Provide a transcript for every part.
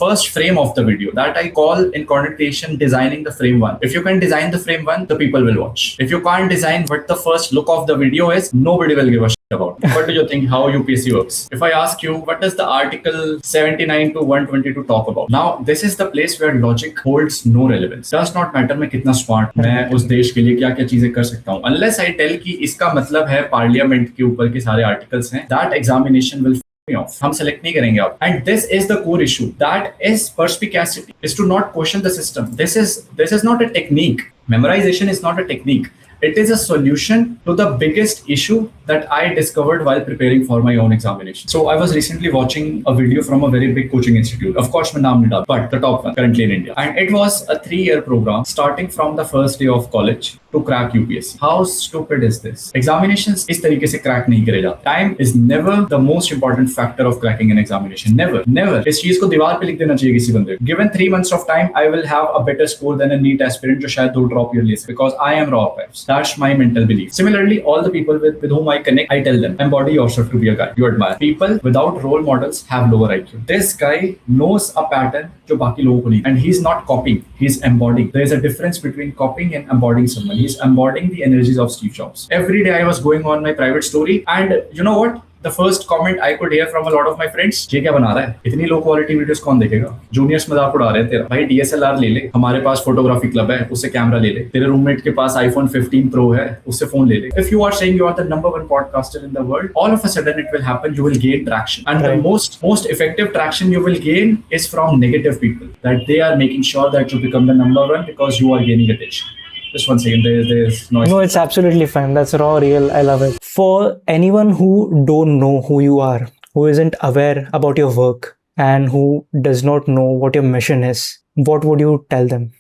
first frame of the video. That I call in content creation designing the frame one. If you can design the frame one, the people will watch. If you can't design what the first look of the video is, nobody will give a shit about it. What do you think how UPSC works? If I ask you, what does the article 79 to 122 talk about? Now, this is the place where logic holds no relevance. Does not matter मैं कितना smart, मैं उस देश के लिए क्या क्या चीजें कर सकता हूँ. Unless I tell कि इसका मतलब है पार्लियामेंट के ऊपर के सारे आर्टिकल्स हैं, that examination will off. हम select नहीं करेंगे आप. And this is the core issue. That is perspicacity. Is to not question the system. This is not a technique. Memorization is not a technique. It is a solution to the biggest issue that I discovered while preparing for my own examination. So I was recently watching a video from a very big coaching institute. Of course, my name is but the top one currently in India. And it was a 3-year program starting from the first day of college to crack UPSC. How stupid is this? Examinations इस तरीके से crack नहीं करे जाते. Time is never the most important factor of cracking an examination. Never, never. इस चीज को दीवार पे लिख देना चाहिए किसी बंदे को. Given 3 months of time, I will have a better score than a NEET aspirant जो शायद 2 drop year ले सके because I am Raw Arxhives. That's my mental belief. Similarly, all the people with whom I connect, I tell them, embody yourself to be a guy you admire. People without role models have lower IQ. This guy knows a pattern जो बाकी लोगों को नहीं. And he's not copying, he's embodying. There is a difference between copying and embodying someone. He's embodying the energies of Steve Jobs. Every day I was going on my private story and you know what? The first comment I could hear from a lot of my friends, ये क्या बना रहा है? इतनी low quality videos कौन देखेगा? Juniors मजाक उड़ा रहे हैं तेरा. भाई DSLR ले ले, हमारे पास फोटोग्राफी क्लब है, उससे कैमरा ले ले. तेरे रूममेट के पास iPhone 15 Pro है, उससे फोन ले ले. If you are saying you are the number one podcaster in the world, all of a sudden it will happen. You will gain traction, and the most effective traction you will gain is from negative people. That they are making sure that you become the number one because you are gaining attention. Just 1 second, there's noise. No, it's absolutely fine. That's raw, real. I love it. For anyone who don't know who you are, who isn't aware about your work, and who does not know what your mission is, what would you tell them?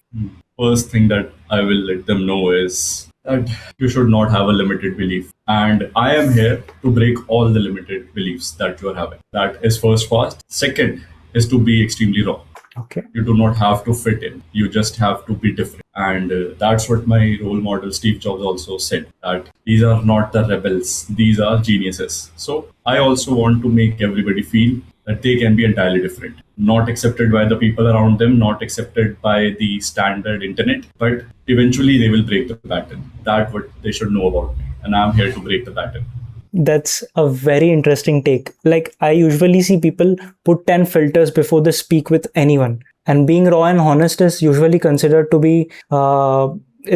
First thing that I will let them know is that you should not have a limited belief. And I am here to break all the limited beliefs that you are having. That is first part. Second is to be extremely raw. Okay. You do not have to fit in. You just have to be different. And that's what my role model Steve Jobs also said, that these are not the rebels, these are geniuses. So I also want to make everybody feel that they can be entirely different, not accepted by the people around them, not accepted by the standard internet, but eventually they will break the pattern. That's what they should know about me, and I'm here to break the pattern. That's a very interesting take. Like, I usually see people put 10 filters before they speak with anyone. And being raw and honest is usually considered to be,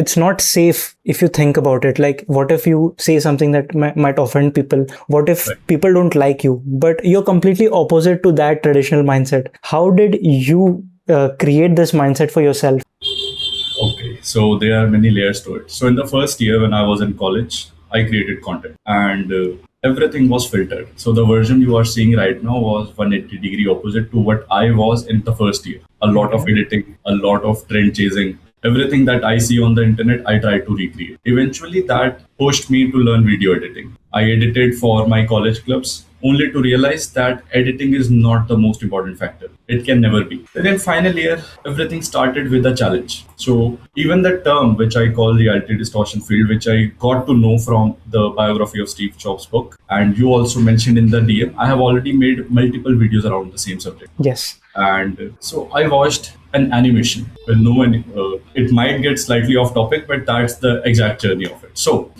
it's not safe if you think about it. Like, what if you say something that might offend people? What if people don't like you? But you're completely opposite to that traditional mindset. How did you create this mindset for yourself? Okay, so there are many layers to it. So in the first year when I was in college, I created content and everything was filtered. So the version you are seeing right now was 180-degree opposite to what I was in the first year. A lot of editing, a lot of trend chasing. Everything that I see on the internet, I try to recreate. Eventually that pushed me to learn video editing. I edited for my college clubs only to realize that editing is not the most important factor. It can never be. And then final year, everything started with a challenge. So even the term which I call reality distortion field, which I got to know from the biography of Steve Jobs book, and you also mentioned in the DM, I have already made multiple videos around the same subject. Yes. And so I watched an animation. Well, it might get slightly off topic, but that's the exact journey of it. So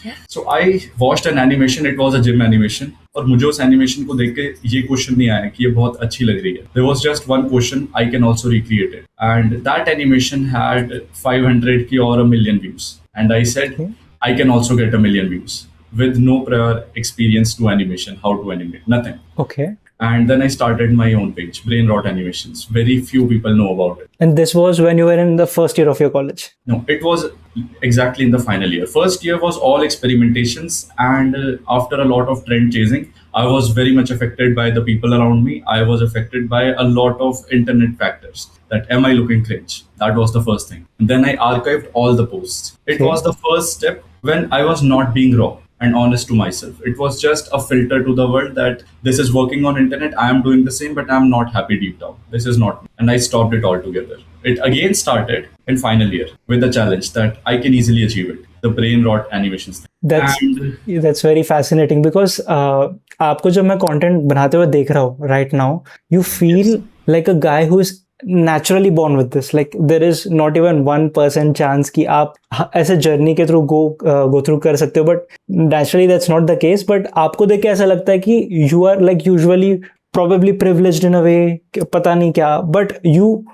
I watched an animation. It was a gym animation. और मुझे उस animation को देख के ये question नहीं आया कि ये बहुत अच्छी लग रही है. There was just one question. I can also recreate it. And that animation had 500K or 1 million views. And I said, I can also get 1 million views with no prior experience to animation, how to animate, nothing. Okay. And then I started my own page, Brain Rot Animations. Very few people know about it. And this was when you were in the first year of your college? No, it was exactly in the final year. First year was all experimentations, and after a lot of trend chasing, I was very much affected by the people around me. I was affected by a lot of internet factors. That am I looking cringe? That was the first thing. And then I archived all the posts. It was the first step when I was not being raw and honest to myself. It was just a filter to the world that this is working on internet. I am doing the same, but I'm not happy deep down. This is not me. And I stopped it altogether. It again started in final year with the challenge that I can easily achieve it. The brain rot animations thing. That's very fascinating because आपको जब मैं content बनाते हुए देख रहा हूँ right now, you feel like a guy who is naturally born with this. Like there is not even 1% chance कि आप ऐसे journey के through go through कर सकते हो, but naturally that's not the case. But आपको देख के ऐसा लगता है कि you are like usually probably privileged in a way, पता नहीं क्या, but you,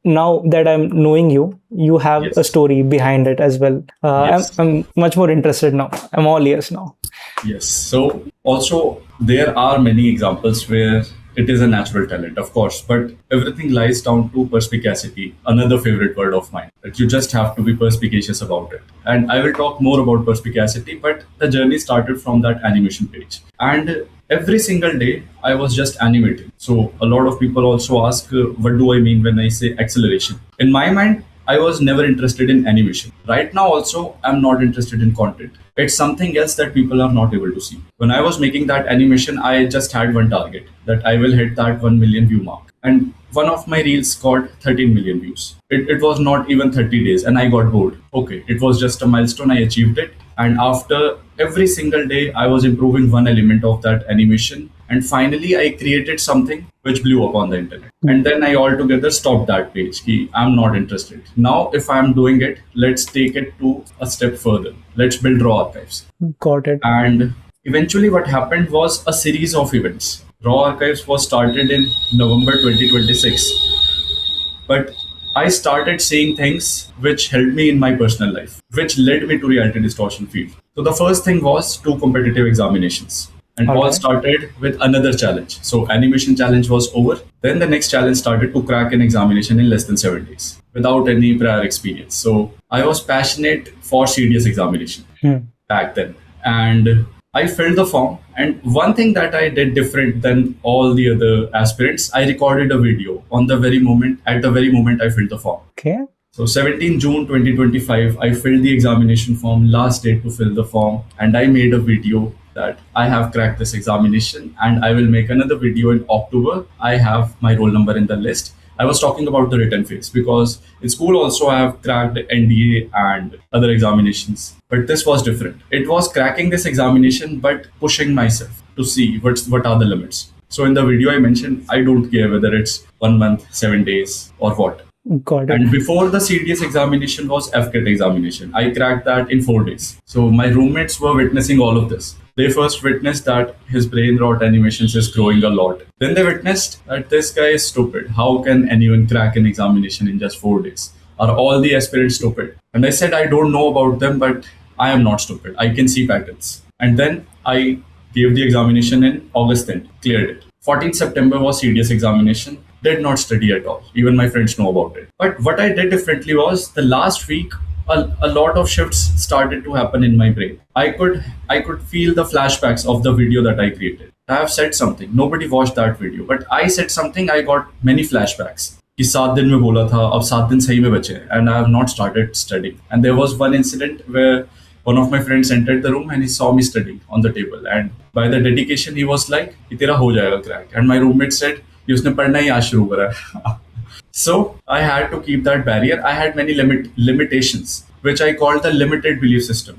now that I'm knowing you, you have Yes. a story behind it as well. Yes. I'm much more interested now. I'm all ears now. Yes. So also there are many examples where it is a natural talent, of course, but everything lies down to perspicacity, another favorite word of mine, that you just have to be perspicacious about it. And I will talk more about perspicacity, but the journey started from that animation page. And every single day, I was just animating. So a lot of people also ask, what do I mean when I say acceleration? In my mind, I was never interested in animation. Right now, also, I'm not interested in content. It's something else that people are not able to see. When I was making that animation, I just had one target, that I will hit that 1 million view mark. And one of my reels got 13 million views. It was not even 30 days, and I got bored. Okay, it was just a milestone. I achieved it. And after every single day, I was improving one element of that animation. And finally, I created something which blew up on the internet. And then I altogether stopped that page. I'm not interested. Now, if I'm doing it, let's take it to a step further. Let's build Raw Archives. Got it. And eventually, what happened was a series of events. Raw Archives was started in November 2026. But I started seeing things which helped me in my personal life, which led me to reality distortion field. So the first thing was 2 competitive examinations. And all Okay. started with another challenge. So animation challenge was over. Then the next challenge started to crack an examination in less than 7 days without any prior experience. So I was passionate for serious examination back then. And I filled the form. And one thing that I did different than all the other aspirants, I recorded a video at the very moment I filled the form. Okay. So 17 June 2025, I filled the examination form, last date to fill the form, and I made a video that I have cracked this examination, and I will make another video in October. I have my roll number in the list. I was talking about the written phase because in school also I have cracked NDA and other examinations, but this was different. It was cracking this examination, but pushing myself to see what are the limits. So in the video I mentioned, I don't care whether it's 1 month, 7 days, or what. Got it. And before the CDS examination was FCAT examination. I cracked that in 4 days. So my roommates were witnessing all of this. They first witnessed that his brain rot animations is growing a lot. Then they witnessed that this guy is stupid. How can anyone crack an examination in just 4 days? Are all the aspirants stupid? And I said, I don't know about them, but I am not stupid. I can see patterns. And then I gave the examination in August 10th, cleared it. 14th September was CDS examination. Did not study at all. Even my friends know about it. But what I did differently was the last week, a lot of shifts started to happen in my brain. I could feel the flashbacks of the video that I created. I have said something. Nobody watched that video, but I said something. I got many flashbacks. कि 7 दिन में बोला था, अब 7 दिन सही में बचे हैं, and I have not started studying. And there was one incident where one of my friends entered the room and he saw me studying on the table. And by the dedication, he was like, "ये तेरा हो जाएगा crack." And my roommate said, "ये उसने पढ़ना ही आज शुरू करा है." So I had to keep that barrier. I had many limitations, which I called the limited belief system.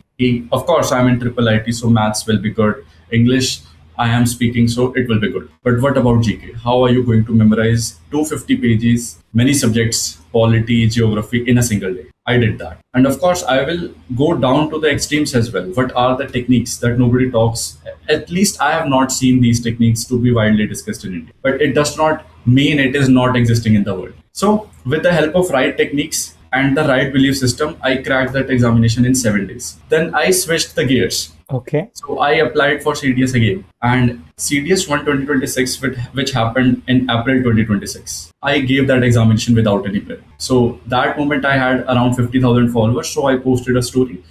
Of course, I'm in triple IT, so maths will be good. English, I am speaking, so it will be good. But what about GK? How are you going to memorize 250 pages, many subjects, polity, geography in a single day? I did that. And of course, I will go down to the extremes as well. What are the techniques that nobody talks? At least I have not seen these techniques to be widely discussed in India. But it does not mean it is not existing in the world. So with the help of right techniques and the right belief system, I cracked that examination in 7 days. Then I switched the gears. Okay. So I applied for CDS again, and CDS 1 2026, which happened in April 2026. I gave that examination without any prep. So that moment I had around 50,000 followers. So I posted a story.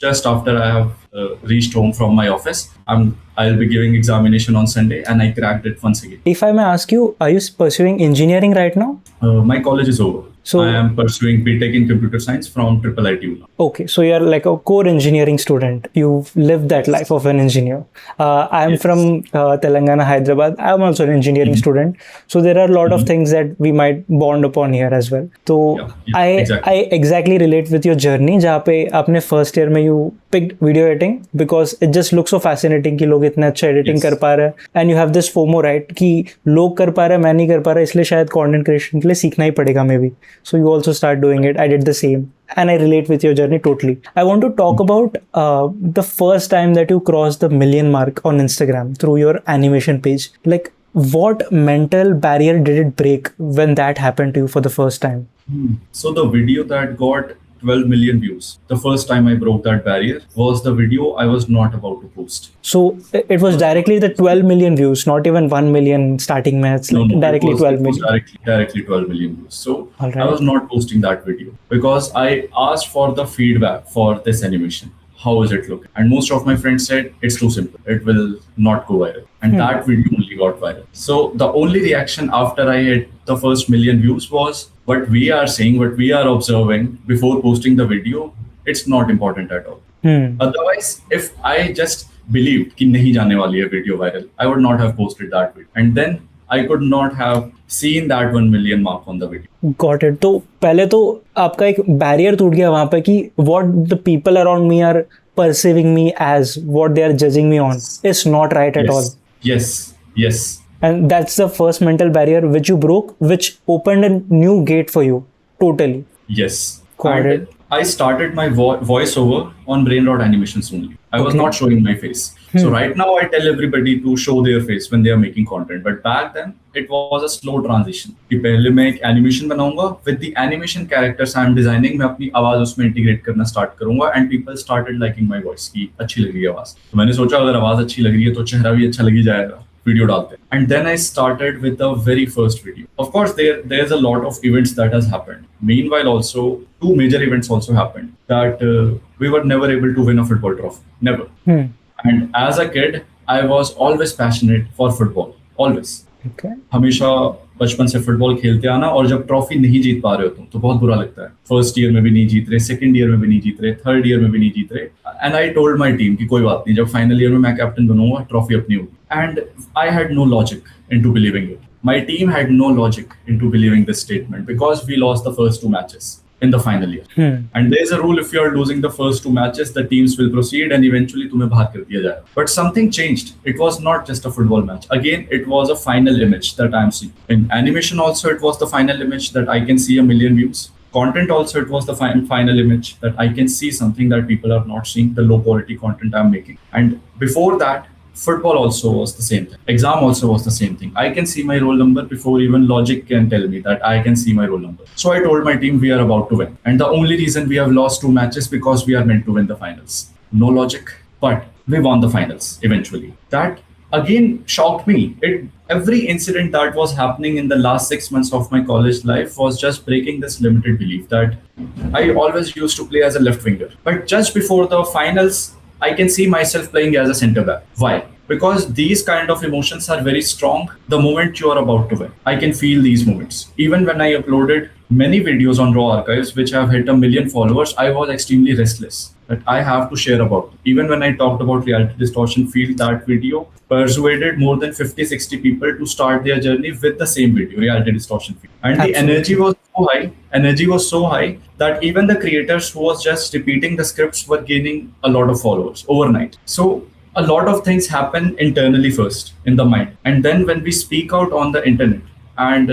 Just after I have reached home from my office, I'll be giving examination on Sunday, and I cracked it once again. If I may ask you, are you pursuing engineering right now? My college is over. So I am pursuing BTech in computer science from Triple ITU now. Okay, so you're like a core engineering student. You've lived that life of an engineer. I'm Yes. from Telangana, Hyderabad. I'm also an engineering student. So there are a lot of things that we might bond upon here as well. So Yeah, I exactly. exactly relate with your journey जहाँ पे आपने first year में you picked video editing because it just looks so fascinating कि लोग इतना अच्छा editing Yes. कर पा रहे हैं and you have this FOMO right कि लोग कर पा रहे हैं मैं नहीं कर पा रहा इसलिए शायद content creation के लिए सीखना ही पड़ेगा maybe. So you also start doing it. I did the same. And I relate with your journey totally. I want to talk about the first time that you crossed the million mark on Instagram through your animation page. Like, what mental barrier did it break when that happened to you for the first time? So the video that got 12 million views, the first time I broke that barrier was the video I was not about to post. So it was directly the 12 million views, not even 1 million starting match, like directly it 12 was million. directly 12 million views. So Alright. I was not posting that video because I asked for the feedback for this animation. How is it looking? And most of my friends said it's too simple. It will not go viral. And that video only got viral. So the only reaction after I hit the first million views was what we are saying, what we are observing before posting the video. It's not important at all. Otherwise, if I just believed कि नहीं जाने वाली है video viral, I would not have posted that video. And then I could not have seen that 1 million mark on the video. Got it. तो पहले तो आपका एक बैरियर टूट गया वहां पे कि what the people around me are perceiving me as, what they are judging me on is not right at all. Yes. And that's the first mental barrier which you broke, which opened a new gate for you. Totally. Yes. Got And it. I started my voiceover on brain rot animations only. I was Okay. not showing my face. So right now I tell everybody to show their face when they are making content. But back then it was a slow transition. कि पहले मैं एक animation बनाऊंगा with the animation characters I am designing. मैं अपनी आवाज उसमें integrate करना start करूंगा and people started liking my voice कि अच्छी लग रही है आवाज. तो मैंने सोचा अगर आवाज अच्छी लग रही है तो चेहरा भी अच्छा लग ही जाएगा. Video डालते हैं. And then I started with the very first video. Of course, there's a lot of events that has happened. Meanwhile, also 2 major events also happened that we were never able to win a football trophy. Never. And as a kid, I was always passionate for football. Always. Okay. हमेशा बचपन से football खेलते आना और जब trophy नहीं जीत पा रहे हो तो बहुत बुरा लगता है. फर्स्ट ईयर में भी नहीं जीत रहे, सेकंड ईयर में भी नहीं जीत रहे, थर्ड ईयर में भी नहीं जीत रहे. And I told my team कि कोई बात नहीं, जब फाइनल ईयर में मैं कैप्टन बनूंगा ट्रॉफी अपनी होगी. And I had no logic into believing it. My team had no logic into believing this statement because we lost the first 2 matches in the final year. And there's a rule, if you are losing the first 2 matches, the teams will proceed and eventually तुम्हें बाहर कर दिया जाएगा. But something changed. It was not just a football match. Again, it was a final image that I am seeing. In animation also, it was the final image that I can see 1 million views. Content also, it was the final image that I can see something that people are not seeing, the low quality content I'm making. And before that, football also was the same thing. Exam also was the same thing. I can see my roll number before even logic can tell me that I can see my roll number. So I told my team we are about to win. And the only reason we have lost 2 matches because we are meant to win the finals. No logic, but we won the finals eventually. That again shocked me. Every incident that was happening in the last 6 months of my college life was just breaking this limited belief that I always used to play as a left winger. But just before the finals, I can see myself playing as a center back. Why? Because these kind of emotions are very strong the moment you are about to win. I can feel these moments. Even when I uploaded many videos on Raw Arxhives, which have hit 1 million followers, I was extremely restless that I have to share about. Even when I talked about Reality Distortion Field, that video persuaded more than 50-60 people to start their journey with the same video, Reality Distortion Field. And Absolutely. The energy was so high that even the creators who was just repeating the scripts were gaining a lot of followers overnight. So a lot of things happen internally first in the mind. And then when we speak out on the internet, and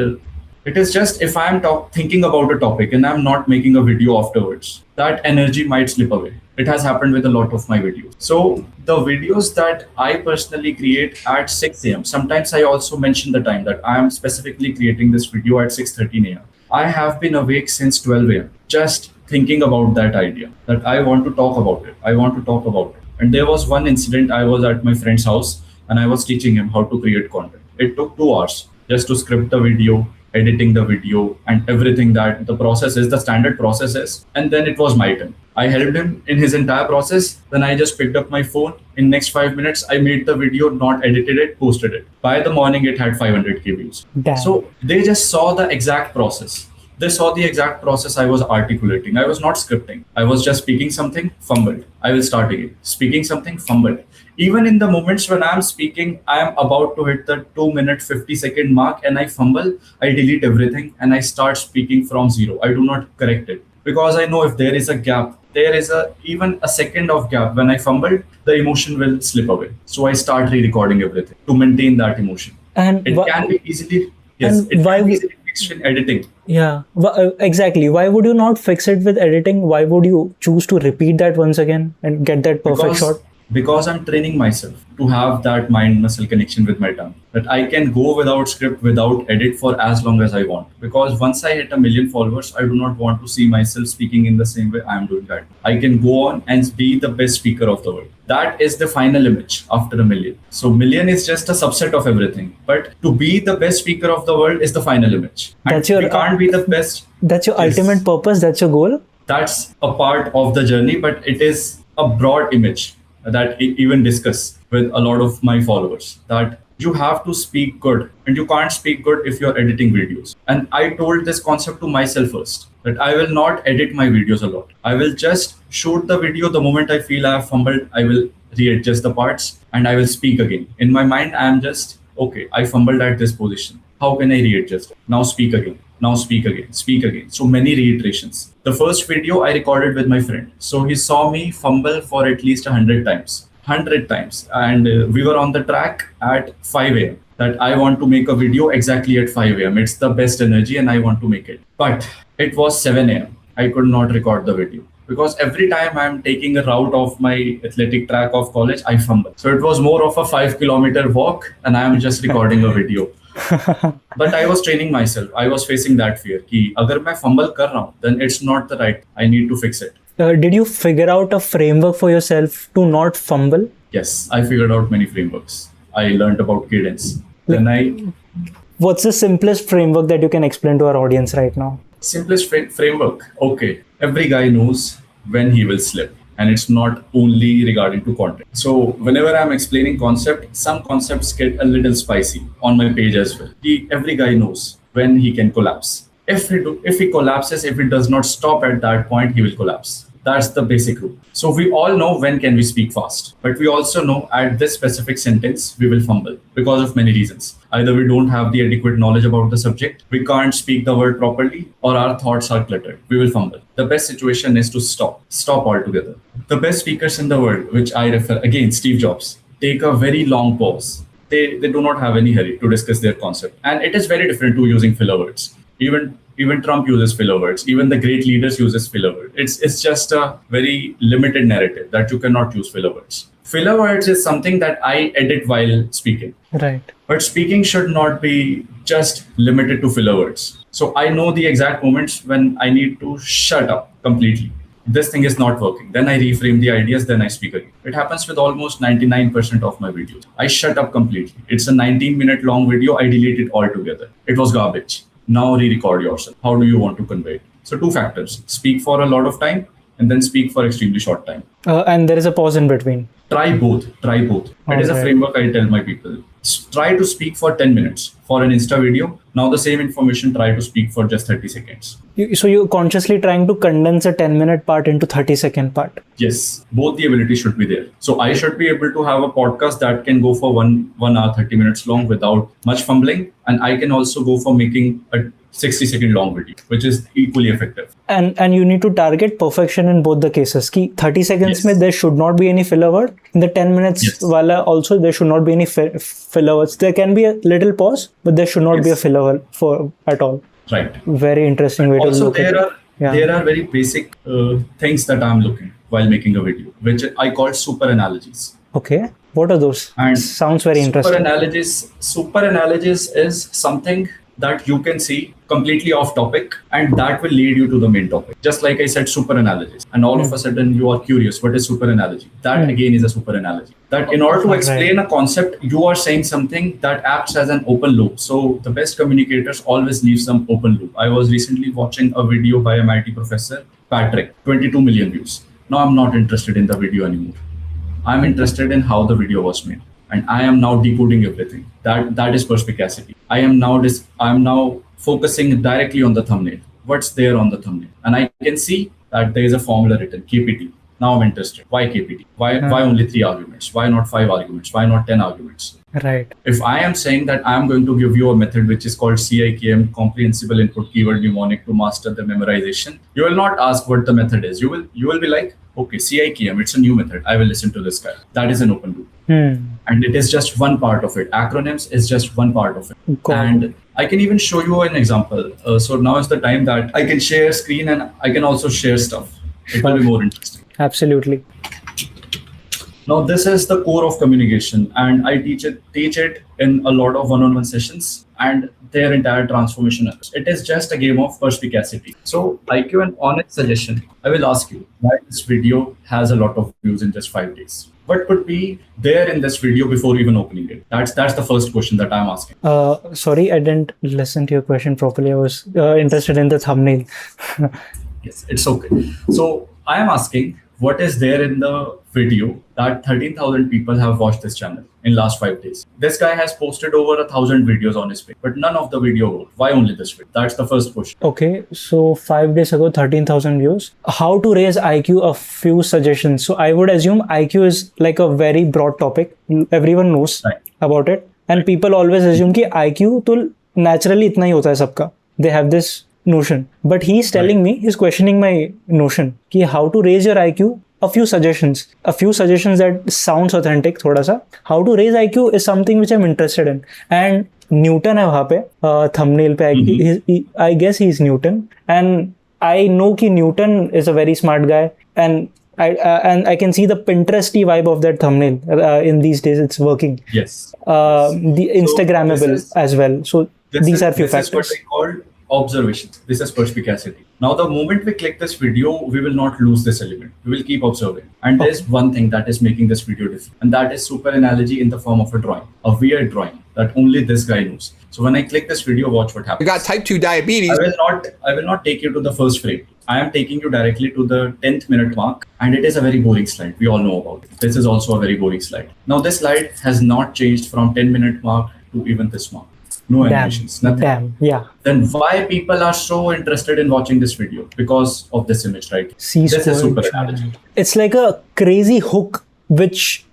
it is just if I'm thinking about a topic and I'm not making a video afterwards, that energy might slip away. It has happened with a lot of my videos. So the videos that I personally create at 6 a.m. Sometimes I also mention the time that I am specifically creating this video at 6:13 a.m. I have been awake since 12 a.m. just thinking about that idea that I want to talk about it. And there was one incident. I was at my friend's house and I was teaching him how to create content. It took 2 hours just to script the video, editing the video, and everything that the process is, the standard process is. And then it was my turn. I helped him in his entire process. Then I just picked up my phone. In next 5 minutes, I made the video, not edited it, posted it. By the morning, it had 500k views. Damn. So they just saw the exact process. They saw the exact process I was articulating. I was not scripting. I was just speaking something, fumbled. I will start again. Speaking something, fumbled. Even in the moments when I'm speaking, I am about to hit the 2-minute 50-second mark and I fumble, I delete everything and I start speaking from zero. I do not correct it because I know if there is a gap, there is even a second of gap when I fumbled, the emotion will slip away. So I start re-recording everything to maintain that emotion. And It can be easily, yes, and it why can be we- easily fixed in editing. Yeah, exactly. Why would you not fix it with editing? Why would you choose to repeat that once again and get that perfect shot? Because I'm training myself to have that mind muscle connection with my tongue, that I can go without script, without edit for as long as I want. Because once I hit 1 million followers, I do not want to see myself speaking in the same way I am doing that. I can go on and be the best speaker of the world. That is the final image after 1 million. So million is just a subset of everything. But to be the best speaker of the world is the final image. And That's your- we can't be the best. That's your Yes. ultimate purpose. That's your goal. That's a part of the journey, but it is a broad image that I even discuss with a lot of my followers, that you have to speak good and you can't speak good if you're editing videos. And I told this concept to myself first, that I will not edit my videos a lot. I will just shoot the video. The moment I feel I have fumbled, I will readjust the parts and I will speak again. In my mind, I am just, okay, I fumbled at this position. How can I readjust? Now speak again. Now speak again, speak again. So many reiterations. The first video I recorded with my friend. So he saw me fumble for at least 100 times. 100 times. And we were on the track at 5 a.m. that I want to make a video exactly at 5 a.m. It's the best energy and I want to make it. But it was 7 a.m. I could not record the video. Because every time I'm taking a route of my athletic track of college, I fumble. So it was more of a 5-kilometer walk and I am just recording a video. But I was training myself. I was facing that fear कि अगर मैं fumble कर रहा हूँ, then it's not the right. I need to fix it. Did you figure out a framework for yourself to not fumble? Yes, I figured out many frameworks. I learned about cadence. Then What's the simplest framework that you can explain to our audience right now? simplest framework. Okay, every guy knows when he will slip. And it's not only regarding to content. So whenever I'm explaining concept, some concepts get a little spicy on my page as well. Every guy knows when he can collapse. If he collapses, if it does not stop at that point, he will collapse. That's the basic rule. So we all know when can we speak fast, but we also know at this specific sentence, we will fumble because of many reasons. Either we don't have the adequate knowledge about the subject, we can't speak the word properly, or our thoughts are cluttered. We will fumble. The best situation is to stop altogether. The best speakers in the world, which I refer, again, Steve Jobs, take a very long pause. They do not have any hurry to discuss their concept. And it is very different to using filler words. Even Trump uses filler words. Even the great leaders uses filler words. It's just a very limited narrative that you cannot use filler words. Filler words is something that I edit while speaking. Right. But speaking should not be just limited to filler words. So I know the exact moments when I need to shut up completely. This thing is not working. Then I reframe the ideas, then I speak again. It happens with almost 99% of my videos. I shut up completely. It's a 19-minute long video. I delete it altogether. It was garbage. Now re-record yourself. How do you want to convey it? So 2 factors. Speak for a lot of time and then speak for extremely short time. And there is a pause in between. Try both. It is a Okay. framework I tell my people. Try to speak for 10 minutes for an Insta video. Now the same information, try to speak for just 30 seconds. So you're consciously trying to condense a 10-minute part into 30-second part. Yes, both the ability should be there. So I should be able to have a podcast that can go for 1 hour, 30 minutes long without much fumbling. And I can also go for making a 60-second long video, which is equally effective. And you need to target perfection in both the cases. Ki 30 seconds Yes. mein there should not be any filler word. In the 10 minutes Yes. wala also there should not be any filler words. There can be a little pause, but there should not be a Yes. filler word for at all. Right. Very interesting way to Also, look at it. Yeah. there are very basic things that I'm looking while making a video, which I call super analogies. Okay. What are those? And Sounds very interesting. Super analogies is something that you can see completely off topic and that will lead you to the main topic. Just like I said, super analogies. And all of a sudden you are curious, what is super analogy? That again is a super analogy. That in order to explain a concept, you are saying something that acts as an open loop. So the best communicators always leave some open loop. I was recently watching a video by MIT professor, Patrick, 22 million views. Now I'm not interested in the video anymore. I'm interested in how the video was made. And I am now decoding everything. That is perspicacity. I am now focusing directly on the thumbnail. what's there on the thumbnail, and I can see that there is a formula written, KPT. Now I'm interested. Why KPT? Why only 3 arguments? Why not 5 arguments? Why not 10 arguments? Right. If I am saying that I am going to give you a method which is called CIKM, comprehensible input keyword mnemonic to master the memorization, you will not ask what the method is. You will be like, okay, CIKM, it's a new method. I will listen to this guy. That is an open loop. And it is just one part of it. Acronyms is just one part of it. Cool. And I can even show you an example. So now is the time that I can share screen and I can also share stuff. It will be more interesting. Absolutely. Now this is the core of communication, and I teach it in a lot of one-on-one sessions and their entire transformation. It is just a game of perspicacity. So I give an honest suggestion. I will ask you why this video has a lot of views in just 5 days. What could be there in this video before even opening it? That's the first question that I'm asking. Sorry, I didn't listen to your question properly. I was interested in the thumbnail. Yes, it's okay. So I am asking, what is there in the video that 13,000 people have watched this channel in last 5 days? This guy has posted over 1,000 videos on his page, but none of the video worked. Why only this video? That's the first question. Okay, so 5 days ago, 13,000 views. How to raise IQ? A few suggestions. So I would assume IQ is like a very broad topic. Everyone knows about it, and people always assume कि IQ तो naturally इतना ही होता है सबका. They have this notion, but he's telling me, he's questioning my notion कि how to raise your IQ. A few suggestions that sounds authentic थोड़ा सा. How to raise IQ is something which I'm interested in. And Newton है वहाँ पे thumbnail पे. I guess he's Newton, and I know कि Newton is a very smart guy, and I can see the Pinteresty vibe of that thumbnail. In these days, it's working. Yes. The Instagrammable as well. So these are few factors. This is what I call observations. This is perspicacity. Now, the moment we click this video, we will not lose this element. We will keep observing. And there's one thing that is making this video different, and that is super analogy in the form of a drawing, a weird drawing that only this guy knows. So when I click this video, watch what happens. You got type 2 diabetes. I will not take you to the first frame. I am taking you directly to the 10th minute mark, and it is a very boring slide. We all know about it. This is also a very boring slide. Now, this slide has not changed from 10-minute mark to even this mark. No animations, nothing. Damn, yeah. Then why people are so interested in watching this video? Because of this image, right? This is super analogy. It's like a crazy hook which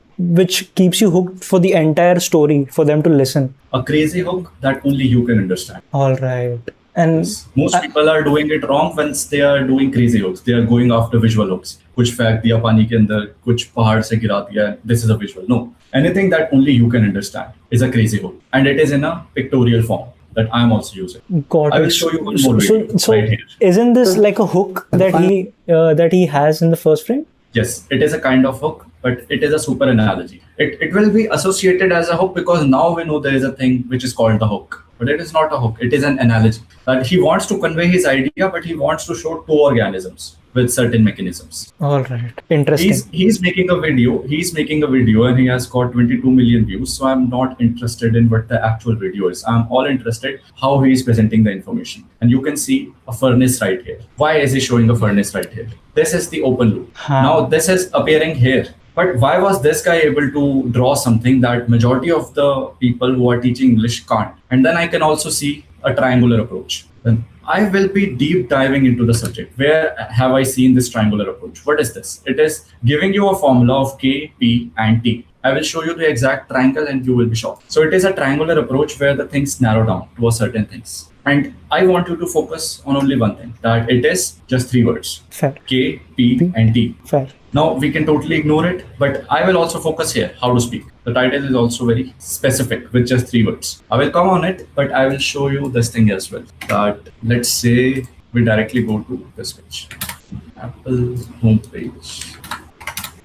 keeps you hooked for the entire story for them to listen. A crazy hook that only you can understand. All right. And most people are doing it wrong once they are doing crazy hooks. They are going after visual hooks. कुछ फेंक दिया पानी के अंदर, कुछ पहाड़ से गिरा दिया. This is a visual. No. Anything that only you can understand is a crazy hook. And it is in a pictorial form that I am also using. I will show you one more video right here. Isn't this like a hook that he has in the first frame? Yes, it is a kind of hook, but it is a super analogy. It will be associated as a hook because now we know there is a thing which is called the hook. But it is not a hook, it is an analogy. That he wants to convey his idea, but he wants to show two organisms with certain mechanisms. All right, interesting. He's making a video and he has got 22 million views. So I'm not interested in what the actual video is. I'm all interested how he is presenting the information. And you can see a furnace right here. Why is he showing a furnace right here? This is the open loop. Now this is appearing here. But why was this guy able to draw something that majority of the people who are teaching English can't? And then I can also see a triangular approach. Then I will be deep diving into the subject. Where have I seen this triangular approach? What is this? It is giving you a formula of K, P, and T. I will show you the exact triangle and you will be shocked. So it is a triangular approach where the things narrow down to a certain things. And I want you to focus on only one thing, that it is just 3 words. Fair. K, P, and T. Fair. Now we can totally ignore it, but I will also focus here, how to speak. The title is also very specific with just 3 words. I will come on it, but I will show you this thing as well. That let's say we directly go to this page, Apple homepage.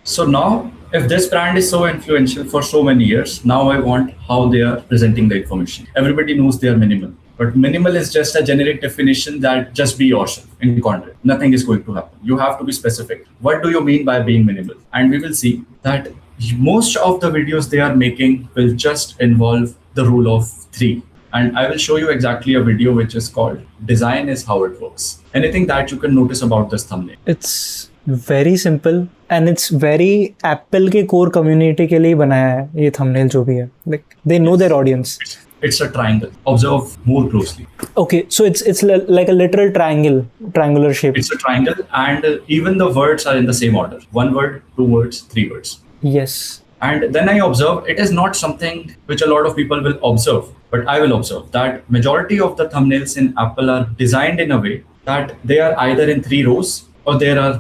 So now, if this brand is so influential for so many years, now I want how they are presenting the information. Everybody knows they are minimal. But minimal is just a generic definition that just be yourself in content. Nothing is going to happen. You have to be specific. What do you mean by being minimal? And we will see that most of the videos they are making will just involve the rule of 3. And I will show you exactly a video which is called Design is How It Works. Anything that you can notice about this thumbnail? It's very simple and it's very Apple के core community के लिए बनाया है ये thumbnail जो भी है. Like they know their audience. It's a triangle. Observe more closely. Okay, so it's like a literal triangular shape. It's a triangle, and even the words are in the same order. 1 word, 2 words, 3 words. Yes. And then I observe it is not something which a lot of people will observe, but I will observe that majority of the thumbnails in Apple are designed in a way that they are either in 3 rows or there are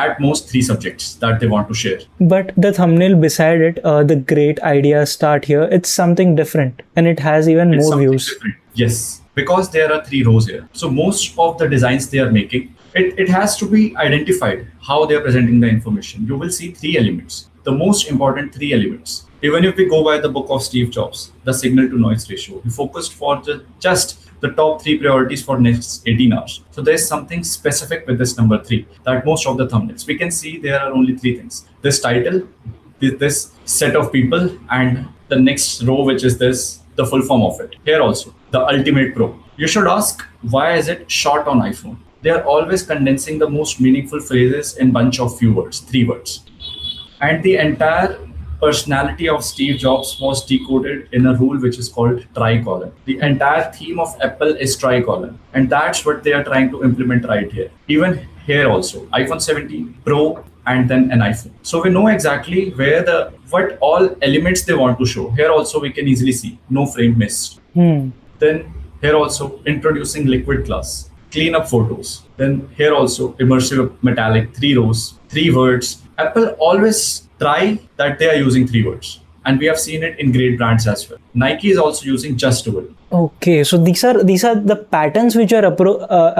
at most 3 subjects that they want to share. But the thumbnail beside it, the great ideas start here. It's something different, and it has even It's more something views. different. Yes, because there are 3 rows here. So most of the designs they are making, it has to be identified how they are presenting the information. You will see 3 elements, the most important 3 elements. Even if we go by the book of Steve Jobs, the signal to noise ratio, he focused for just the top 3 priorities for next 18 hours. So there's something specific with this number 3 that most of the thumbnails, we can see there are only 3 things. This title, this set of people, and the next row, which is this, the full form of it. Here also, the Ultimate Pro. You should ask, why is it short on iPhone? They are always condensing the most meaningful phrases in bunch of few words, 3 words. And the entire personality of Steve Jobs was decoded in a rule which is called tricolon. The entire theme of Apple is tricolon, and that's what they are trying to implement right here. Even here also, iPhone 17 Pro and then an iPhone. So we know exactly what all elements they want to show. Here also we can easily see no frame missed. Then here also introducing liquid glass, clean up photos. Then here also immersive metallic, 3 rows, 3 words. Apple always try that they are using 3 words, and we have seen it in great brands as well. Nike is also using just do it. Okay, so these are the patterns which are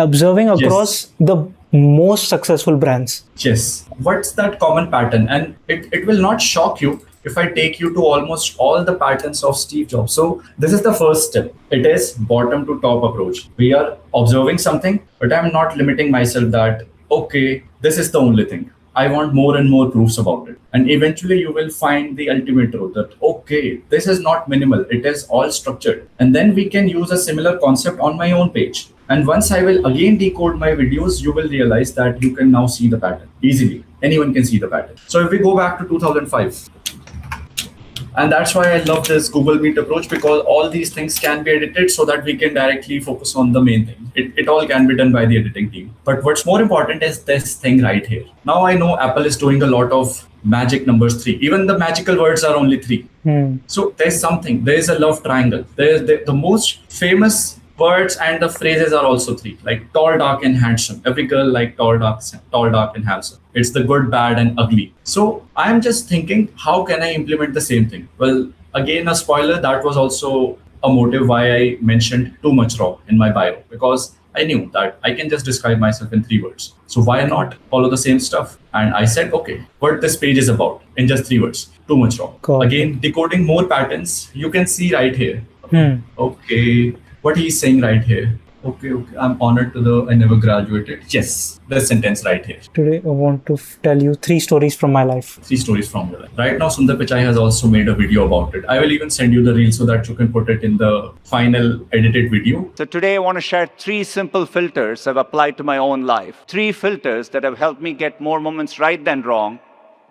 observing across the most successful brands. Yes. What's that common pattern? And it will not shock you if I take you to almost all the patterns of Steve Jobs. So this is the first step. It is bottom to top approach. We are observing something, but I'm not limiting myself that, okay, this is the only thing. I want more and more proofs about it. And eventually you will find the ultimate truth that, okay, this is not minimal. It is all structured. And then we can use a similar concept on my own page. And once I will again decode my videos, you will realize that you can now see the pattern easily. Anyone can see the pattern. So if we go back to 2005, and that's why I love this Google Meet approach, because all these things can be edited so that we can directly focus on the main thing. It all can be done by the editing team. But what's more important is this thing right here. Now I know Apple is doing a lot of magic numbers 3. Even the magical words are only 3. So there's something. There is a love triangle. There's the most famous words and the phrases are also 3, like tall, dark, and handsome. Every girl like tall, dark, and handsome. It's the good, bad, and ugly. So I'm just thinking, how can I implement the same thing? Well, again, a spoiler, that was also a motive why I mentioned too much raw in my bio, because I knew that I can just describe myself in 3 words. So why not follow the same stuff? And I said, okay, what this page is about in just 3 words, too much raw. Cool. Again, decoding more patterns, you can see right here. Okay. What he's saying right here. Okay, I'm honored I never graduated. Yes, the sentence right here. Today I want to tell you 3 stories from my life. 3 stories from your life. Right now, Sundar Pichai has also made a video about it. I will even send you the reel so that you can put it in the final edited video. So today I want to share 3 simple filters I've applied to my own life. 3 filters that have helped me get more moments right than wrong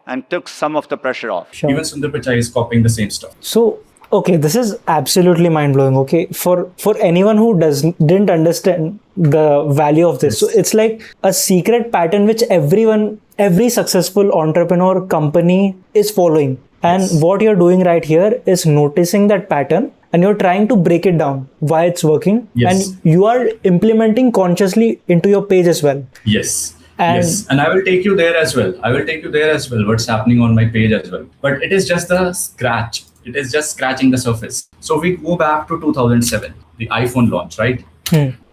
and took some of the pressure off. Sure. Even Sundar Pichai is copying the same stuff. So, okay, this is absolutely mind-blowing. Okay, for anyone who didn't understand the value of this, so it's like a secret pattern which every successful entrepreneur company is following. And what you're doing right here is noticing that pattern and you're trying to break it down, why it's working, and you are implementing consciously into your page as well. Yes. And I will take you there as well. What's happening on my page as well. But it is just a scratch. It is just scratching the surface. So we go back to 2007, the iPhone launch, right?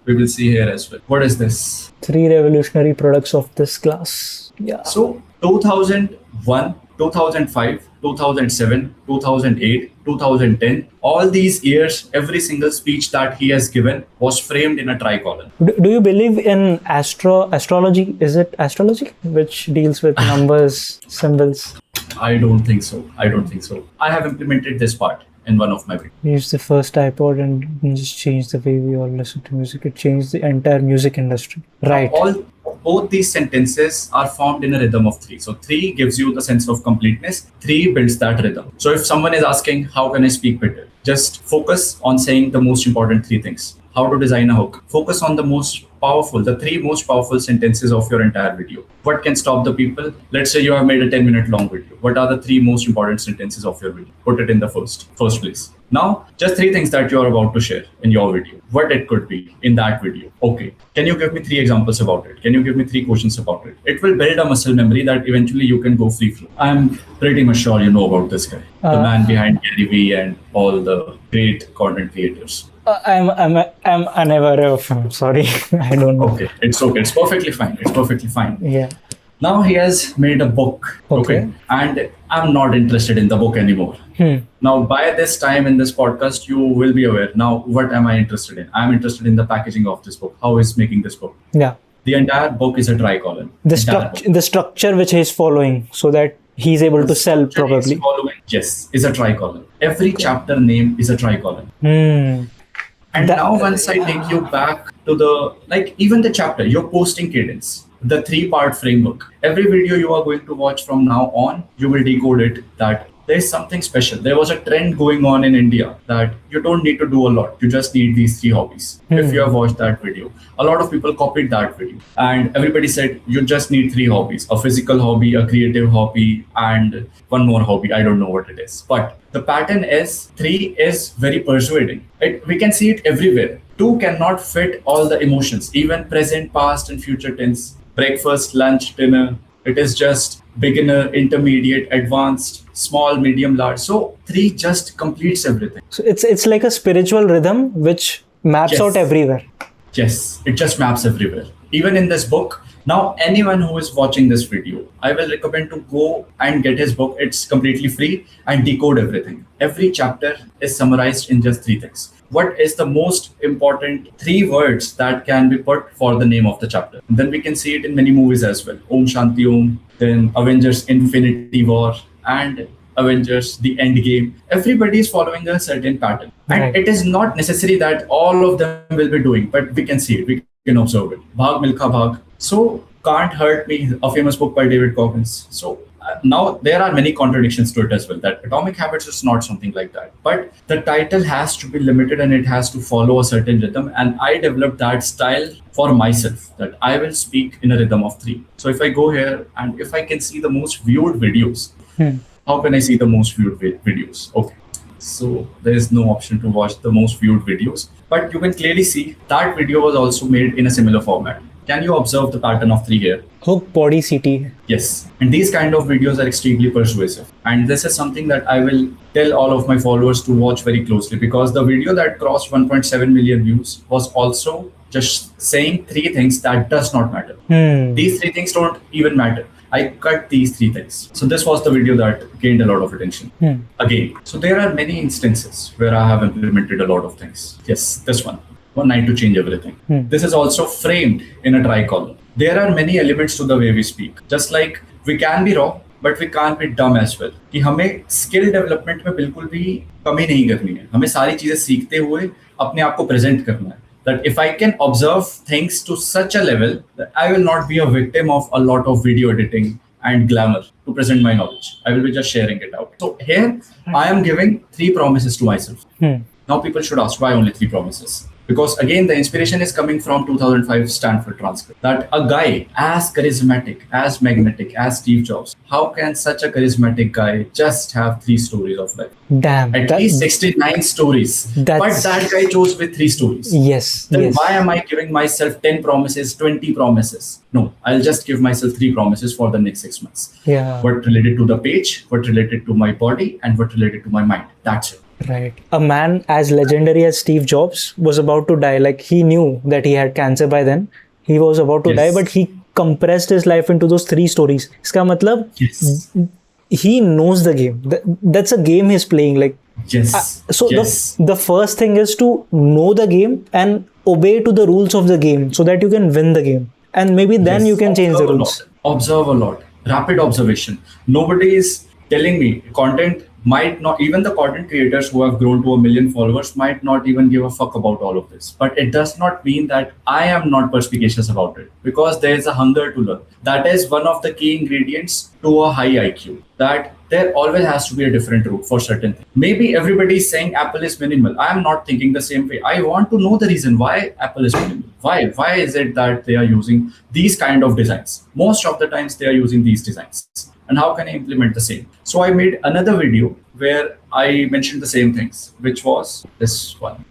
We will see here as well. What is this? 3 revolutionary products of this class. Yeah. So 2001, 2005, 2007, 2008, 2010, all these years, every single speech that he has given was framed in a tricolon. Do you believe in astrology? Is it astrology which deals with numbers, symbols? I don't think so. I have implemented this part in one of my videos. We used the first iPod and just changed the way we all listen to music. It changed the entire music industry. Right. both these sentences are formed in a rhythm of 3. So 3 gives you the sense of completeness. 3 builds that rhythm. So if someone is asking, how can I speak better? Just focus on saying the most important 3 things. How to design a hook. Focus on the the 3 most powerful sentences of your entire video. What can stop the people? Let's say you have made a 10-minute long video. What are the 3 most important sentences of your video? Put it in the first place. Now, just 3 things that you are about to share in your video. What it could be in that video. Okay. Can you give me 3 examples about it? Can you give me 3 questions about it? It will build a muscle memory that eventually you can go free flow. I'm pretty much sure you know about this guy. The man behind Gary Vee and all the great content creators. I'm unaware of him. Sorry, I don't know. Okay. It's perfectly fine. It's perfectly fine. Yeah. Now he has made a book. Okay. And I'm not interested in the book anymore. Now, by this time in this podcast, you will be aware. Now, what am I interested in? I'm interested in the packaging of this book. How is making this book? Yeah. The entire book is a tricolon. The structure which he's following so that he's able to sell probably. Yes, is a tricolon. Every chapter name is a tricolon. And now once I take you back to even the chapter, your posting cadence, the 3-part framework, every video you are going to watch from now on, you will decode it that there's something special. There was a trend going on in India that you don't need to do a lot. You just need these 3 hobbies. If you have watched that video, a lot of people copied that video and everybody said, you just need 3 hobbies, a physical hobby, a creative hobby, and one more hobby. I don't know what it is, but the pattern is 3 is very persuading. We can see it everywhere. 2 cannot fit all the emotions, even present, past, and future tense, breakfast, lunch, dinner. It is just beginner, intermediate, advanced, small, medium, large. So 3 just completes everything. So it's like a spiritual rhythm which maps out everywhere. Yes, it just maps everywhere. Even in this book. Now, anyone who is watching this video, I will recommend to go and get his book. It's completely free and decode everything. Every chapter is summarized in just 3 things. What is the most important 3 words that can be put for the name of the chapter? And then we can see it in many movies as well. Om Shanti Om, then Avengers Infinity War, and Avengers The Endgame. Everybody is following a certain pattern. And it is not necessary that all of them will be doing, but we can see it. We can observe it. Bhag Milkha Bhag. So Can't Hurt Me, a famous book by David Goggins. So now there are many contradictions to it as well, that Atomic Habits is not something like that. But the title has to be limited and it has to follow a certain rhythm. And I developed that style for myself, that I will speak in a rhythm of 3. So if I go here and if I can see the most viewed videos, how can I see the most viewed videos? Okay. So there is no option to watch the most viewed videos, but you can clearly see that video was also made in a similar format. Can you observe the pattern of 3 here? Hook, body, CT. Yes. And these kind of videos are extremely persuasive. And this is something that I will tell all of my followers to watch very closely, because the video that crossed 1.7 million views was also just saying 3 things that does not matter. These 3 things don't even matter. I cut these 3 things. So this was the video that gained a lot of attention. Again, so there are many instances where I have implemented a lot of things. Yes, this one night to change everything. This is also framed in a tricolon. There are many elements to the way we speak. Just like we can be raw, but we can't be dumb as well. कि हमें skill development में बिल्कुल भी कमी नहीं करनी है. हमें सारी चीजें सीखते हुए अपने आप को present करना है. That if I can observe things to such a level that I will not be a victim of a lot of video editing and glamour to present my knowledge. I will be just sharing it out. So here I am giving 3 promises to myself. Now people should ask, why only 3 promises? Because again, the inspiration is coming from 2005 Stanford transcript, that a guy as charismatic, as magnetic as Steve Jobs, how can such a charismatic guy just have 3 stories of life? Damn. At least 69 stories. But that guy chose with 3 stories. Yes. Then why am I giving myself 10 promises, 20 promises? No, I'll just give myself 3 promises for the next 6 months. Yeah. What related to the page, what related to my body, and what related to my mind. That's it. Right. A man as legendary as Steve Jobs was about to die. Like, he knew that he had cancer by then. He was about to die, but he compressed his life into those 3 stories. Iska matlab, he knows the game. That's a game he's playing. Like, the first thing is to know the game and obey to the rules of the game so that you can win the game. And maybe then you can change the rules. Observe a lot. Rapid observation. Nobody is telling me content might not, even the content creators who have grown to 1 million followers might not even give a fuck about all of this. But it does not mean that I am not perspicacious about it, because there is a hunger to learn. That is one of the key ingredients to a high IQ, that there always has to be a different route for certain things. Maybe everybody is saying Apple is minimal. I am not thinking the same way. I want to know the reason why Apple is minimal. Why is it that they are using these kind of designs? Most of the times they are using these designs. And how can I implement the same? So I made another video where I mentioned the same things, which was this one.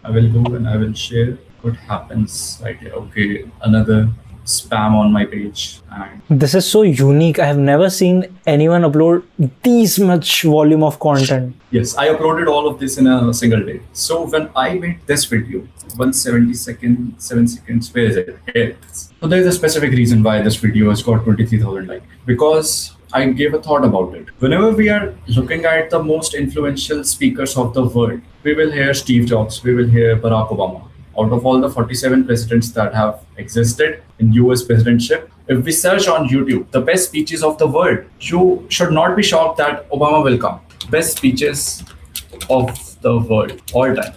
I will go and I will share what happens right here. Okay, another spam on my page. And This is so unique. I have never seen anyone upload this much volume of content. yes, I uploaded all of this in a single day. So when I made this video, 170 seconds, 7 seconds, where is it? Here it is. So there's a specific reason why this video has got 23,000 likes. Because I gave a thought about it. Whenever we are looking at the most influential speakers of the world, we will hear Steve Jobs, we will hear Barack Obama. Out of all the 47 presidents that have existed in US presidentship, if we search on YouTube the best speeches of the world, you should not be shocked that Obama will come. Best speeches of the world, all time.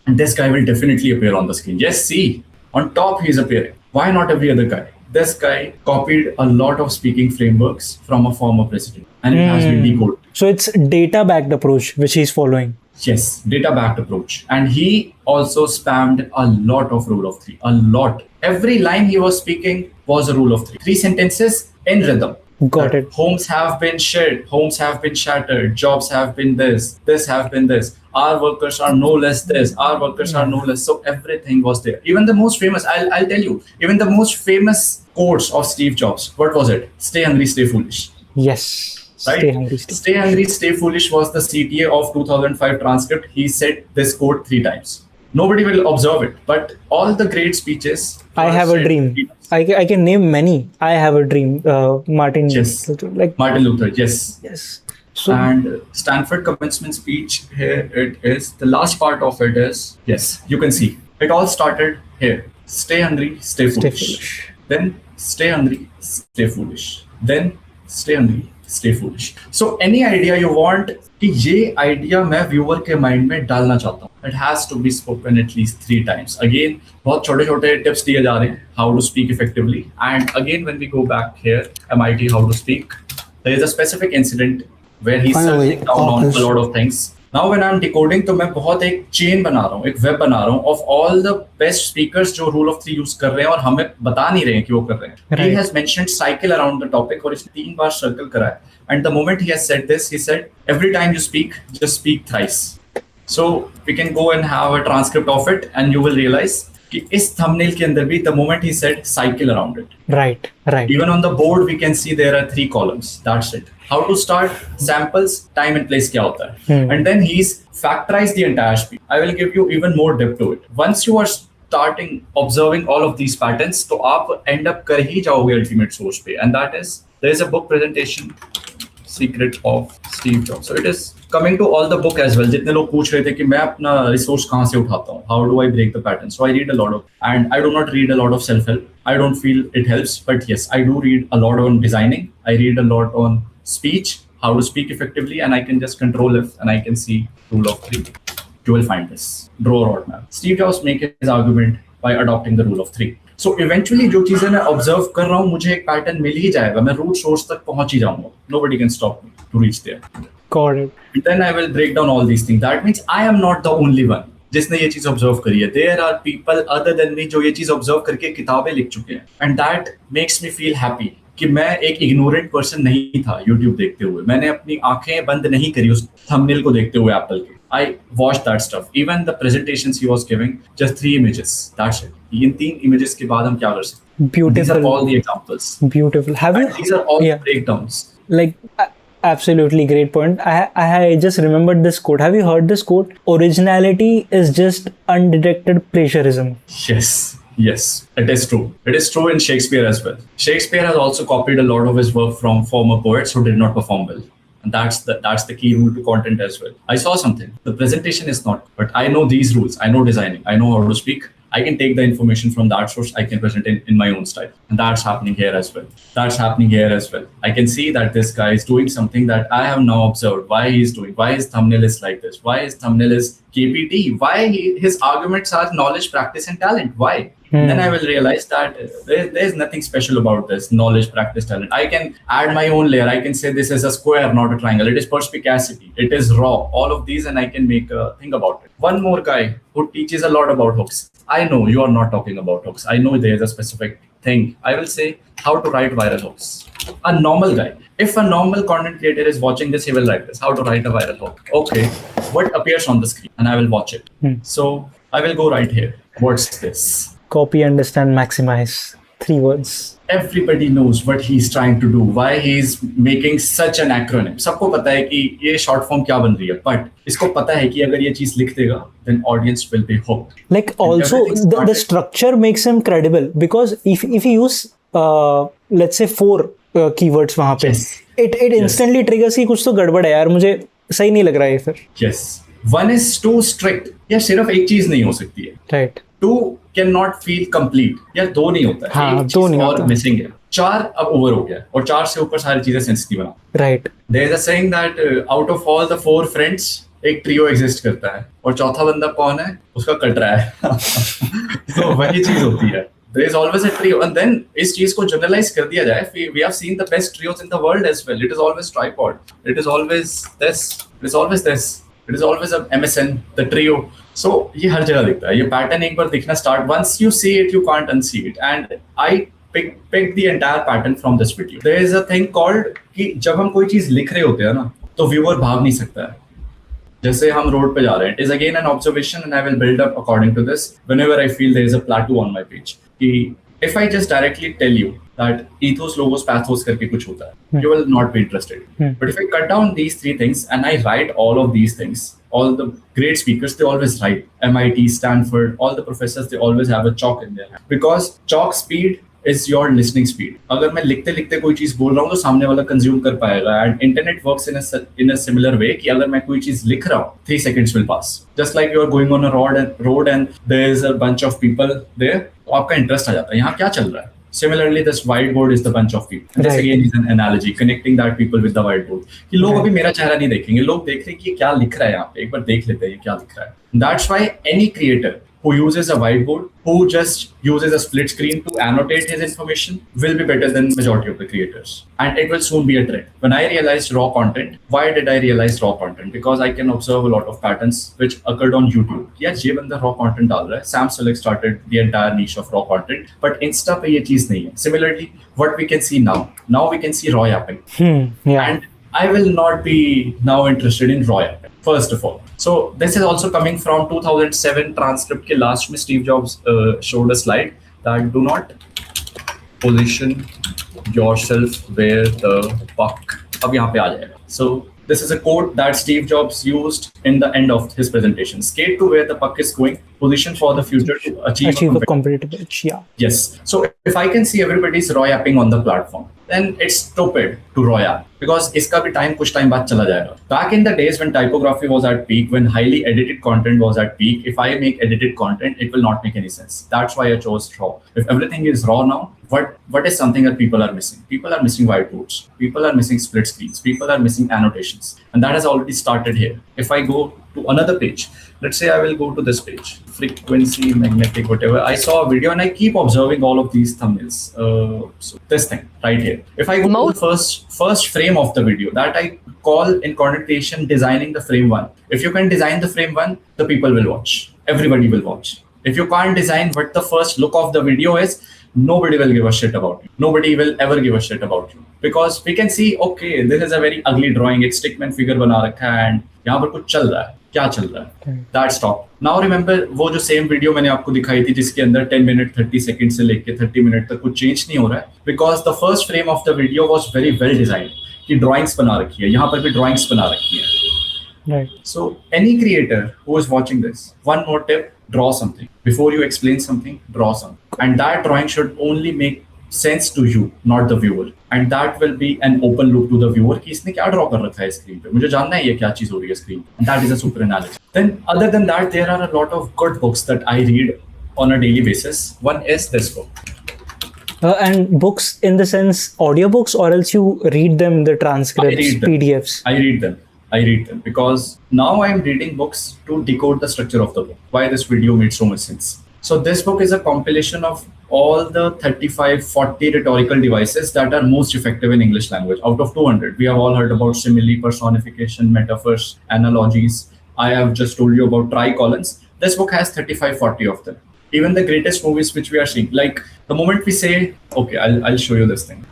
And this guy will definitely appear on the screen. Yes, see, on top he's appearing. Why not every other guy? This guy copied a lot of speaking frameworks from a former president, and it has been decoded. So it's data-backed approach which he's following. Yes, data-backed approach. And he also spammed a lot of rule of three, a lot. Every line he was speaking was a rule of three. 3 sentences in rhythm. Got it. Homes have been shared, homes have been shattered, jobs have been this have been this. Our workers are no less this, our workers are no less. So everything was there. Even the most famous, I'll tell you, even the most famous quotes of Steve Jobs, what was it? Stay hungry, stay foolish. Yes. Right? Stay hungry. Stay hungry, stay foolish was the CTA of 2005 transcript. He said this quote 3 times. Nobody will observe it, but all the great speeches. I have a dream. I can name many. I have a dream. Martin. Yes. Like Martin Luther. Yes. yes. So And Stanford commencement speech, here it is. The last part of it is, yes, you can see. It all started here. Stay hungry, stay foolish. Then stay hungry, stay foolish. Then stay hungry, stay foolish. So any idea you want कि ये idea मैं viewer के mind में डालना चाहता हूँ. It has to be spoken at least 3 times. Again, बहुत छोटे-छोटे tips दिए जा रहे हैं how to speak effectively. And again, when we go back here, MIT how to speak, there is a specific incident where he's searching down on a lot of things. Now when I'm decoding, तो मैं बहुत एक chain बना रहा हूँ, एक web बना रहा हूँ of all the best speakers जो rule of 3 use कर रहे हैं और हमें बता नहीं रहे हैं कि वो कर रहे हैं. He has mentioned cycle around the topic और इसने 3 बार circle करा है. And the moment he has said this, he said, every time you speak, just speak thrice. So we can go and have a transcript of it and you will realize कि इस thumbnail के अंदर भी the moment he said cycle around it. right. Even on the board, we can see there are 3 columns. That's it. How to start, samples, time and place क्या होता है. And then he's factorized the entire speech. I will give you even more depth to it. Once you are starting observing all of these patterns, तो आप end up कर ही जाओगे ultimate source पे. And that is, there is a book presentation, Secret of Steve Jobs. So it is coming to all the book as well. जितने लोग पूछ रहे थे कि मैं अपना resource कहाँ से उठाता हूँ? How do I break the pattern? So I read a lot of, and I do not read a lot of self-help. I don't feel it helps, but yes, I do read a lot on designing. I read a lot on speech, how to speak effectively, and I can just control F and I can see rule of 3. You will find this. Draw a roadmap. Steve Jobs make his argument by adopting the rule of 3. So eventually जो चीजें मैं observe कर रहा हूँ, मुझे एक pattern मिल ही जाएगा. मैं root source तक पहुंच ही जाऊंगा. Nobody can stop me to reach there. Got it. And then I will break down all these things. That means I am not the only one जिसने ये चीज ऑब्जर्व करी है. There are people other than me जो ये चीज observe करके किताबें लिख चुके हैं. And that makes me feel happy कि मैं एक ignorant person नहीं था YouTube देखते हुए. मैंने अपनी आंखें बंद नहीं करी उस thumbnail को देखते हुए Apple के. I watched that stuff. Even the presentations he was giving, just 3 images. That's it. In 3 images के बाद हम क्या कर सकते? Beautiful. These are all the examples. Beautiful. Have you? And these are all breakdowns. Like absolutely great point. I just remembered this quote. Have you heard this quote? Originality is just undetected plagiarism. Yes, it is true. It is true in Shakespeare as well. Shakespeare has also copied a lot of his work from former poets who did not perform well. And that's the key rule to content as well. I saw something. The presentation is not, but I know these rules. I know designing. I know how to speak. I can take the information from that source, I can present it in my own style. And that's happening here as well. That's happening here as well. I can see that this guy is doing something that I have now observed. Why he's doing, why his thumbnail is like this, why his thumbnail is KPT, why his arguments are knowledge, practice, and talent. Why? Then I will realize that there's nothing special about this knowledge, practice, talent. I can add my own layer. I can say this is a square, not a triangle. It is perspicacity. It is raw. All of these, and I can make a thing about it. One more guy who teaches a lot about hooks. I know you are not talking about hooks. I know there's a specific thing. I will say how to write viral hooks. A normal guy. If a normal content creator is watching this, he will write this. How to write a viral hook. Okay. What appears on the screen? And I will watch it. So I will go right here. What's this? Copy, understand, maximize. 3 words. Everybody knows what he's trying to do, why he's making such an acronym. सबको पता है कि ये short form क्या बन रही है, but इसको पता है कि अगर ये चीज लिख देगा, then audience will be hooked. Like also the structure makes him credible, because if you use let's say 4 keywords वहाँ पे, it instantly triggers कि कुछ तो गड़बड़ है यार, मुझे सही नहीं लग रहा है फिर. Yes. One is too strict. यार सिर्फ एक चीज नहीं हो सकती है. Right. 2 cannot feel complete. यार 2 नहीं होता है. हाँ, एक 2 नहीं और होता. मिसिंग है. 4 अब ओवर हो गया और 4 से ऊपर सारी चीजें सेंसिटिव बना. Right. There is a saying that out of all the 4 friends एक ट्रियो एग्जिस्ट करता है और चौथा बंदा कौन है, उसका कट रहा है. तो वही चीज होती है. There is always a trio, and then इस चीज को जनरलाइज कर दिया जाए. We have seen the best trios in the world as well. It is always tripod. It is always this. It is always this. It is always a MSN, the trio. So ये हर जगह दिखता है. ये pattern एक बार दिखना start. Once you see it, you can't unsee it. And I picked the entire pattern from this video. There is a thing called कि जब हम कोई चीज लिख रहे होते हैं ना, तो व्यूअर भाग नहीं सकता है. जैसे हम रोड पे जा रहे हैं. It is again an observation, and I will build up according to this. Whenever I feel there is a plateau on my page, कि if I just directly tell you that ethos, logos, pathos करके कुछ होता है, you will not be interested. But if I cut down these 3 things and I write all of these things, all the great speakers, they always write. MIT, Stanford, all the professors, they always have a chalk in their hand. Because chalk speed is your listening speed. अगर मैं लिखते लिखते कोई चीज बोल रहा हूँ तो सामने वाला कंज्यूम कर पाएगा. And internet works in a similar way कि अगर मैं कोई चीज लिख रहा हूँ, 3 seconds will pass. Just like you are going on a road and there is a bunch of people there, तो आपका इंटरेस्ट आ जाता है, यहाँ क्या चल रहा है. Similarly, this whiteboard is the bunch of people. This again is an analogy, connecting that people with the whiteboard. कि लोग अभी मेरा चेहरा नहीं देखेंगे, लोग देख रहे हैं कि क्या लिख रहा है यहाँ पे, एक बार देख लेते हैं ये क्या लिख रहा है. That's why any creator who uses a whiteboard, who just uses a split screen to annotate his information, will be better than majority of the creators. And it will soon be a trend. When I realized raw content, why did I realize raw content? Because I can observe a lot of patterns which occurred on YouTube. Yeah, ये बंदा raw content डाल रहा है. Sam Sulek started the entire niche of raw content, but Insta पे ये चीज नहीं है. Similarly, what we can see now we can see raw yapping. Yeah. And I will not be now interested in raw yapping, first of all. So this is also coming from 2007 transcript के last में Steve Jobs showed a slide that do not position yourself where the buck. अब यहाँ पे आ जाएगा. So this is a quote that Steve Jobs used in the end of his presentation. Skate to where the puck is going. Position for the future to achieve a competitive edge. Yeah. Yes. So if I can see everybody's raw yapping on the platform, then it's stupid to raw yap, because इसका भी time कुछ time बाद चला जाएगा. Back in the days when typography was at peak, when highly edited content was at peak, if I make edited content, it will not make any sense. That's why I chose raw. If everything is raw now, what is something that people are missing? People are missing whiteboards. People are missing split screens. People are missing annotations. And that has already started here. If I go to another page, let's say I will go to this page, frequency, magnetic, whatever. I saw a video and I keep observing all of these thumbnails. So this thing right here. If I go to the first frame of the video, that I call in content creation designing the frame 1. If you can design the frame 1, the people will watch. Everybody will watch. If you can't design what the first look of the video is, nobody will give a shit about you. Nobody will ever give a shit about you. Because we can see, okay, this is a very ugly drawing. It's stickman figure बना रखा है and यहाँ पर कुछ चल रहा है. क्या चल रहा है? That's stop. Now remember वो जो same video मैंने आपको दिखाई थी जिसके अंदर 10 मिनट 30 सेकंड से लेके 30 मिनट तक कुछ चेंज नहीं हो रहा है. Because the first frame of the video was very well designed. कि drawings बना रखी है. यहाँ पर भी drawings बना रखी है. Right. So any creator who is watching this, one more tip, draw something. Before you explain something, draw something. And that drawing should only make sense to you, not the viewer. And that will be an open loop to the viewer कि इसने क्या draw कर रखा है screen पे. मुझे जानना है ये क्या चीज हो रही है screen. That is a super analogy. Then other than that, there are a lot of good books that I read on a daily basis. One is this book. And books in the sense audiobooks, or else you read them, the transcripts, PDFs? I read them because now I'm reading books to decode the structure of the book. Why this video made so much sense. So this book is a compilation of all the 35-40 rhetorical devices that are most effective in English language. Out of 200, we have all heard about simile, personification, metaphors, analogies. I have just told you about tricolons. This book has 35-40 of them. Even the greatest movies which we are seeing, like the moment we say, okay, I'll show you this thing.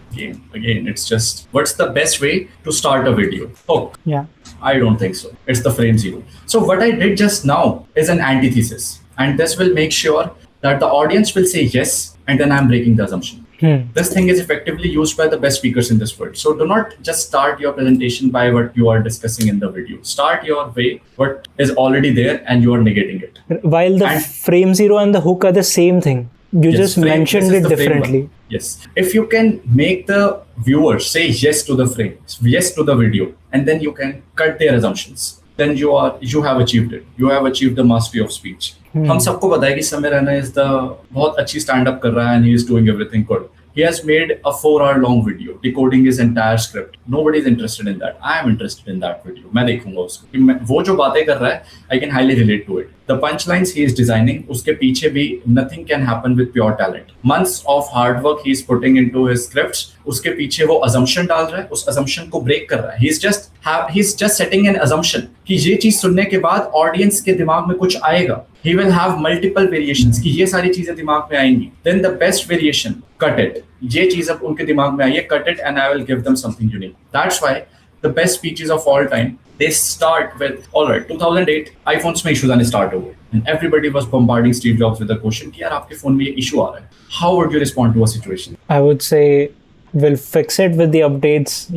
Again, it's just, what's the best way to start a video? Hook. Yeah. I don't think so. It's the frame zero. So what I did just now is an antithesis. And this will make sure that the audience will say yes, and then I'm breaking the assumption. This thing is effectively used by the best speakers in this world. So do not just start your presentation by what you are discussing in the video. Start your way, what is already there, and you are negating it. While the frame zero and the hook are the same thing. You just mentioned it differently. Yes. If you can make the viewer say yes to the frame, yes to the video, and then you can cut their assumptions, then you have achieved it. You have achieved the mastery of speech. हम सबको पता है कि Sameer Raina is the बहुत अच्छी stand up कर रहा है and he is doing everything good. He has made a 4-hour long video decoding his entire script. Nobody is interested in that. I am interested in that video. मैं देखूंगा उसको. वो जो बातें कर रहा है, I can highly relate to it. The punchlines he is designing, उसके पीछे भी nothing can happen with pure talent. Months of hard work he is putting into his scripts. उसके पीछे वो assumption डाल रहा है, उस assumption को break कर रहा है. He's just setting an assumption कि ये चीज सुनने के बाद audience के दिमाग में कुछ आएगा. He will have multiple variations कि ये सारी चीजें दिमाग में आएंगी. Then the best variation, cut it. ये चीज अब उनके दिमाग में आई है, cut it and I will give them something unique. That's why the best speeches of all time, they start with, all right, 2008, iPhones में issues आने start हुए. And everybody was bombarding Steve Jobs with the question कि यार आपके phone में ये issue आ रहा है. How would you respond to a situation? I would say we'll fix it with the updates.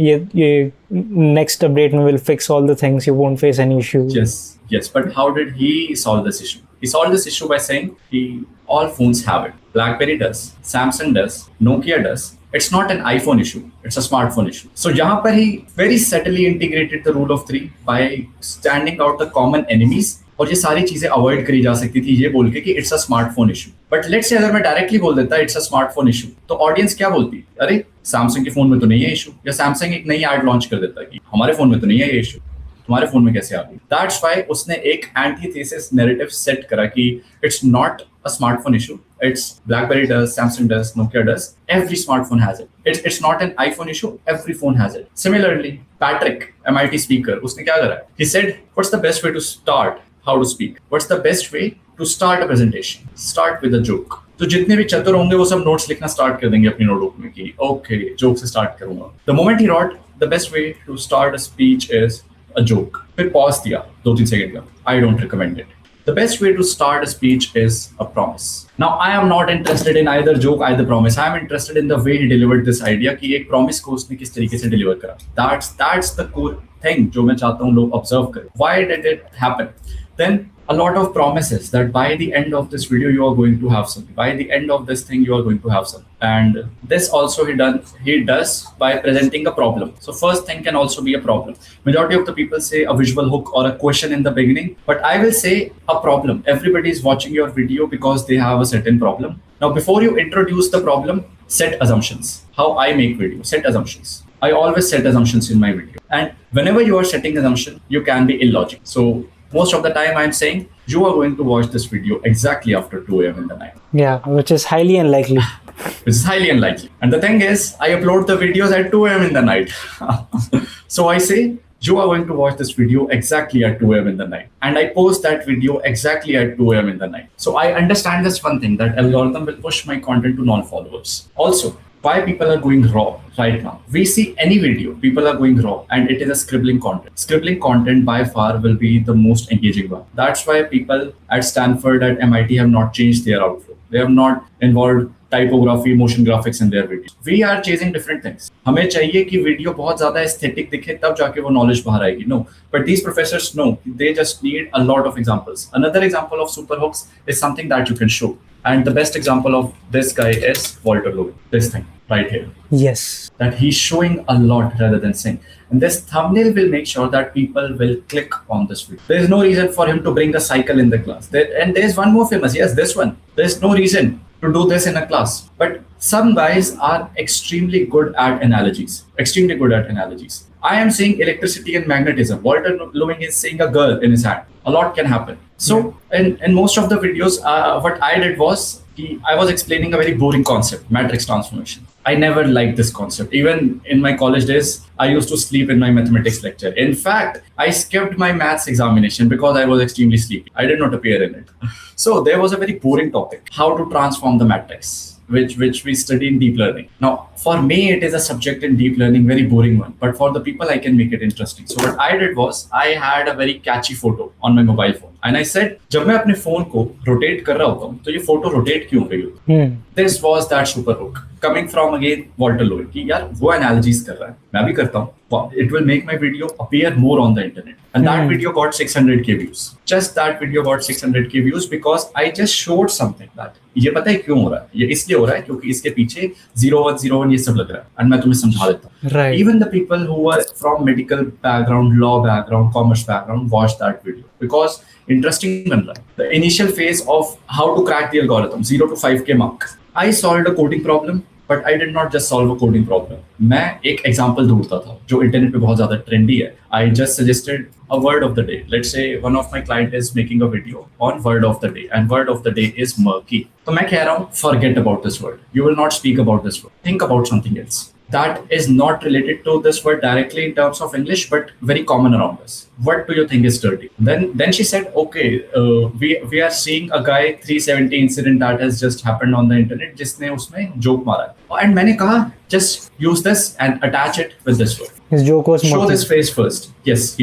Next update will fix all the things. You won't face any issue. Yes. But how did he solve this issue? He solved this issue by saying all phones have it. BlackBerry does, Samsung does, Nokia does. It's not an iPhone issue. It's a smartphone issue. So यहाँ पर he very subtly integrated the rule of three by standing out the common enemies. और ये सारी चीजें avoid करी जा सकती थी ये बोल के कि it's a smartphone issue. But let's say अगर मैं डायरेक्टली बोल देता इट्स अ स्मार्टफोन इशू, तो ऑडियंस क्या बोलती, अरे सैमसंग के फोन में तो नहीं है इशू. या सैमसंग एक नई एड लॉन्च कर देता कि हमारे फोन में तो नहीं है ये इशू, तुम्हारे फोन में कैसे आ गई. दैट्स व्हाई उसने एक एंटीथेसिस नैरेटिव सेट करा कि it's not a smartphone issue. It's BlackBerry does, Samsung does, Nokia does. Every smartphone has it. It's not an iPhone issue. Every phone has it. Similarly, Patrick, MIT speaker, उसने क्या करा? He said, what's the best way to start how to speak? What's the best way to start a presentation? Start with a joke. तो जितने भी चतुर होंगे वो सब नोट्स लिखना स्टार्ट कर देंगे अपनी नोटबुक में कि ओके जोक से स्टार्ट करूंगा. The moment he wrote, the best way to start a speech is a joke. फिर पॉज दिया 2-3 सेकंड का. I don't recommend it. The best way to start a speech is a promise. Now, I am not interested in either joke, either promise. I am interested in the way he delivered this idea कि एक promise को उसने किस तरीके से deliver करा. That's the core thing जो मैं चाहता हूँ लोग observe करें. Why did it happen? Then a lot of promises that by the end of this video you are going to have something. By the end of this thing you are going to have something. And this also he does by presenting a problem. So first thing can also be a problem. Majority of the people say a visual hook or a question in the beginning, but I will say a problem. Everybody is watching your video because they have a certain problem. Now before you introduce the problem, set assumptions. How I make video, set assumptions. I always set assumptions in my video. And whenever you are setting assumption, you can be illogical. So most of the time I'm saying you are going to watch this video exactly after 2 a.m. in the night. Yeah, which is highly unlikely. Which is highly unlikely. And the thing is, I upload the videos at 2 a.m. in the night. So I say, you are going to watch this video exactly at 2 a.m. in the night. And I post that video exactly at 2 a.m. in the night. So I understand this one thing, that algorithm will push my content to non-followers. Also, why people are going raw right now. We see any video, people are going raw, and it is a scribbling content. Scribbling content by far will be the most engaging one. That's why people at Stanford, at MIT have not changed their outflow. They have not involved typography, motion graphics in their videos. We are chasing different things. हमें चाहिए कि video बहुत ज़्यादा aesthetic दिखे तब जाके वो knowledge बाहर आएगी. No, but these professors know they just need a lot of examples. Another example of super hooks is something that you can show. And the best example of this guy is Walter Lewin. This thing right here. Yes. That he's showing a lot rather than saying. And this thumbnail will make sure that people will click on this video. There's no reason for him to bring a cycle in the class. And there's one more famous. Yes, this one. There's no reason to do this in a class. But some guys are extremely good at analogies. Extremely good at analogies. I am saying electricity and magnetism. Walter Lewin is saying a girl in his hand. A lot can happen. So in most of the videos, what I did was I was explaining a very boring concept, matrix transformation. I never liked this concept. Even in my college days, I used to sleep in my mathematics lecture. In fact, I skipped my maths examination because I was extremely sleepy. I did not appear in it. So there was a very boring topic, how to transform the matrix, which we study in deep learning. Now, for me, it is a subject in deep learning, very boring one. But for the people, I can make it interesting. So what I did was, I had a very catchy photo on my mobile phone. And I said, जब मैं अपने phone को rotate कर रहा होता हूँ, तो ये photo rotate क्यों रही होती? This was that super hook. Coming from again Walter Lewin, कि यार वो analogies कर रहा है, मैं भी करता हूँ. It will make my video appear more on the internet. And that video got 600k views. Just that video got 600k views because I just showed something that ये पता है क्यों हो रहा है? ये इसलिए हो रहा है क्योंकि इसके पीछे 0101 ये सब लग रहा है. And मैं तुम्हें समझा देता हूँ. Right. Even the people who were from medical background, law background, commerce background watched that video because interesting बन रहा है. The initial phase of how to crack the algorithm, 0 to 5k mark. I solved a coding problem. But I did not just solve a coding problem. मैं एक example ढूंढता था जो internet पे बहुत ज़्यादा trendy है. I just suggested a word of the day. Let's say one of my client is making a video on word of the day, and word of the day is murky. तो मैं कह रहा हूँ forget about this word. You will not speak about this word. Think about something else. That is not related to this word directly in terms of English, but very common around us. What do you think is dirty? Then she said, okay, we are seeing a guy 370 incident that has just happened on the internet, जिसने उसमें joke मारा. And मैंने कहा, just use this and attach it with this word. His joke was Show murky. this face first. Yes,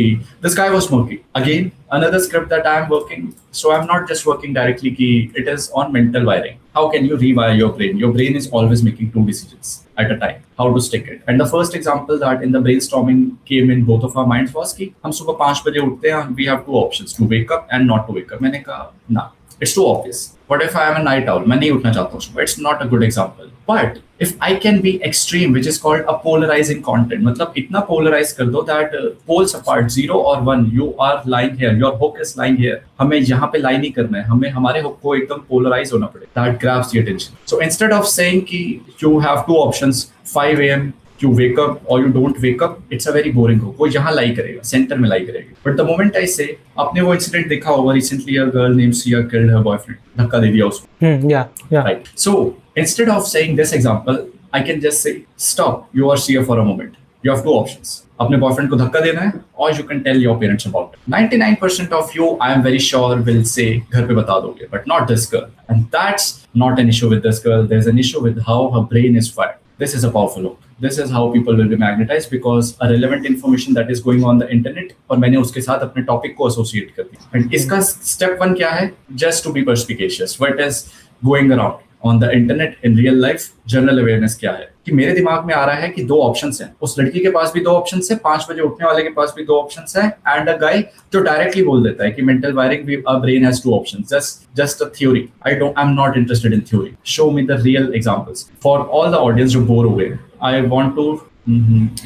this guy was murky. Again, another script that I am working. So I'm not just working directly. It is on mental wiring. How can you rewire your brain? Your brain is always making 2 decisions at a time. How to stick it. And the first example that in the brainstorming came in both of our minds was कि हम सुबह 5 बजे उठते हैं. We have 2 options: to wake up and not to wake up. मैंने कहा, nah, it's too obvious. What if I am a night owl? मैं नहीं उठना चाहता हूँ सुबह. It's not a good example. But if I can be extreme, which is called a polarizing content, मतलब इतना polarize कर दो that poles apart 0 or 1, you are lying here, your hook is lying here. हमें यहाँ पे lie नहीं करना है, हमें हमारे hook को एकदम polarize होना पड़े. That grabs the attention. So instead of saying कि you have 2 options, 5 a.m. you wake up or you don't wake up, it's a very boring hook. वो यहाँ lie करेगा, center में lie करेगी. But the moment I say, आपने वो incident देखा होगा, recently a girl named Sia killed her boyfriend. धक्का दे दिया उसको. Yeah. Right. So instead of saying this example, I can just say, stop, you are Sia for a moment. You have 2 options. अपने boyfriend को धक्का देना है, or you can tell your parents about it. 99% of you, I am very sure, will say घर पे बता दोगे, but not this girl. And that's not an issue with this girl. There's an issue with how her brain is fired. This is a powerful hook. This is how people will be magnetized because a relevant information that is going on the internet और मैंने उसके साथ अपने topic को associate कर दिया. And इसका step 1 क्या है? Just to be perspicacious. What is going around on the internet in real life? General awareness क्या है? कि मेरे दिमाग में आ रहा है कि 2 ऑप्शंस हैं. उस लड़की के पास भी 2 ऑप्शंस हैं, 5 बजे उठने वाले के पास भी 2 ऑप्शंस हैं, एंड अ गाय जो डायरेक्टली बोल देता है कि मेंटल वायरिंग भी a brain has 2 options. Just a theory. I am not interested in theory. Show me the real examples for all the audience जो बोर हो गए. आई वांट टू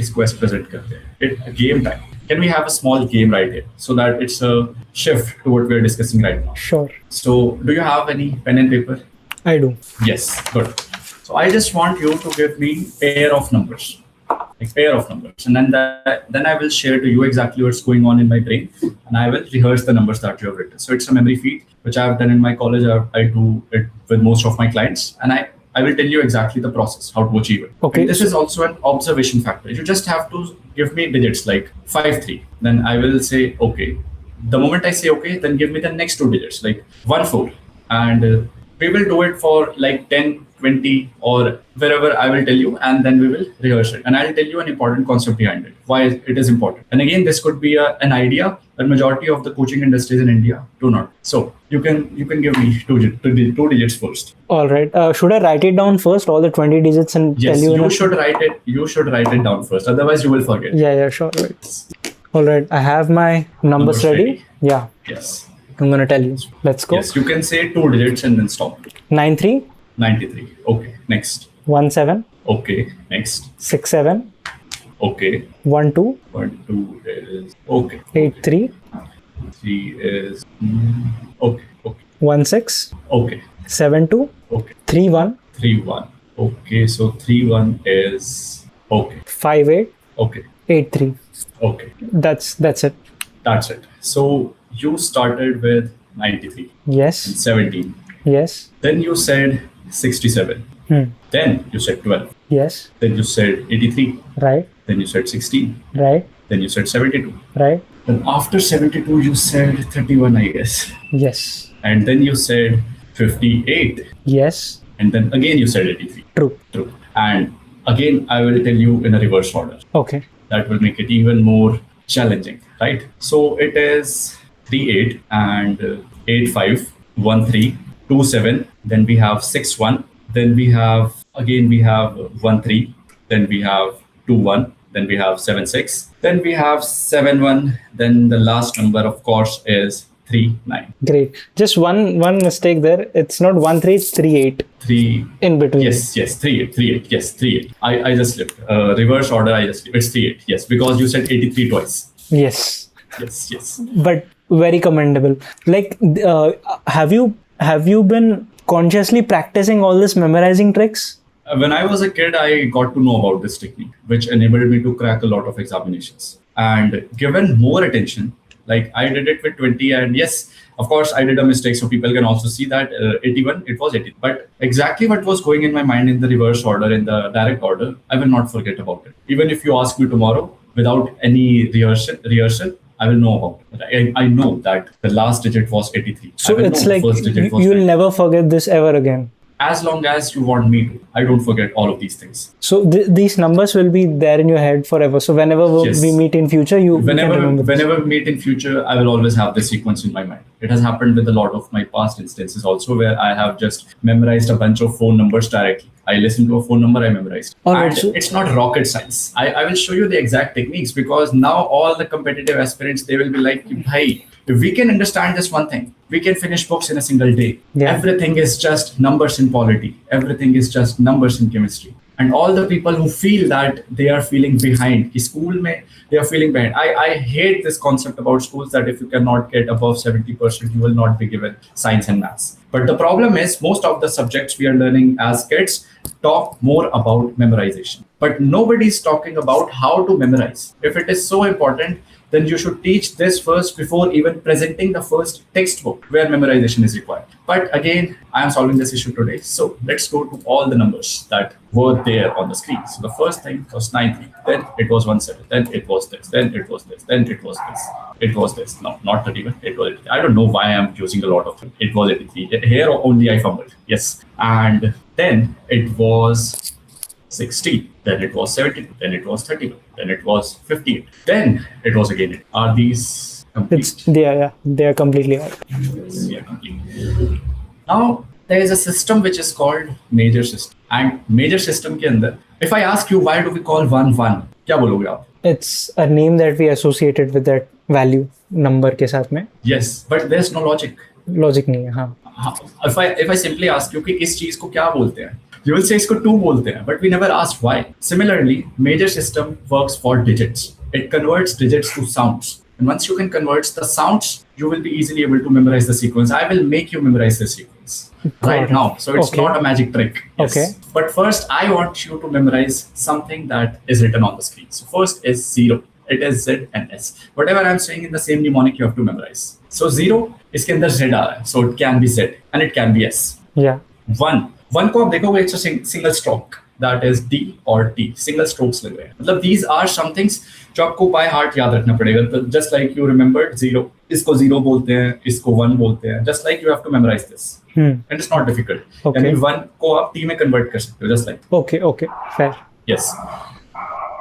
इसको प्रेजेंट करते हैं. It game time. Can we have a small game right here so that it's a shift to what we're discussing right now? Sure. So, do you have any pen and paper? I do. Yes, good. So I just want you to give me pair of numbers, like pair of numbers, and then I will share to you exactly what's going on in my brain, and I will rehearse the numbers that you have written. So it's a memory feed which I have done in my college. I do it with most of my clients, and I will tell you exactly the process, how to achieve it. Okay. And this is also an observation factor. You just have to give me digits like 5, 3. Then I will say okay. The moment I say okay, then give me the next 2 digits like 1, 4, and we will do it for like 10, 20 or wherever I will tell you, and then we will rehearse it. And I'll tell you an important concept behind it, why it is important. And again, this could be an idea that majority of the coaching industries in India do not. So you can give me 2 digits first. All right. Should I write it down first, all the 20 digits, and Yes, tell you? you should write it. You should write it down first. Otherwise, you will forget. Yeah, sure. Right. All right. I have my numbers ready. Yeah. Yes. I'm gonna tell you. Let's go. Yes, you can say 2 digits and then stop. 93 93. Okay, next. 17 Okay, next. 67 Okay. 12 1, 2 is okay. 83 3 is okay. Okay. 16 Okay. 72 Okay. 31 3 1. Okay, so 3 1 is okay. 58 Okay. 83. Okay. That's it. That's it. So you started with 93 and Yes. 17. Yes. Then you said 67. Then you said 12. Yes. Then you said 83. Right. Then you said 16. Right. Then you said 72. Right. Then after 72, you said 31, I guess. Yes. And then you said 58. Yes. And then again you said 83. True. True. And again, I will tell you in a reverse order. Okay. That will make it even more challenging, right? So it is 38 and 85, 13, 27. Then we have 61. Then we have 13. Then we have 21. Then we have 76. Then we have 71. Then the last number, of course, is 39. Great. Just one mistake there. It's not 13, it's 38 3. in between. Yes, 38. Yes, 38. I just slipped. Reverse order, I just slipped. It's 38. Yes, because you said 83 twice. Yes. Yes. But very commendable. Like, have you been consciously practicing all this memorizing tricks? When I was a kid, I got to know about this technique, which enabled me to crack a lot of examinations. And given more attention, like I did it with 20, and yes, of course, I did a mistake. So people can also see that 81, it was 80. But exactly what was going in my mind in the reverse order, in the direct order, I will not forget about it. Even if you ask me tomorrow, without any rehearsal, I will know about it. I know that the last digit was 83. So it's like you'll never forget this ever again. As long as you want me to, I don't forget all of these things. So these numbers will be there in your head forever. So whenever we meet in future, you can remember this. Whenever we meet in future, I will always have this sequence in my mind. It has happened with a lot of my past instances also, where I have just memorized a bunch of phone numbers directly. I listened to a phone number, I memorized. Alright, and so it's not rocket science. I will show you the exact techniques, because now all the competitive aspirants, they will be like, hey, if we can understand this one thing, we can finish books in a single day. Yeah. Everything is just numbers in polity. Everything is just numbers in chemistry. And all the people who feel that they are feeling behind, school mein, they are feeling behind. I hate this concept about schools that if you cannot get above 70%, you will not be given science and maths. But the problem is most of the subjects we are learning as kids talk more about memorization. But nobody's talking about how to memorize. If it is so important, then you should teach this first before even presenting the first textbook where memorization is required. But again, I am solving this issue today. So let's go to all the numbers that were there on the screen. So the first thing was 93, then it was 17, then it was this, then it was this, then it was this, it was this. No, not 31, it was 83. I don't know why I'm using a lot of it. It was 83. Here only I fumbled. Yes. And then it was 60, then it was 70, then it was 31, then it was 58, then it was again 8. Are these complete? they are completely right. Yes, yeah, complete. Now there is a system which is called major system, and major system ke andar, if I ask you why do we call 1 1, kya bologe aap? It's a name that we associated with that value number के साथ में. Yes, but there's no logic. Logic नहीं है, हाँ. If I simply ask you कि इस चीज को क्या बोलते हैं, you will say इसको 2 बोलते हैं, but we never asked why. Similarly, major system works for digits. It converts digits to sounds. And once you can convert the sounds, you will be easily able to memorize the sequence. I will make you memorize the sequence right now. So it's not a magic trick. Yes. Okay. But first, I want you to memorize something that is written on the screen. So first is 0. It is Z and S. Whatever I'm saying in the same mnemonic, you have to memorize. So 0, इसके अंदर Z आ रहा है. So it can be Z and it can be S. Yeah. 1 को आप देखोगे, it's a single stroke. That is D or T. Single strokes लग रहे हैं. मतलब these are some things जो आपको by heart याद रखना पड़ेगा. Just like you remembered 0. इसको 0 बोलते हैं, इसको 1 बोलते हैं. Just like you have to memorize this. And it's not difficult. Okay. यानी 1 को आप T में convert कर सकते हो. Just like. Okay. Fair. Yes.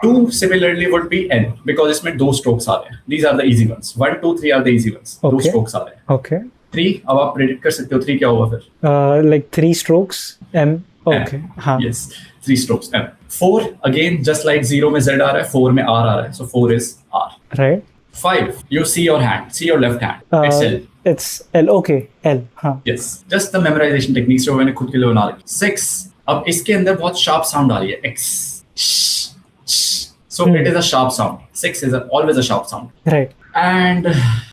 2 similarly would be N, because इसमें 2 strokes आ रहे हैं. These are the easy ones. 1, 2, 3 are the easy ones. 2 strokes आ रहे हैं. Okay. 3, अब आप predict कर सकते हो 3 क्या होगा फिर? Like 3 strokes. M. Okay. हाँ. Yes. 3 strokes M. 4 again, just like 0 में Z आ रहा है, 4 में R आ रहा है. So 4 is R. Right. 5, you see your hand, see your left hand. It's L. it's L. Okay, L. हाँ. Yes, just the memorization techniques जो मैंने खुद के लिए बना रखी. 6. अब इसके अंदर बहुत sharp sound आ रही है. X. So it is a sharp sound. 6 is always a sharp sound. Right. And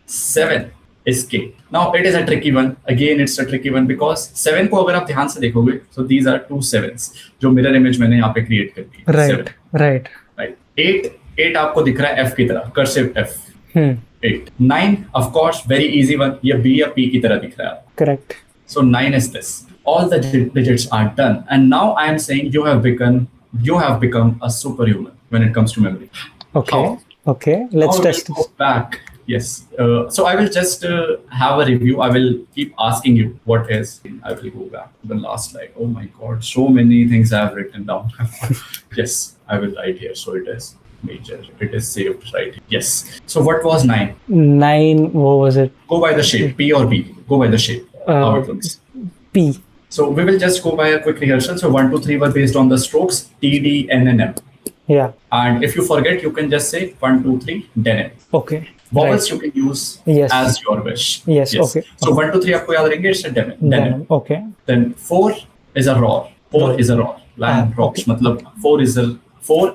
7 is K. Now it is a tricky one. Again, it's a tricky one because 7 को अगर आप ध्यान से देखोगे, so these are 2 sevens जो mirror image मैंने यहाँ पे create कर दी. Right. 7. Right. Right. 8 आपको दिख रहा है F की तरह, cursive F. 8. 9, of course, very easy one. ये B या P की तरह दिख रहा है. Correct. So 9 is this. All the digits are done, and now I am saying you have become a superhuman when it comes to memory. Okay. How? Okay. Let's How test will this. go back. Yes. So I will just have a review. I will keep asking you what is. I will go back to the last slide. Oh my God, so many things I have written down. Yes, I will write here. So it is major. It is saved right here. Yes. So what was 9? 9. What was it? Go by the shape. P or B. Go by the shape. How it looks. P. So we will just go by a quick rehearsal. So 1, 2, 3 were based on the strokes T, D, N, and M. Yeah. And if you forget, you can just say 1, 2, 3, then N. Okay. Vowels Right. you can use Yes. as your wish. Yes, okay. So 1, 2, 3 आपको याद रहेंगे. It's a denim. Denim. Okay. Then 4 is a roar. 4 Roar. is a roar. Lion rocks. okay. मतलब 4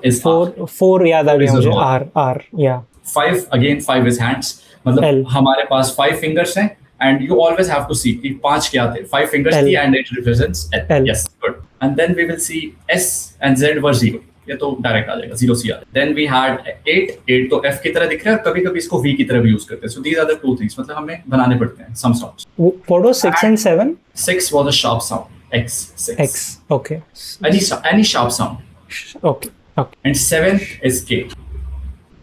is R. 4 याद आ गया is a मुझे. roar. R. Yeah. 5 again. 5 is hands. मतलब L. हमारे पास 5 fingers हैं. And you always have to see कि 5 क्या थे. 5 fingers L. थी and it represents L. L. Yes, good. And then we will see S and Z were 0. ये तो direct आ जाएगा 0 C आ जाएगा. Then we had 8 तो F की तरह दिख रहा है. कभी कभी इसको V की तरह भी यूज करते हैं. So these are the 2 things. मतलब हमें बनाने पड़ते हैं some sounds. What was 6 and 7? 6 was a sharp sound. X 6. X. Okay. Any sharp sound. Okay. Okay. And 7 is K.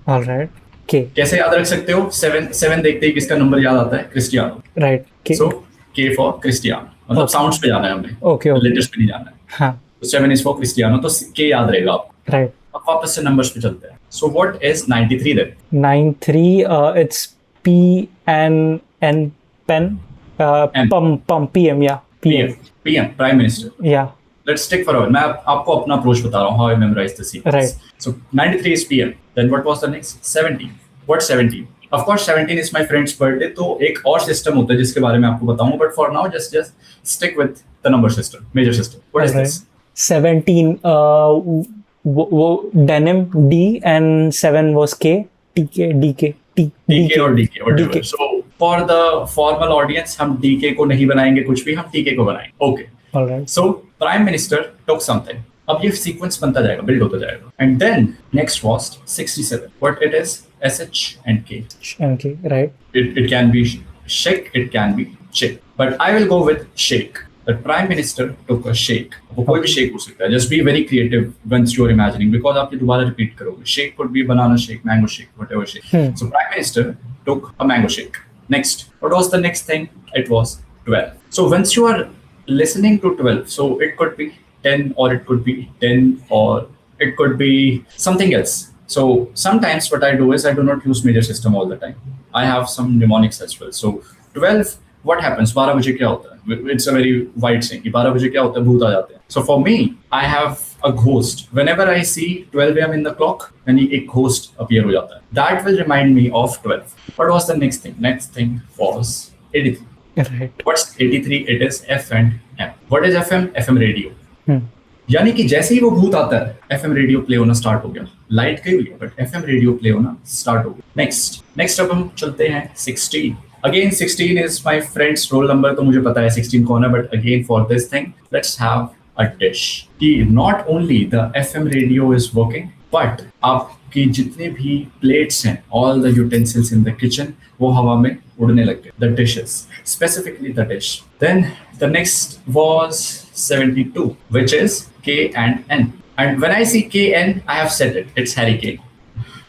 All right. K. कैसे याद रख सकते हो? 7 देखते ही किसका नंबर याद आता है? Cristiano. Right. K. So K for Cristiano. मतलब साउंड्स पे जाना है हमें. Okay. Okay. लेटर्स पे नहीं जाना है. हाँ. तो 7 is for Cristiano. तो K याद रहेगा आपको. Right. अब वापस से नंबर्स पे चलते हैं. So what is 93 then? 9-3. It's P and N pen. M. Pump. PM. Yeah. PM. Prime Minister. Yeah. Let's stick for a while. मैं आपको अपना अप्रोच बता रहा हूँ. How I memorize the sequence. Right. So 93 is PM. Then what was the next? 17. What 17? Of course 17 is my friend's birthday. तो एक और system होता है जिसके बारे में आपको बताऊँ. But for now just stick with the number system, major system. What is this? 17. Denim D and 7 was K. TK. DK. DK or DK, whatever. DK. So for the formal audience, हम DK को नहीं बनाएंगे कुछ भी, हम TK को बनाएंगे. Okay. All right. So Prime Minister took something. अब ये sequence बनता जाएगा, build होता जाएगा. And then next was 67. What it is? SH and K. And K. Right. It can be shake, it can be shake. But I will go with shake. The Prime Minister took a shake. वो कोई भी shake हो सकता है. Just be very creative once you are imagining because आप ये दोबारा repeat करोगे. Shake could be banana shake, mango shake, whatever shake. So Prime Minister took a mango shake. Next, what was the next thing? It was 12. So once you are listening to 12, so it could be 10 or it could be 10 or it could be something else. So sometimes what I do is I do not use major system all the time. I have some mnemonics as well. So 12, what happens? 12 बजे क्या होता है? It's a very wide saying. 12 बजे क्या होता है? भूत आ जाते हैं. So for me, I have a ghost. Whenever I see 12 a.m. in the clock, then एक ghost appear हो जाता है. That will remind me of 12. What was the next thing? Next thing was 83. Right. What's 83? It is F and M. What is FM? FM radio. Hmm. यानी कि जैसे ही वो भूत आता है FM रेडियो प्ले होना स्टार्ट हो गया. लाइट गई हुई है बट FM रेडियो प्ले होना स्टार्ट हो गया. नेक्स्ट अब हम चलते हैं 16. Again 16 is my friends roll number. तो मुझे पता है 16 कौन है. But again for this thing let's have a dish कि not only the FM radio is working but आपकी जितने भी प्लेट्स हैं all the utensils in the kitchen वो हवा में उड़ने लग गए. The dishes specifically the dish. Then the next was 72 which is K and N. And when I see K N, I have said it. It's Harry Kane.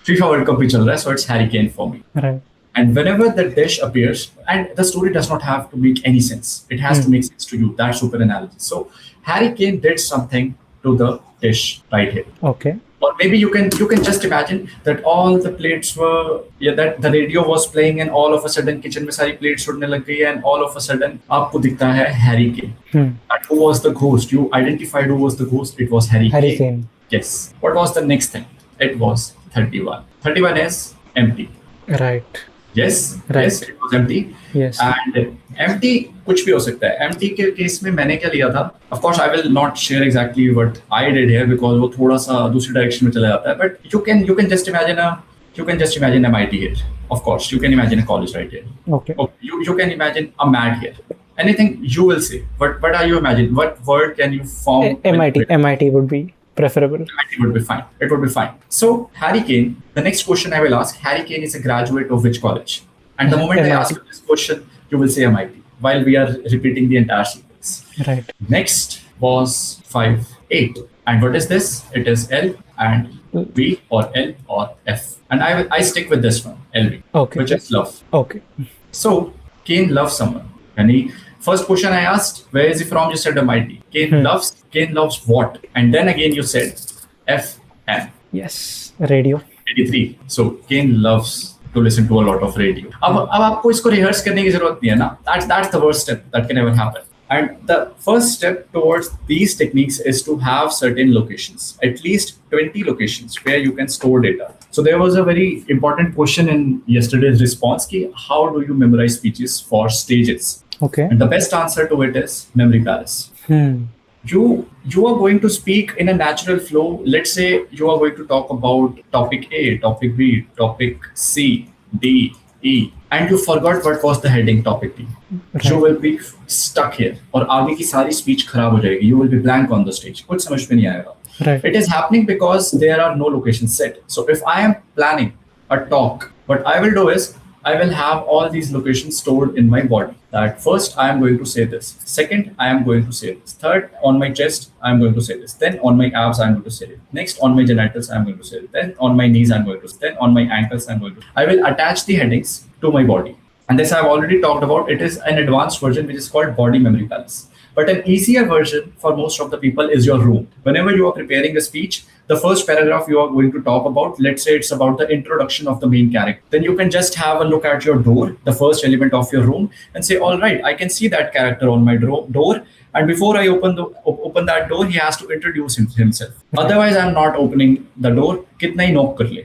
FIFA World Cup भी चल रहा है, so it's Harry Kane for me. Right. And whenever the dish appears, and the story does not have to make any sense. It has to make sense to you. That's super analogy. So Harry Kane did something to the dish right here. Okay. Or maybe you can just imagine that all the plates were that the radio was playing and all of a sudden kitchen में सारी plates उड़ने लग गई and all of a sudden आपको दिखता है Harry Kane. And who was the ghost? You identified who was the ghost. It was Harry Kane. Yes. What was the next thing? It was 31. 31 is empty. Right. yes, Right. yes, it was empty. Yes. And empty कुछ भी हो सकता है. Empty के case में मैंने क्या लिया था? Of course, I will not share exactly what I did here because वो थोड़ा सा दूसरी डायरेक्शन में चला जाता है. But you can just imagine MIT here. Of course, you can imagine a college right here. Okay. You can imagine a mat here. Anything you will say. What are you imagine? What word can you form? MIT would be preferable. It would be fine. It would be fine. So Harry Kane, the next question I will ask, Harry Kane is a graduate of which college? And the moment I MIT. ask you this question, you will say MIT while we are repeating the entire sequence. Right. Next was 5, 8. And what is this? It is L and B or L or F. And I stick with this one, LB, Okay. which is love. Okay. So Kane loves someone. And first question I asked, where is he from? You said MIT. Kane loves what? And then again you said FM. Yes. Radio. 83. So Kane loves to listen to a lot of radio. अब आपको इसको rehearse करने की जरूरत नहीं है ना. That's the worst step that can ever happen. And the first step towards these techniques is to have certain locations, at least 20 locations where you can store data. So there was a very important question in yesterday's response ki how do you memorize speeches for stages? Okay. And the best answer to it is memory palace. You are going to speak in a natural flow. Let's say you are going to talk about topic A, topic B, topic C, D, E, and you forgot what was the heading topic D. Right. You will be stuck here. और आगे की सारी speech खराब हो जाएगी. You will be blank on the stage. कुछ समझ में नहीं आएगा. Right. It is happening because there are no locations set. So if I am planning a talk, what I will do is I will have all these locations stored in my body. That first I am going to say this. Second, I am going to say this. Third, on my chest, I am going to say this. Then on my abs, I am going to say it. Next, on my genitals, I am going to say it. Then on my knees, I am going to say it. Then on my ankles, I am going to. I will attach the headings to my body. And this I have already talked about. It is an advanced version which is called body memory palace. But an easier version for most of the people is your room. Whenever you are preparing a speech, the first paragraph you are going to talk about, let's say it's about the introduction of the main character. Then you can just have a look at your door, the first element of your room, and say, all right, I can see that character on my door. And before I open that door, he has to introduce himself. Otherwise, I'm not opening the door. Kitna hi knock kar le.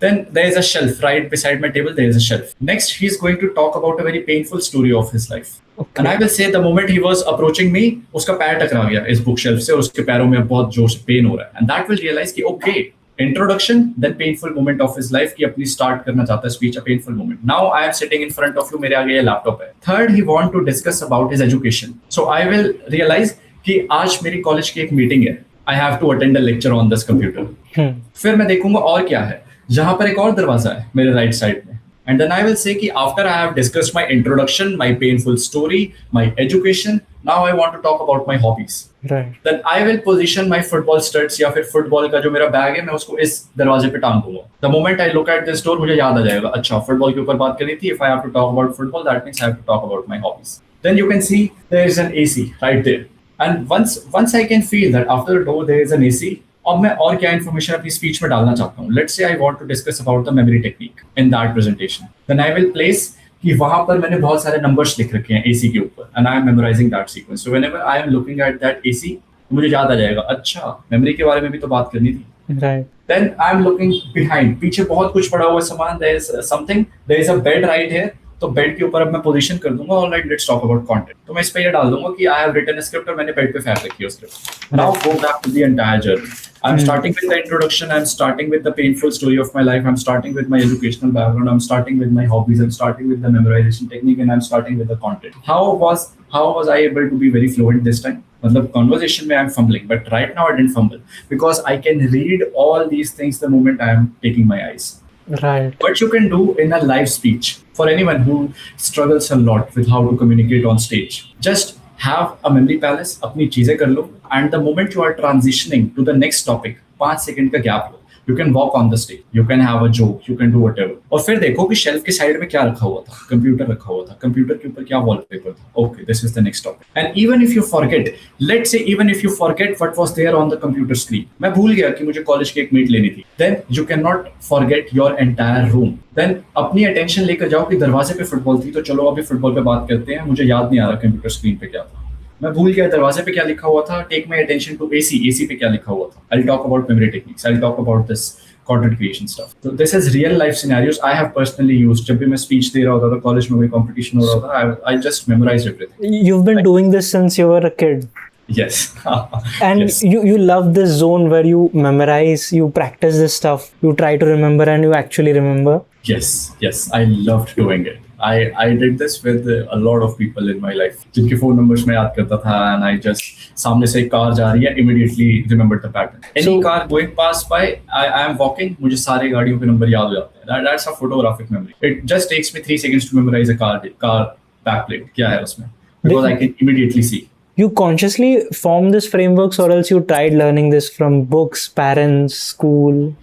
Then there is a shelf right beside my table. There is a shelf. Next, he's going to talk about a very painful story of his life. Okay. And I will say the moment he was approaching me, उसका पैर टकरा गया इस book shelf से और उसके पैरों में बहुत जोर से पेन हो रहा है. And that will realize कि okay, introduction, then painful moment of his life कि अपनी start करना चाहता है speech, a painful moment. Now I am sitting in front of you, मेरे आगे ये laptop है. Third, he want to discuss about his education. So I will realize कि आज मेरी college की एक meeting है. I have to attend a lecture on this computer. फिर मैं देखूंगा और क्या है. जहां पर एक और दरवाजा है मेरे राइट साइड में. And then I will say कि after I have discussed my introduction, my painful story, my education, now I want to talk about my hobbies. Right. Then I will position my football studs या फिर football का जो मेरा bag है मैं उसको इस दरवाजे पे टांग दूंगा. The moment I look at this door मुझे याद आ जाएगा अच्छा फुटबॉल के ऊपर बात करनी थी. If I have to talk about football, that means I have to talk about my hobbies. Then you can see there is an AC right there. And once I can feel that after the door there is an AC, अब मैं और क्या information अपनी speech में डालना चाहता हूँ. Let's say I want to discuss about the memory technique in that presentation. Then I will place कि वहां पर मैंने बहुत सारे नंबर्स लिख रखे हैं एसी के ऊपर and I am memorizing that sequence. So whenever I am looking at that AC मुझे याद आ जाएगा अच्छा मेमोरी के बारे में भी तो बात करनी थी. Right. Then I am looking behind. पीछे बहुत कुछ पड़ा हुआ सामान. There is something. There is a bed right here. तो बेड के ऊपर अब मैं पोजीशन कर दूंगा. All right, let's talk about content. तो मैं इस पे ये डाल दूंगा कि I have written a script और मैंने बेड पे फैब रखी है script. Now go back to the entire journey. I'm starting with the introduction. I'm starting with the painful story of my life. I'm starting with my educational background. I'm starting with my hobbies. I'm starting with the memorization technique, and I'm starting with the content. How was I able to be very fluent this time? मतलब conversation में I'm fumbling, but right now I didn't fumble because I can read all these things the moment I am taking my eyes. Right. What you can do in a live speech for anyone who struggles a lot with how to communicate on stage, just have a memory palace, अपनी चीजें कर लो, and the moment you are transitioning to the next topic, 5 second का gap low. You can walk on the stage, you can have a joke, you can do whatever. और फिर देखो कि shelf के side में क्या रखा हुआ था. कंप्यूटर रखा हुआ था. कंप्यूटर के ऊपर क्या वॉलपेपर था. Okay, this is the next topic. And even if you forget, let's say even if you forget what was there on the computer screen, मैं भूल गया कि मुझे कॉलेज की एक मीट लेनी थी. Then you cannot forget your entire room. Then अपनी अटेंशन लेकर जाओ कि दरवाजे पे फुटबॉल थी तो चलो अभी फुटबॉल पे बात करते हैं. मुझे याद नहीं आ रहा कंप्यूटर स्क्रीन पे क्या था. मैं भूल गया दरवाजे पे क्या लिखा हुआ था. Take my attention to AC. AC पे क्या लिखा हुआ था. I will talk about memory techniques. I will talk about this content creation stuff. So this is real life scenarios I have personally used. जब भी मैं speech दे रहा होता था, college में कोई competition हो रहा था, I just memorized everything. You've been doing this since you were a kid. Yes. And yes. you love this zone where you memorize, you practice this stuff, you try to remember and you actually remember. Yes, I loved doing it. I did this with a lot of people in my life. जिनके phone numbers मैं याद करता था, and I just सामने से एक car जा रही है, immediately remembered the pattern. Any car going past by, I am walking, मुझे सारे गाड़ियों के नंबर याद हो जाते हैं. That's a photographic memory. It just takes me 3 seconds to memorize a car backplate. क्या है उसमें? Because I can immediately see. You consciously formed this frameworks, or else you tried learning this from books, parents, school?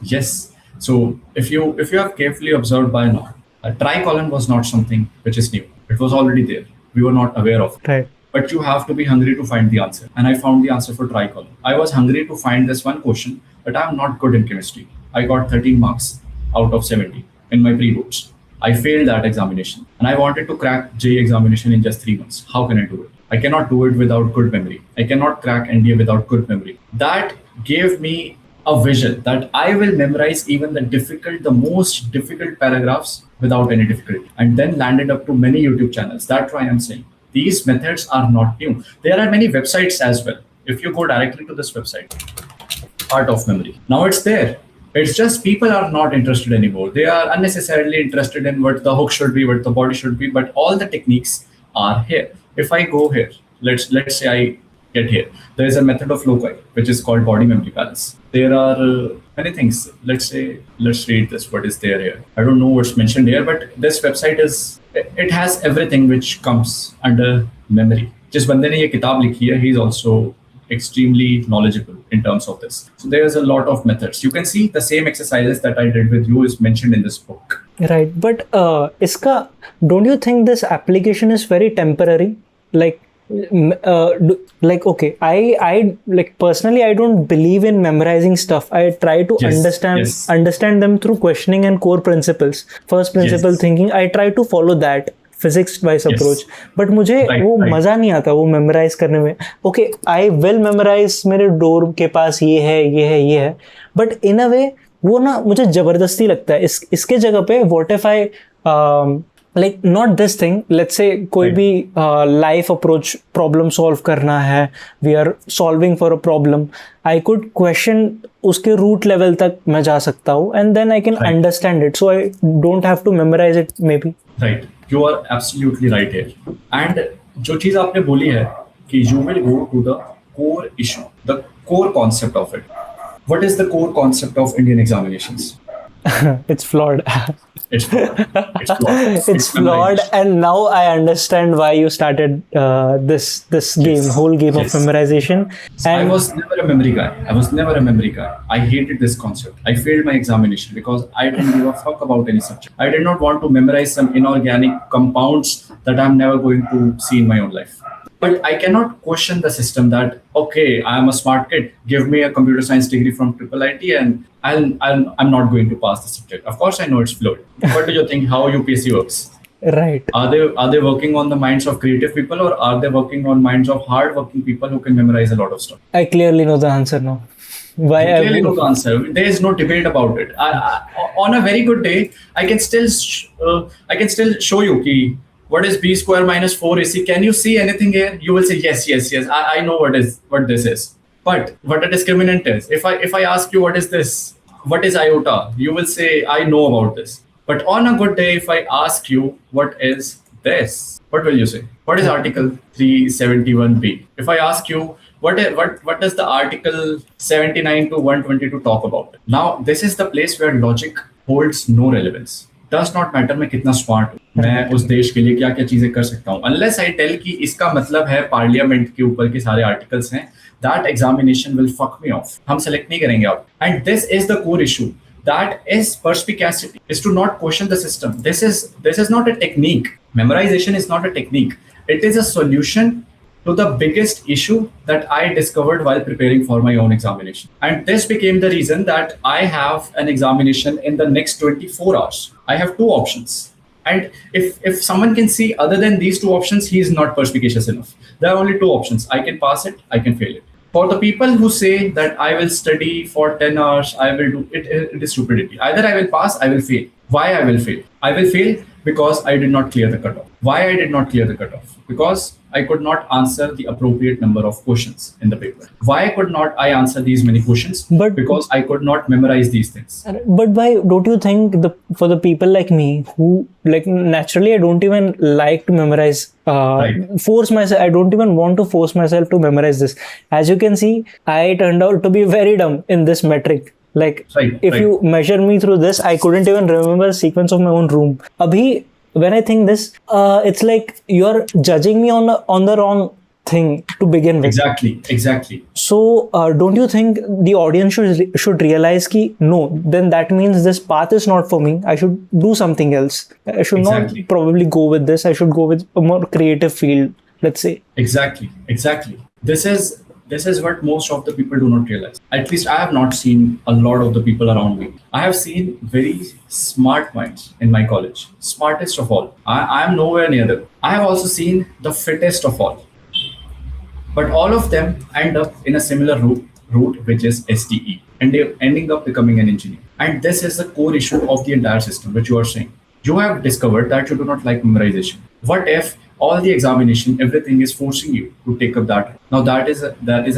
Yes. So if you have carefully observed by now, a tricolon was not something which is new. It was already there. We were not aware of it. Right. But you have to be hungry to find the answer. And I found the answer for tricolon. I was hungry to find this one question, but I'm not good in chemistry. I got 13 marks out of 70 in my pre-boards. I failed that examination. And I wanted to crack JEE examination in just 3 months. How can I do it? I cannot do it without good memory. I cannot crack NDA without good memory. That gave me a vision that I will memorize even the most difficult paragraphs without any difficulty, and then landed up to many YouTube channels. That's why I'm saying these methods are not new. There are many websites as well. If you go directly to this website, Art of Memory, now it's there. It's just people are not interested anymore. They are unnecessarily interested in what the hook should be, what the body should be, but all the techniques are here. If I go here, let's say I get here. There is a method of loci, which is called body memory balance. There are many things. Let's read this. What is there here? I don't know what's mentioned here, but this website it has everything which comes under memory. Just bande ne ye kitab likhi hai, he is also extremely knowledgeable in terms of this. So there's a lot of methods. You can see the same exercises that I did with you is mentioned in this book. Right, but don't you think this application is very temporary? Okay, I personally, I don't believe in memorizing stuff. I try to understand them through questioning and core principles. First principle thinking, I try to follow that physics wise approach. But मुझे वो मजा नहीं आता वो memorize करने में. Okay, I will memorize मेरे door के पास ये है. But in a way वो ना मुझे जबरदस्ती लगता है. इसके जगह पे what if I not this thing, let's say कोई भी life approach problem solve करना है, we are solving for a problem, I could question उसके root level तक मैं जा सकता हूँ, and then I can understand it, so I don't have to memorize it maybe. Right, you are absolutely right here. And जो चीज़ आपने बोली है कि you will go to the core issue, the core concept of it. What is the core concept of Indian examinations? It's flawed. It's flawed. It's flawed, and now I understand why you started this game, whole game of memorization. And I was never a memory guy. I hated this concept. I failed my examination because I didn't give a fuck about any subject. I did not want to memorize some inorganic compounds that I'm never going to see in my own life. But I cannot question the system that, okay, I am a smart kid, give me a computer science degree from IIIT and I'm not going to pass the subject. Of course, I know it's flawed. What do you think how UPSC works? Right. Are they working on the minds of creative people, or are they working on minds of hard-working people who can memorize a lot of stuff? I clearly know the answer now. Why? I clearly know the answer. There is no debate about it. On a very good day, I can still show you ki, what is b square minus 4ac? Can you see anything here? You will say yes. I know what this is. But what a discriminant is. If I ask you what is this, what is iota, you will say I know about this. But on a good day, if I ask you what is this, what will you say? What is Article 371b? If I ask you what does the Article 79 to 122 talk about? Now this is the place where logic holds no relevance. Does not matter मैं कितना smart हूँ, मैं उस देश के लिए क्या क्या चीजें कर सकता हूँ, unless I tell कि इसका मतलब है पार्लियामेंट के ऊपर के सारे आर्टिकल्स हैं, that examination will fuck me off. हम सेलेक्ट नहीं करेंगे आप. And this is the core issue. That is perspicacity, is to not question the system. This is not a technique. Memorization is not a technique. It is a solution to the biggest issue that I discovered while preparing for my own examination. And this became the reason that I have an examination in the next 24 hours. I have 2 options. And if someone can see other than these 2 options, he is not perspicacious enough. There are only 2 options. I can pass it, I can fail it. For the people who say that I will study for 10 hours, I will do it, it is stupidity. Either I will pass, I will fail. Why I will fail? I will fail because I did not clear the cutoff. Why I did not clear the cutoff? Because I could not answer the appropriate number of questions in the paper. Why could not I answer these many questions? Because I could not memorize these things. But why don't you think for the people like me who like naturally I don't even like to memorize, force myself, I don't even want to force myself to memorize this. As you can see, I turned out to be very dumb in this metric. Like if you measure me through this, I couldn't even remember the sequence of my own room. Abhi, when I think this, it's like you're judging me on the wrong thing to begin with. Exactly. So don't you think the audience should realize ki no, then that means this path is not for me. I should do something else. I should not probably go with this. I should go with a more creative field, let's say. Exactly. This is what most of the people do not realize. At least I have not seen a lot of the people around me. I have seen very smart minds in my college. Smartest of all. I am nowhere near them. I have also seen the fittest of all. But all of them end up in a similar route, which is STE. And they're ending up becoming an engineer. And this is the core issue of the entire system, which you are saying. You have discovered that you do not like memorization. What if all the examination, everything is forcing you to take up that? Now that is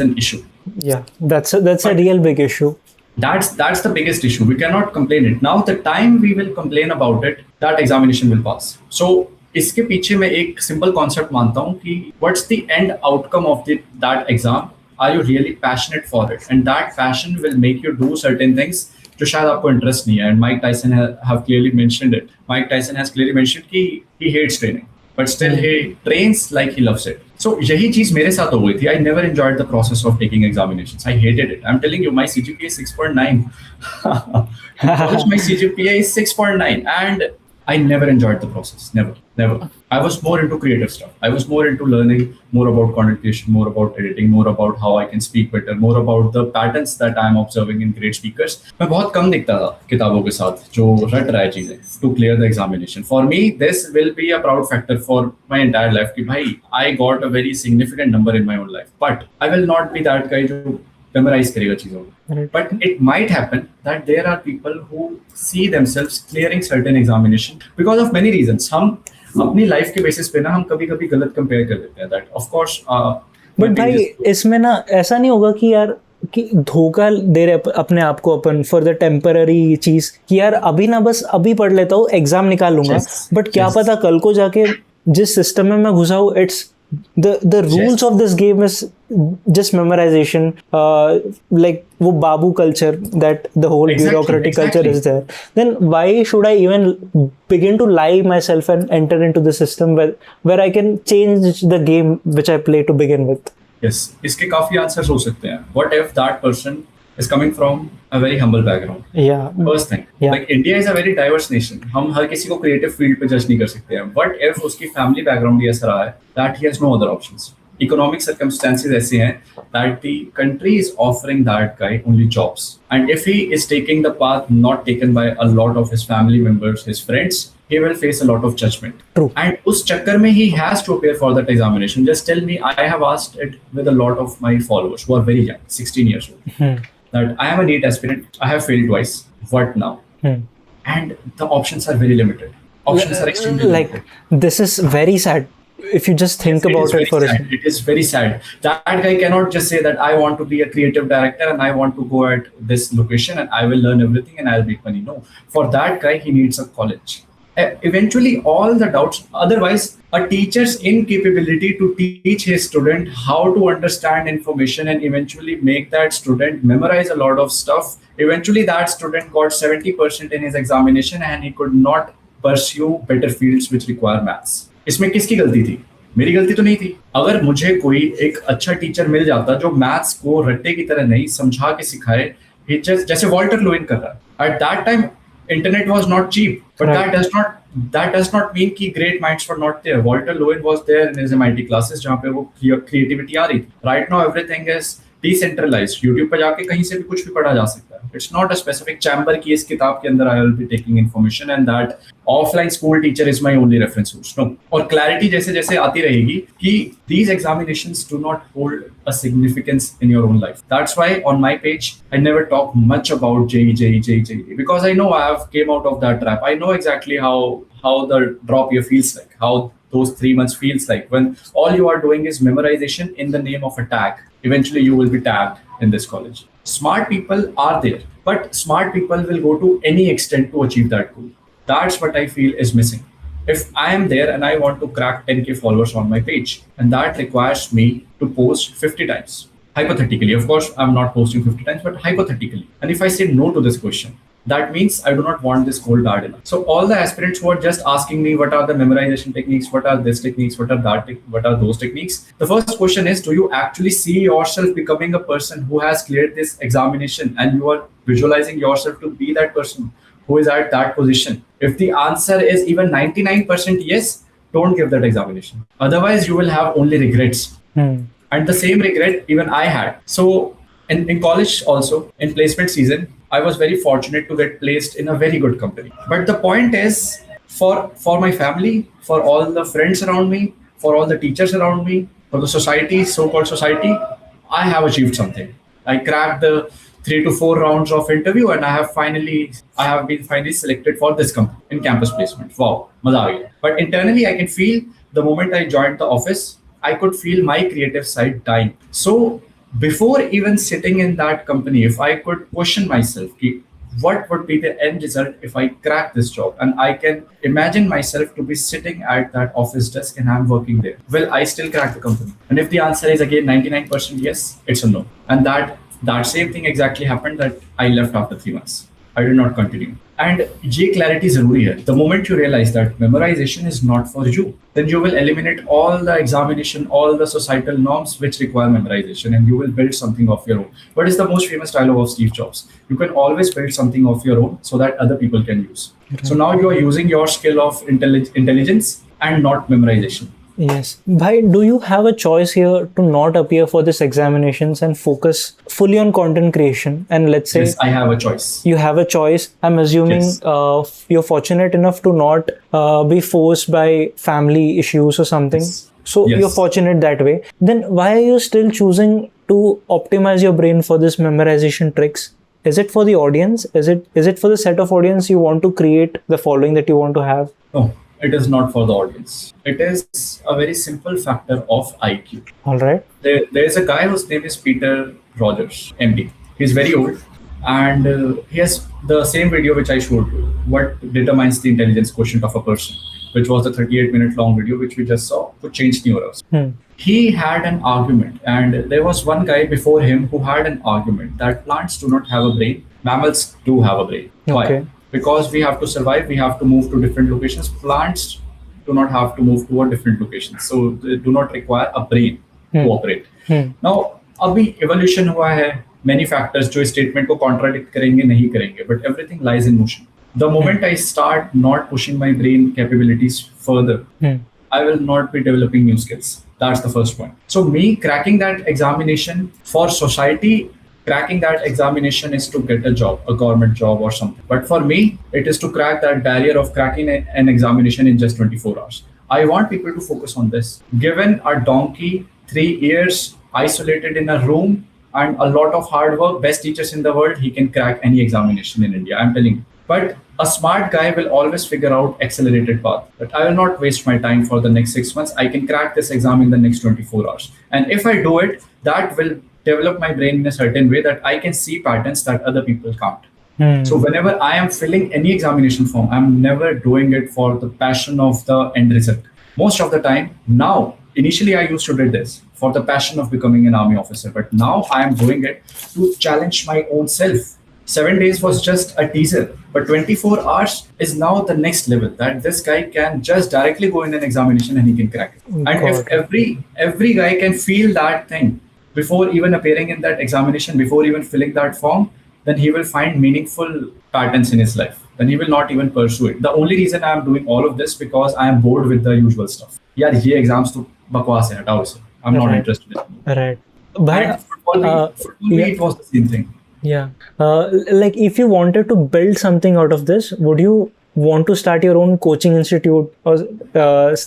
an issue. Yeah, that's a real big issue. That's the biggest issue. We cannot complain it. Now the time we will complain about it, that examination will pass. So इसके पीछे मैं एक simple concept मानता हूँ कि what's the end outcome of that exam. Are you really passionate for it? And that passion will make you do certain things जो शायद आपको इंटरेस्ट नहीं है. And Mike Tyson have clearly mentioned it. Mike Tyson has clearly mentioned कि he hates training but still he trains like he loves it. So यही चीज मेरे साथ हो गई थी. I never enjoyed the process of taking examinations. I hated it. I am telling you, my CGPA is 6.9. My CGPA is 6.9 and I never enjoyed the process. Never. I was more into creative stuff. I was more into learning more about content creation, more about editing, more about how I can speak better, more about the patterns that I am observing in great speakers. मैं बहुत कम दिखता था किताबों के साथ जो रट रहा है चीजें to clear the examination. For me, this will be a proud factor for my entire life कि भाई I got a very significant number in my own life. But I will not be that guy जो memorize करेगा चीजों को. But it might happen that there are people who see themselves clearing certain examination because of many reasons. हम अपनी life के basis पे ना हम कभी-कभी गलत कंपेयर कर देते हैं. That of course. But भाई इसमें ना ऐसा नहीं होगा कि यार कि धोखा दे रहे अपने आप को अपन फॉर द टेम्पररी चीज कि यार अभी ना बस अभी पढ़ लेता हूँ, एग्जाम निकाल लूंगा. बट क्या पता कल को जाके जिस सिस्टम में मैं घुसा हूँ, it's the rules of this game is just memorization, like wo babu culture, that the whole bureaucratic culture is there. Then why should I even begin to lie myself and enter into the system where I can change the game which I play to begin with? Yes, इसके काफी answers हो सकते हैं. What if that person is coming from a very humble background? Yeah. First thing, like India is a very diverse nation. हम हर किसी को creative field पे judge नहीं कर सकते हैं. What if उसकी family background ही ऐसा रहा है that he has no other options? Economic circumstances ऐसे हैं that the country is offering that guy only jobs. And if he is taking the path not taken by a lot of his family members, his friends, he will face a lot of judgment. True. And उस चक्कर में he has to appear for that examination. Just tell me, I have asked it with a lot of my followers who are very young, 16 years old. That I am a NEET aspirant. I have failed twice. What now? And the options are very limited. Options are extremely limited. This is very sad. If you just think about it for a second. It is very sad. That guy cannot just say that I want to be a creative director and I want to go at this location and I will learn everything and I'll make money. No. For that guy, he needs a college. Eventually, all the doubts. Otherwise, a teacher's incapability to teach his student how to understand information and eventually make that student memorize a lot of stuff. Eventually, that student got 70% in his examination and he could not pursue better fields which require maths. इसमें किसकी गलती थी? मेरी गलती तो नहीं थी. अगर मुझे कोई एक अच्छा टीचर मिल जाता जो मैथ्स को रट्टे की तरह नहीं समझा के सिखाए, जैसे वॉल्टर लोइन कर रहा है. At that time, internet was not cheap, but that does not mean कि great minds were not there. Walter Lowen was there in his MIT classes जहाँ पे वो creativity आ रही थी. Right now everything is decentralized. YouTube पे जाके कहीं से भी कुछ भी पढ़ा जा सकता है. It's not a specific chamber ki is kitab ke andar I will be taking information and that offline school teacher is my only reference source. No. और clarity जैसे जैसे आती रहेगी कि these examinations do not hold a significance in your own life. That's why on my page I never talk much about JEE because I know I have came out of that trap. I know exactly how the drop year feels like, how those 3 months feels like when all you are doing is memorization in the name of a tag. Eventually you will be tagged in this college. Smart people are there, but smart people will go to any extent to achieve that goal. That's what I feel is missing. If I am there and I want to crack 10k followers on my page, and that requires me to post 50 times. Hypothetically, of course, I'm not posting 50 times, but hypothetically. And if I say no to this question, that means I do not want this goal bad enough. So all the aspirants who are just asking me what are the memorization techniques, what are this techniques, what are those techniques? The first question is, do you actually see yourself becoming a person who has cleared this examination and you are visualizing yourself to be that person who is at that position? If the answer is even 99% yes, don't give that examination. Otherwise, you will have only regrets. And the same regret even I had. So in college also, in placement season, I was very fortunate to get placed in a very good company. But the point is, for my family, for all the friends around me, for all the teachers around me, for the society, so-called society, I have achieved something. I cracked the 3 to 4 rounds of interview and I have been finally selected for this company in campus placement. Wow, maza aa gaya. But internally, I can feel the moment I joined the office, I could feel my creative side dying. So before even sitting in that company, if I could question myself, what would be the end result if I crack this job? And I can imagine myself to be sitting at that office desk and I'm working there. Will I still crack the company? And if the answer is again 99% yes, it's a no. And that same thing exactly happened, that I left after 3 months. I did not continue. And ये clarity ज़रूरी है. The moment you realize that memorization is not for you, then you will eliminate all the examination, all the societal norms which require memorization, and you will build something of your own. What is the most famous dialogue of Steve Jobs? You can always build something of your own so that other people can use. So now you are using your skill of intelligence and not memorization. Yes. Bhai, do you have a choice here to not appear for this examinations and focus fully on content creation? And let's say... Yes, I have a choice. You have a choice. I'm assuming Yes. You're fortunate enough to not be forced by family issues or something. Yes. So Yes. you're fortunate that way. Then why are you still choosing to optimize your brain for this memorization tricks? Is it for the audience? Is it for the set of audience you want to create, the following that you want to have? No. It is not for the audience. It is a very simple factor of IQ. All right. There is a guy whose name is Peter Rogers, MD. He's very old, and he has the same video which I showed you. What determines the intelligence quotient of a person, which was the 38-minute long video which we just saw, to change neurons. He had an argument, and there was one guy before him who had an argument that plants do not have a brain, mammals do have a brain. Okay. Why? Because we have to survive, we have to move to different locations. Plants do not have to move to a different location, so they do not require a brain to operate. Now, अभी evolution हुआ है, many factors जो statement को contradict करेंगे नहीं करेंगे, but everything lies in motion. The moment I start not pushing my brain capabilities further, I will not be developing new skills. That's the first point. So me cracking that examination for society, cracking that examination is to get a job, a government job or something. But for me, it is to crack that barrier of cracking an examination in just 24 hours. I want people to focus on this. Given a donkey 3 years isolated in a room and a lot of hard work, best teachers in the world, he can crack any examination in India. I'm telling you. But a smart guy will always figure out accelerated path. But I will not waste my time for the next 6 months. I can crack this exam in the next 24 hours. And if I do it, that will develop my brain in a certain way that I can see patterns that other people can't. So whenever I am filling any examination form, I'm never doing it for the passion of the end result. Most of the time, now, initially I used to do this for the passion of becoming an army officer, but now I am doing it to challenge my own self. 7 days was just a teaser, but 24 hours is now the next level, that this guy can just directly go in an examination and he can crack it. And if every guy can feel that thing before even appearing in that examination, before even filling that form, then he will find meaningful patterns in his life. Then he will not even pursue it. The only reason I am doing all of this because I am bored with the usual stuff. Yeah, ye exams to bakwas hai, hatao ise. I'm not interested in it. Right. But for me, it was the same thing. Yeah. Like if you wanted to build something out of this, would you want to start your own coaching institute or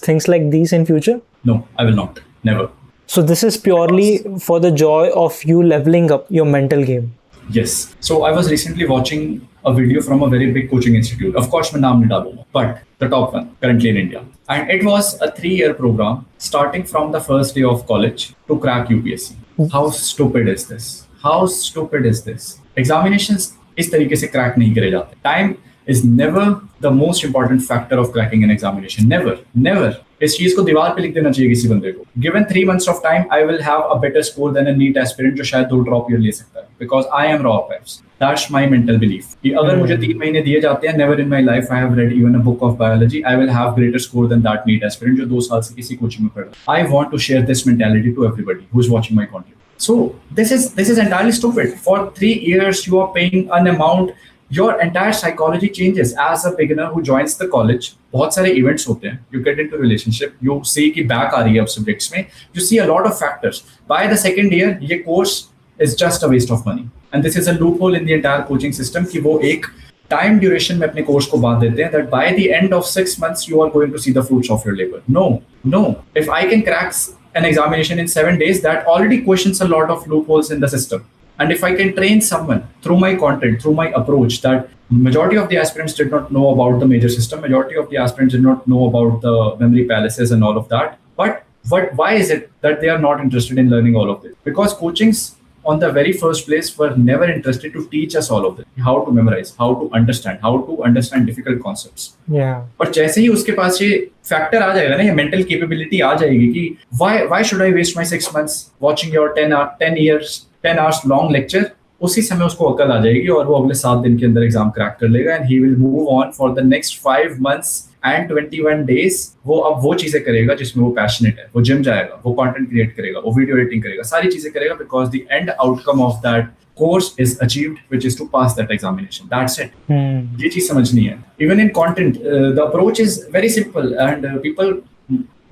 things like these in future? No, I will not. Never. So this is purely for the joy of you leveling up your mental game. Yes. So I was recently watching a video from a very big coaching institute. Of course, मैं नाम नहीं डालूंगा, but the top one currently in India. And it was a 3-year program starting from the first day of college to crack UPSC. How stupid is this? How stupid is this? Examinations इस तरीके से crack नहीं करे जाते. Time is never the most important factor of cracking an examination. Never, never. इस चीज को दीवार पे लिख देना चाहिए किसी बंदे को. Given 3 months of time, I will have a better score than a NEET aspirant जो शायद 2 drop year ले सकता है. Because I am Raw Arxhives. That's my mental belief. कि अगर मुझे 3 महीने दिए जाते हैं, never in my life I have read even a book of biology. I will have greater score than that NEET aspirant जो 2 साल से किसी कोचिंग में पढ़ रहा है. I want to share this mentality to everybody who's watching my content. So this is entirely stupid. For 3 years you are paying an amount. Your entire psychology changes as a beginner who joins the college. बहुत सारे events होते हैं. You get into relationship. You see कि back आ रही है अब subjects में. You see a lot of factors. By the second year, ये course is just a waste of money. And this is a loophole in the entire coaching system कि वो एक time duration में अपने course को बांध देते हैं that by the end of 6 months you are going to see the fruits of your labor. No. If I can crack an examination in 7 days, that already questions a lot of loopholes in the system. And if I can train someone through my content, through my approach, that majority of the aspirants did not know about the major system, majority of the aspirants did not know about the memory palaces and all of that. But why is it that they are not interested in learning all of this? Because coachings on the very first place were never interested to teach us all of this. How to memorize, how to understand difficult concepts. Yeah. पर जैसे ही उसके पास ये factor आ जाएगा ना, ये mental capability आ जाएगी कि why should I waste my 6 months watching your 10 hours long lecture, उसी समय उसको अकल आ जाएगी और वो अगले 7 दिन के अंदर एग्जाम क्रैक कर लेगा and he will move on for the next 5 months and 21 days. वो अब वो चीजें करेगा जिसमें वो पैशनेट है. वो जिम जाएगा, वो कंटेंट क्रिएट करेगा, वो वीडियो एडिटिंग करेगा, सारी चीजें करेगा because the end outcome of that course is achieved, which is to pass that examination. That's it. ये चीज समझनी है. Even in content, the approach is very simple, and people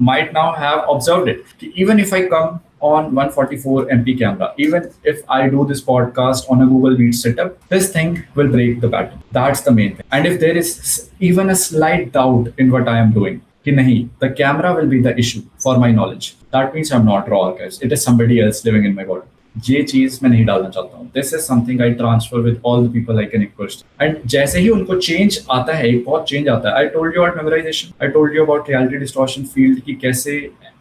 might now have observed it. Even if I come on 144 MP camera, even if I do this podcast on a Google Meet setup, this thing will break the pattern. That's the main thing. And if there is even a slight doubt in what I am doing, कि नहीं, the camera will be the issue for my knowledge, that means I'm not Raw Arxhives. It is somebody else living in my body. ये चीज मैं नहीं डालना चाहता हूँ. This is something I transfer with all the people I connect first. And जैसे ही उनको change आता है, एक बहुत चेंज आता है. I told you about memorization, I told you about reality distortion field की कैसे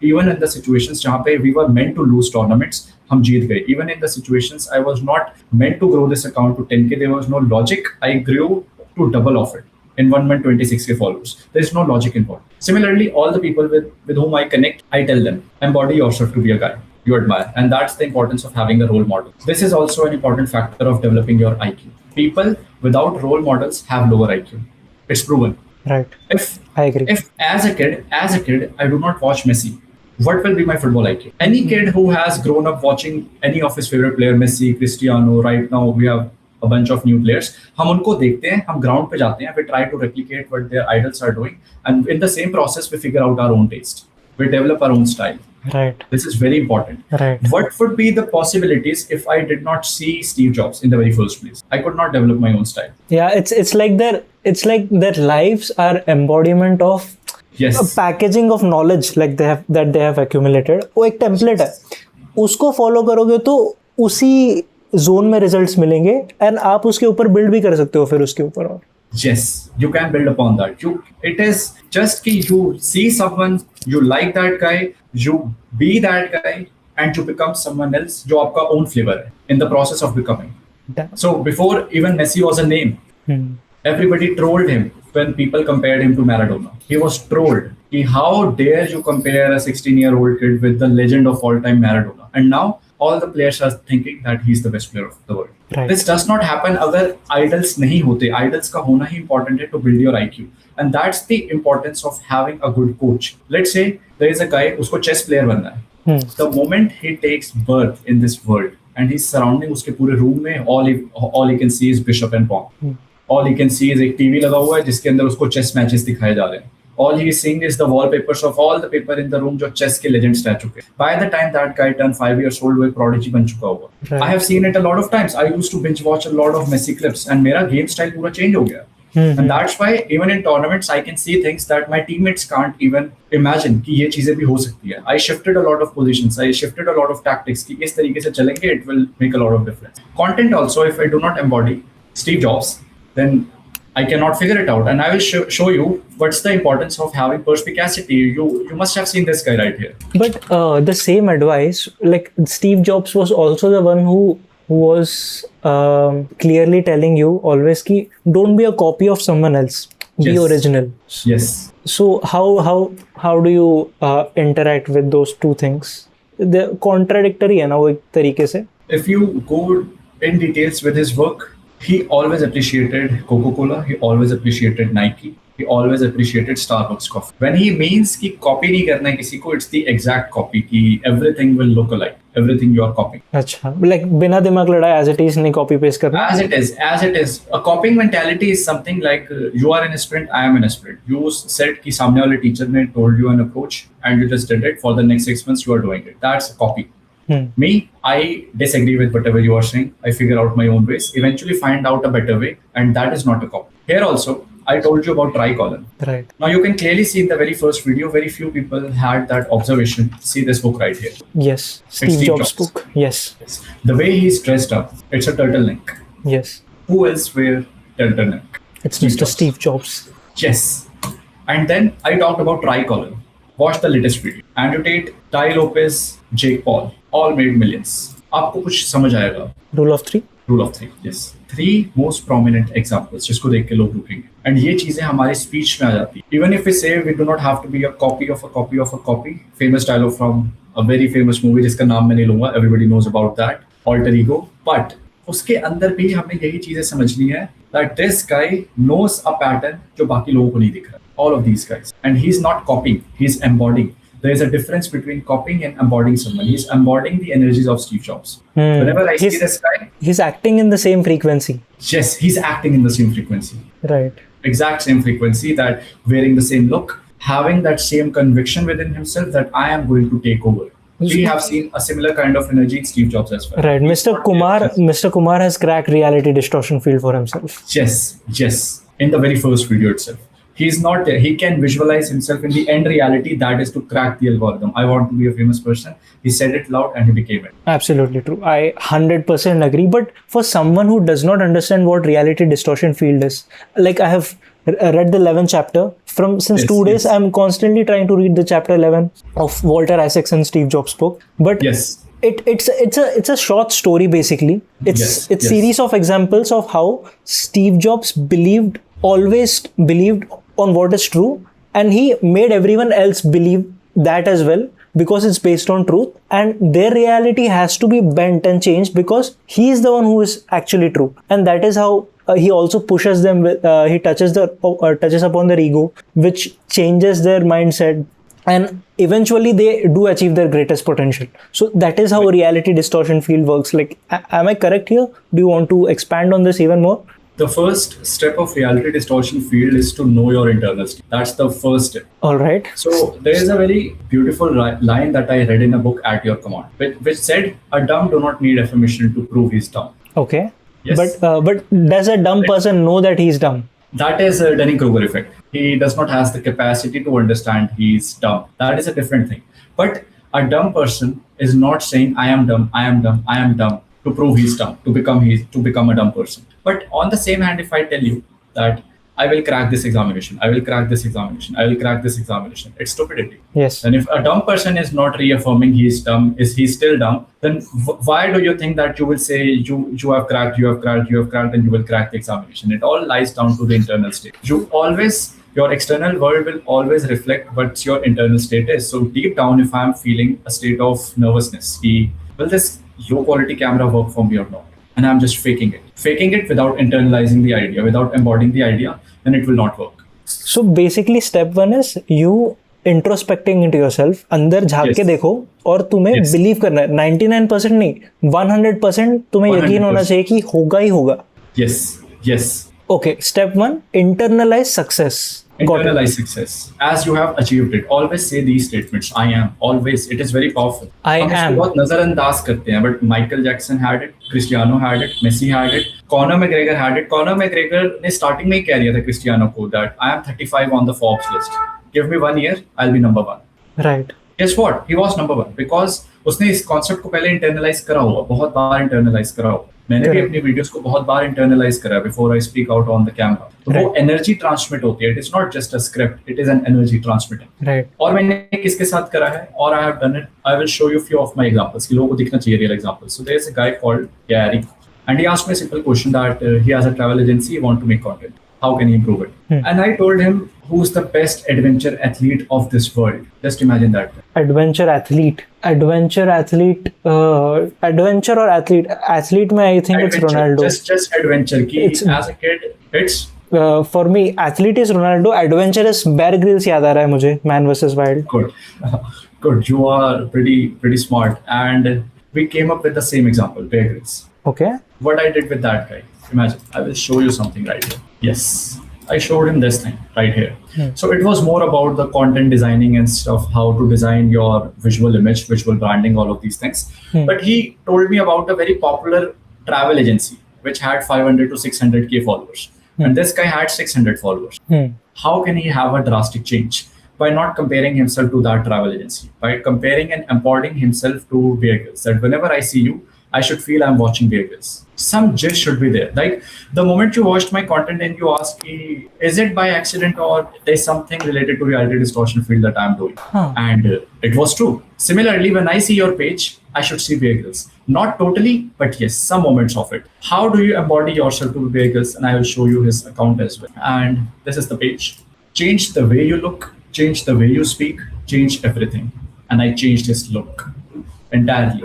इवन इन द सिचुएशंस जहाँ पे we were meant to lose tournaments, हम जीत गए. Even in the situations I was not meant to grow this account to 10K, there was no logic. I grew to double of it in 1 month 26K followers. There is no logic involved. Similarly, all the people with whom I connect, I tell them, embody yourself to be a guy you admire. And that's the importance of having a role model. This is also an important factor of developing your IQ. People without role models have lower IQ. It's proven. Right. I agree. If as a kid, I do not watch Messi, what will be my football IQ? Any kid who has grown up watching any of his favorite player, Messi, Cristiano, right now we have a bunch of new players. हम उनको देखते हैं, हम ground पे जाते हैं, we try to replicate what their idols are doing, and in the same process we figure out our own taste. We develop our own style. Right. This is very important. Right. What would be the possibilities if I did not see Steve Jobs in the very first place? I could not develop my own style. Yeah, it's like their lives are embodiment of Yes. a packaging of knowledge like they have accumulated. वो एक template है, उसको follow करोगे तो उसी zone में results मिलेंगे and आप उसके ऊपर बिल्ड भी कर सकते हो फिर उसके ऊपर. और Yes, you can build upon that. It is just कि you see someone, you like that guy, you be that guy, and you become someone else जो आपका own flavor है in the process of becoming. So before even Messi was a name, everybody trolled him when people compared him to Maradona. He was trolled. How dare you compare a 16-year-old kid with the legend of all time Maradona? And now all the players are thinking that he's the best player of the world. Right. This does not happen अगर idols नहीं होते. Idols का होना ही important है to build your IQ. And that's the importance of having a good coach. Let's say there is a guy, उसको chess player बनना है. The moment he takes birth in this world and he's surrounding उसके पूरे room में all he can see is bishop and pawn. All he can see is एक TV लगा हुआ है जिसके अंदर उसको chess matches दिखाए जा रहे हैं. All he is seeing is the wallpapers of all the paper in the room जो chess के legends रह चुके. By the time that guy turned 5 years old, वो एक prodigy बन चुका होगा. Right. I have seen it a lot of times. I used to binge watch a lot of Messi clips, and मेरा game style पूरा change हो गया. And that's why even in tournaments I can see things that my teammates can't even imagine कि ये चीजें भी हो सकती है. I shifted a lot of positions. I shifted a lot of tactics कि इस तरीके से चलेंगे. It will make a lot of difference. Content also, if I do not embody Steve Jobs, then I cannot figure it out, and I will show you what's the importance of having perspicacity. You must have seen this guy right here. But the same advice, like Steve Jobs was also the one who was clearly telling you always ki don't be a copy of someone else, be Yes. original. Yes. So how do you interact with those two things? The contradictory है ना वो एक तरीके से. If you go in details with his work, he always appreciated Coca-Cola. He always appreciated Nike. He always appreciated Starbucks coffee. When he means कि copy नहीं करना है किसी को, it's the exact copy कि everything will look alike. Everything you are copying. अच्छा, like बिना दिमाग लड़ाए as it is नहीं copy paste करना. As it is. A copying mentality is something like you are in a sprint, I am in a sprint. You said कि सामने वाले teacher ने told you an approach and you just did it. For the next 6 months you are doing it. That's a copy. Me, I disagree with whatever you are saying. I figure out my own ways, eventually find out a better way, and that is not a copy. Here also, I told you about tricolon. Right. Now you can clearly see in the very first video, very few people had that observation. See this book right here. Yes. Steve Jobs book. Yes. The way he's dressed up, it's a turtleneck. Yes. Who else wear turtleneck? It's Mr. Steve Jobs. Yes. And then I talked about tricolon. Watch the latest video. Andrew Tate, Ty Lopez, Jake Paul, all made millions. आपको कुछ समझ आएगा. Rule of three. Rule of three, yes. 3 most prominent examples जिसको देख के लोग रुकेंगे. And ये चीजें हमारे speech में आ जाती. Even if we say we do not have to be a copy of a copy of a copy. Famous dialogue from a very famous movie जिसका नाम मैं नहीं लूंगा. Everybody knows about that. Alter ego. But उसके अंदर भी हमें यही चीजें समझनी है that this guy knows a pattern जो बाकी लोगों को नहीं दिख रहा. All of these guys. And he's not copying. He's embodying. There is a difference between copying and embodying someone. He's embodying the energies of Steve Jobs. Whenever I see this guy, he's acting in the same frequency. yes, he's acting in the same frequency. Right. Exact same frequency, that wearing the same look, having that same conviction within himself that I am going to take over. We have seen a similar kind of energy in Steve Jobs as well. Right. Mr. Kumar has cracked reality distortion field for himself. Yes. In the very first video itself. He's not there. He can visualize himself in the end reality, that is to crack the algorithm. I want to be a famous person. He said it loud and he became it. Absolutely true. I 100% agree. But for someone who does not understand what reality distortion field is, like I have read the 11th chapter. Since 2 days, yes. I'm constantly trying to read the chapter 11 of Walter Isaacson Steve Jobs book. But Yes. It's a short story basically. It's series of examples of how Steve Jobs always believed on what is true, and he made everyone else believe that as well because it's based on truth, and their reality has to be bent and changed because he is the one who is actually true, and that is how he also pushes them with he touches upon their ego, which changes their mindset, and eventually they do achieve their greatest potential. So that is how reality distortion field works. Like, am I correct here? Do you want to expand on this even more? The first step of reality distortion field is to know your internal state. That's the first step. All right. So there is a very beautiful line that I read in a book, At Your Command, which said, "A dumb do not need affirmation to prove he's dumb." Okay. Yes. But does a dumb person know that he's dumb? That is a Dunning-Kruger effect. He does not have the capacity to understand he's dumb. That is a different thing. But a dumb person is not saying, "I am dumb, I am dumb, I am dumb," to prove he's dumb, to become a dumb person. But on the same hand, if I tell you that I will crack this examination, I will crack this examination, I will crack this examination, it's stupidity. Yes. And if a dumb person is not reaffirming he is dumb, is he still dumb, then why do you think that you will say you have cracked, and you will crack the examination? It all lies down to the internal state. Your external world will always reflect what your internal state is. So deep down, if I'm feeling a state of nervousness, will this low quality camera work for me or not? And I'm just faking it without internalizing the idea, without embodying the idea, then it will not work. So basically step 1 is you introspecting into yourself, अंदर झांक के देखो और तुम्हें believe करना है. 99% नहीं, 100% तुम्हें यकीन होना चाहिए कि होगा ही होगा. Yes. Okay, step 1, internalize success. Got it. Internalize success as you have achieved it. Always say these statements. I am. Always. It is very powerful. I हम इसको am. बहुत नजरअंदाज करते हैं, but Michael Jackson had it, Cristiano had it, Messi had it, Conor McGregor had it. Conor McGregor ने starting में ही कह दिया था Cristiano को that I am 35 on the Forbes list. Give me 1 year, I'll be number 1. Right. Guess what? He was number 1 because उसने इस concept को पहले internalize करा हुआ, बहुत बार internalize करा हुआ. मैंने भी अपनी वीडियोस को बहुत बार इंटरनलाइज करा before I speak out on the camera. तो वो एनर्जी ट्रांसमिट होती है. It is not just a script, it is an energy transmitter. Right. और मैंने किसके साथ करा है और I have done it. I will show you few of my examples कि लोगों को दिखना चाहिए real examples. So there is a guy called Gary and he asked me a simple question that he has a travel agency, he want to make content. How can he improve it? And I told him who's the best adventure athlete of this world. Just imagine that. Adventure athlete or athlete. Athlete में I think it's Adventure. Ronaldo. Just adventure. Ki It's- as a kid, it's For me, athlete is Ronaldo. Adventure is Bear Grylls याद आ रहा है मुझे. Man vs Wild. good. Good. You are pretty smart. And we came up with the same example, Bear Grylls. Okay. What I did with that guy. Imagine, I will show you something right here. Yes, I showed him this thing right here. So it was more about the content designing and stuff, how to design your visual image, visual branding, all of these things. But he told me about a very popular travel agency which had 500 to 600k followers. And this guy had 600 followers. How can he have a drastic change? By not comparing himself to that travel agency, by comparing and importing himself to Bear Grylls. That whenever I see you, I should feel I'm watching Bear Grylls. Some gist should be there. Like the moment you watched my content and you ask me, is it by accident or there's something related to reality distortion field that I'm doing? And it was true. Similarly, when I see your page, I should see Bear Grylls. Not totally, but yes, some moments of it. How do you embody yourself to Bear Grylls? And I will show you his account as well. And this is the page. Change the way you look, change the way you speak, change everything. And I changed his look entirely.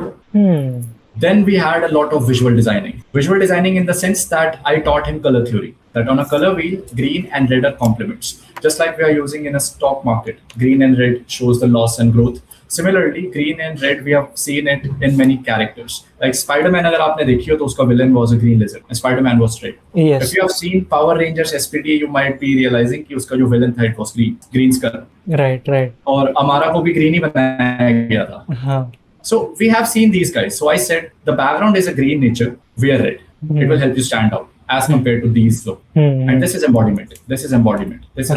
Then we had a lot of visual designing. Visual designing in the sense that I taught him color theory. That on a color wheel, green and red are complements. Just like we are using in a stock market. Green and red shows the loss and growth. Similarly, green and red, we have seen it in many characters. Like Spider-Man, अगर आपने देखी हो तो उसका villain was a green lizard. And Spider-Man was red. Yes. If you have seen Power Rangers SPD, you might be realizing कि उसका जो villain था, it was green's color. Right. और अमारा को भी green ही बनाया गया था. So we have seen these guys. So I said the background is a green nature, wear red. It will help you stand out as compared to these look. And this is embodiment. This is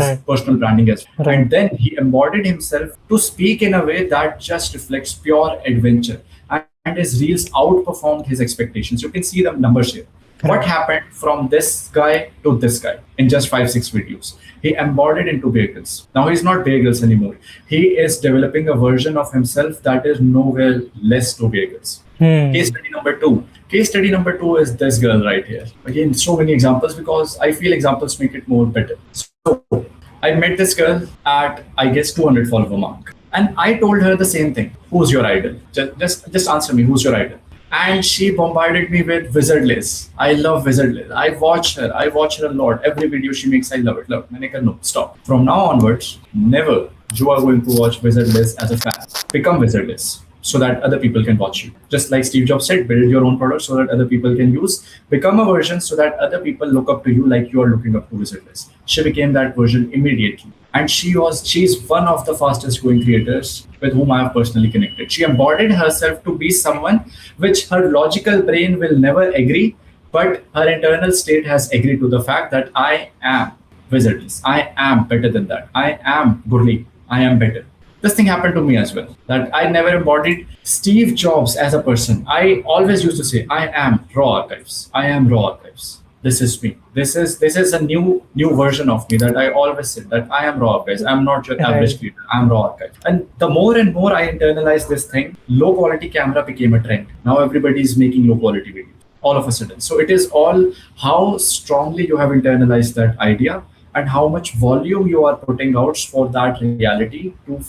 Right. personal branding as well. Right. And then he embodied himself to speak in a way that just reflects pure adventure. And his reels outperformed his expectations. You can see the numbers here. What happened from this guy to this guy in just 5-6 videos? He embodied into Bear Grylls. Now he's not Bear Grylls anymore. He is developing a version of himself that is nowhere less to Bear Grylls. Case study number 2. Case study number 2 is this girl right here. Again, so many examples because I feel examples make it more better. So I met this girl at, I guess, 200 follower mark. And I told her the same thing. Who's your idol? Just answer me. Who's your idol? And she bombarded me with Wizard Liz. I love Wizard Liz. I watch her a lot. Every video she makes, I love it. मैंने कहा no, stop. From now onwards, never you are going to watch Wizard Liz as a fan. Become Wizard Liz so that other people can watch you. Just like Steve Jobs said, build your own product so that other people can use. Become a version so that other people look up to you like you are looking up to Wizard Liz. She became that version immediately. And she's one of the fastest growing creators with whom I have personally connected. She embodied herself to be someone which her logical brain will never agree, but her internal state has agreed to the fact that I am Wizardless. I am better than that. I am Gurli. I am better. This thing happened to me as well. That I never embodied Steve Jobs as a person. I always used to say, I am Raw Arxhives. I am Raw Arxhives. This is me. This is a new version of me that I always said that I am Raw Arxhives. I'm not your average creator. I'm Raw Arxhives. And the more and more I internalized this thing, low quality camera became a trend. Now everybody is making low quality video all of a sudden. So it is all how strongly you have internalized that idea and how much volume you are putting out for that reality to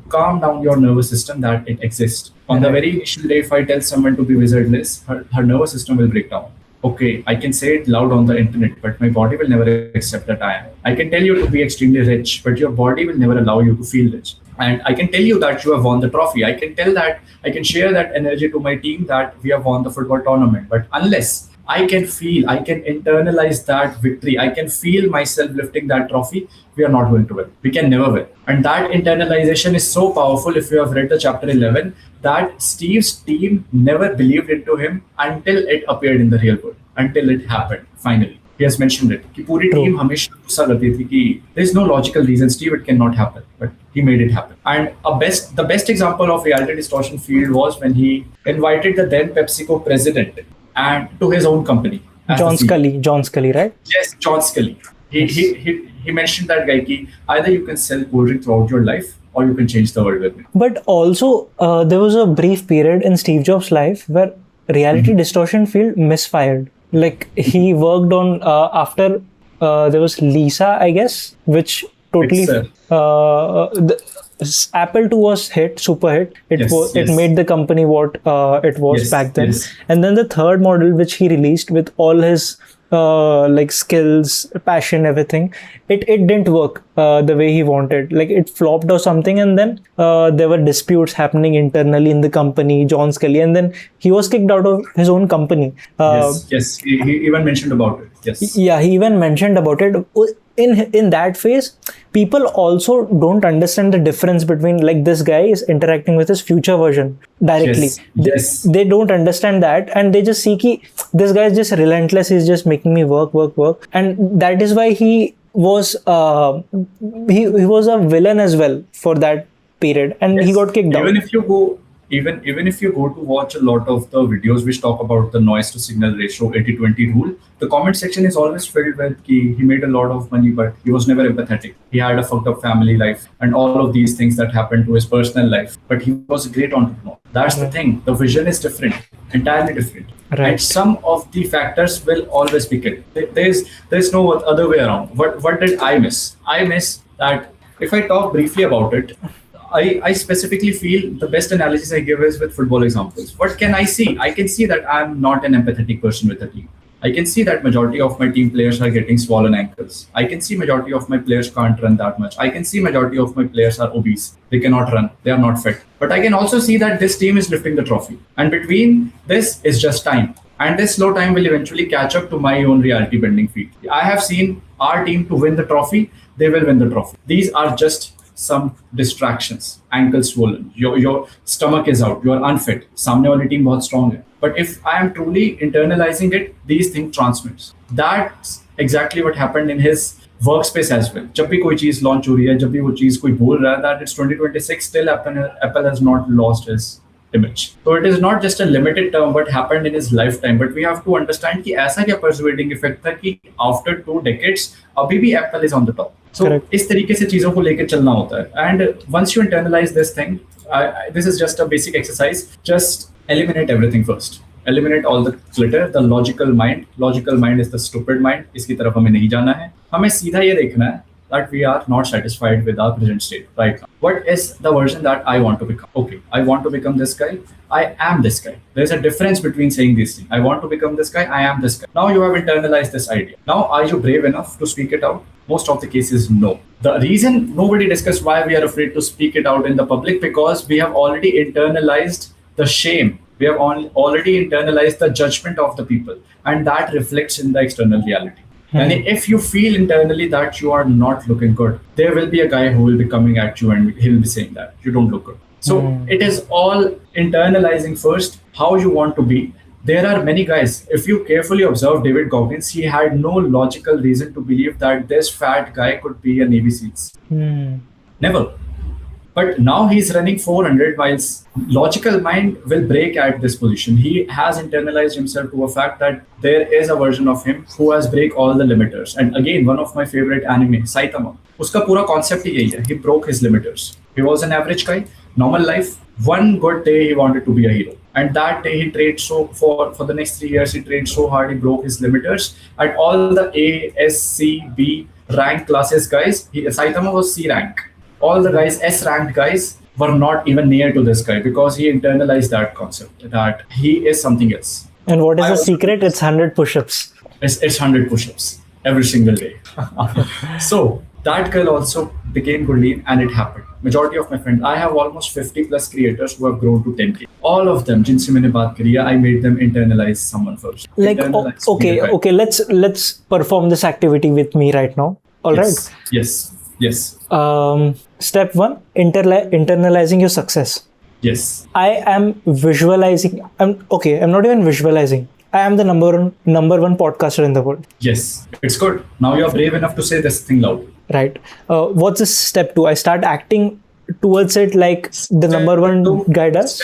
calm down your nervous system that it exists. On the very initial day, if I tell someone to be wizardless, her nervous system will break down. Okay, I can say it loud on the internet, but my body will never accept that I am. I can tell you to be extremely rich, but your body will never allow you to feel rich. And I can tell you that you have won the trophy. I can share that energy to my team that we have won the football tournament. But unless I can internalize that victory. I can feel myself lifting that trophy. We are not going to win. We can never win. And that internalization is so powerful. If you have read the chapter 11, that Steve's team never believed into him until it appeared in the real world, until it happened finally. He has mentioned it. कि पूरी team हमेशा गुस्सा करती थी कि there is no logical reason, Steve, it cannot happen. But he made it happen. And the best example of reality distortion field was when he invited the then PepsiCo president and to his own company. John Scully, right? Yes, John Scully. He mentioned that guy ki either you can sell cold drink throughout your life or you can change the world with me. But also, there was a brief period in Steve Jobs' life where reality distortion field misfired. Like he worked on after there was Lisa, I guess, which totally Apple II was super hit. It made the company what it was back then. Yes. And then the third model, which he released with all his like skills, passion, everything, it didn't work the way he wanted. Like it flopped or something, and then there were disputes happening internally in the company, John Scully, and then he was kicked out of his own company. Yes, he even mentioned about it. Yes. Yeah, he even mentioned about it. In that phase, people also don't understand the difference between, like, this guy is interacting with his future version directly. Yes. They don't understand that, and they just see ki this guy is just relentless. He's just making me work, and that is why he was he was a villain as well for that period, and he got kicked out. Even if you go to watch a lot of the videos which talk about the noise to signal ratio 80-20 rule, the comment section is always filled with he made a lot of money, but he was never empathetic. He had a fucked up family life and all of these things that happened to his personal life. But he was a great entrepreneur. That's the thing. The vision is different, entirely different. Right. And some of the factors will always be killed. There's no other way around. What did I miss? I miss that if I talk briefly about it, I specifically feel the best analysis I give is with football examples. What can I see? I can see that I'm not an empathetic person with the team. I can see that majority of my team players are getting swollen ankles. I can see majority of my players can't run that much. I can see majority of my players are obese. They cannot run. They are not fit. But I can also see that this team is lifting the trophy. And between this is just time. And this slow time will eventually catch up to my own reality bending feet. I have seen our team to win the trophy. They will win the trophy. These are just some distractions. Ankle swollen, your stomach is out, you are unfit, सामने वाली team बहुत strong है. But if I am truly internalizing it, these things transmits. That's exactly what happened in his workspace as well. जब भी कोई चीज launch हो रही है, जब भी वो चीज कोई बोल रहा है that it's 2026, still Apple has not lost his image. So it is not just a limited term what happened in his lifetime, but we have to understand कि ऐसा क्या persuading effect था कि after 2 decades अभी भी Apple is on the top. So इस तरीके से चीजों को लेकर चलना होता है. And once you internalize this thing, this is just a basic exercise. Just eliminate everything first. Eliminate all the clutter. The logical mind. Logical mind is the stupid mind. इसकी तरफ हमें नहीं जाना है. हमें सीधा ये देखना है that we are not satisfied with our present state right now. What is the version that I want to become? Okay, I want to become this guy. I am this guy. There's a difference between saying these things. I want to become this guy. I am this guy. Now you have internalized this idea. Now, are you brave enough to speak it out? Most of the cases, no. The reason nobody discussed why we are afraid to speak it out in the public, because we have already internalized the shame. We have already internalized the judgment of the people, and that reflects in the external reality. And if you feel internally that you are not looking good, there will be a guy who will be coming at you and he'll be saying that you don't look good. So it is all internalizing first how you want to be. There are many guys, if you carefully observe David Goggins, he had no logical reason to believe that this fat guy could be a Navy SEALs. Never. But now he's running 400 miles. Logical mind will break at this position. He has internalized himself to a fact that there is a version of him who has break all the limiters. And again, one of my favorite anime, Saitama. Uska pura concept hi yahi hai. He broke his limiters. He was an average guy, normal life. One good day he wanted to be a hero. And that day he trained for the next 3 years, he trained so hard, he broke his limiters. And all the A, S, C, B rank classes guys, Saitama was C rank. All the guys, S ranked guys, were not even near to this guy because he internalized that concept that he is something else. And what is the secret? It's 100 push-ups. It's 100 push-ups every single day. So That girl also became good lead, and it happened. Majority of my friends, I have almost 50 plus creators who have grown to 10k. All of them, जिनसे मैंने बात करी है, I made them internalize someone first. Like Internalize okay, be the guy. okay, let's perform this activity with me right now. All right. Yes. Step one, internalizing your success. Yes. I am visualizing. I'm not even visualizing. I am the number one podcaster in the world. Yes. It's good. Now you're brave enough to say this thing loud. Right. What's this step two? I start acting towards it like the number one guy does.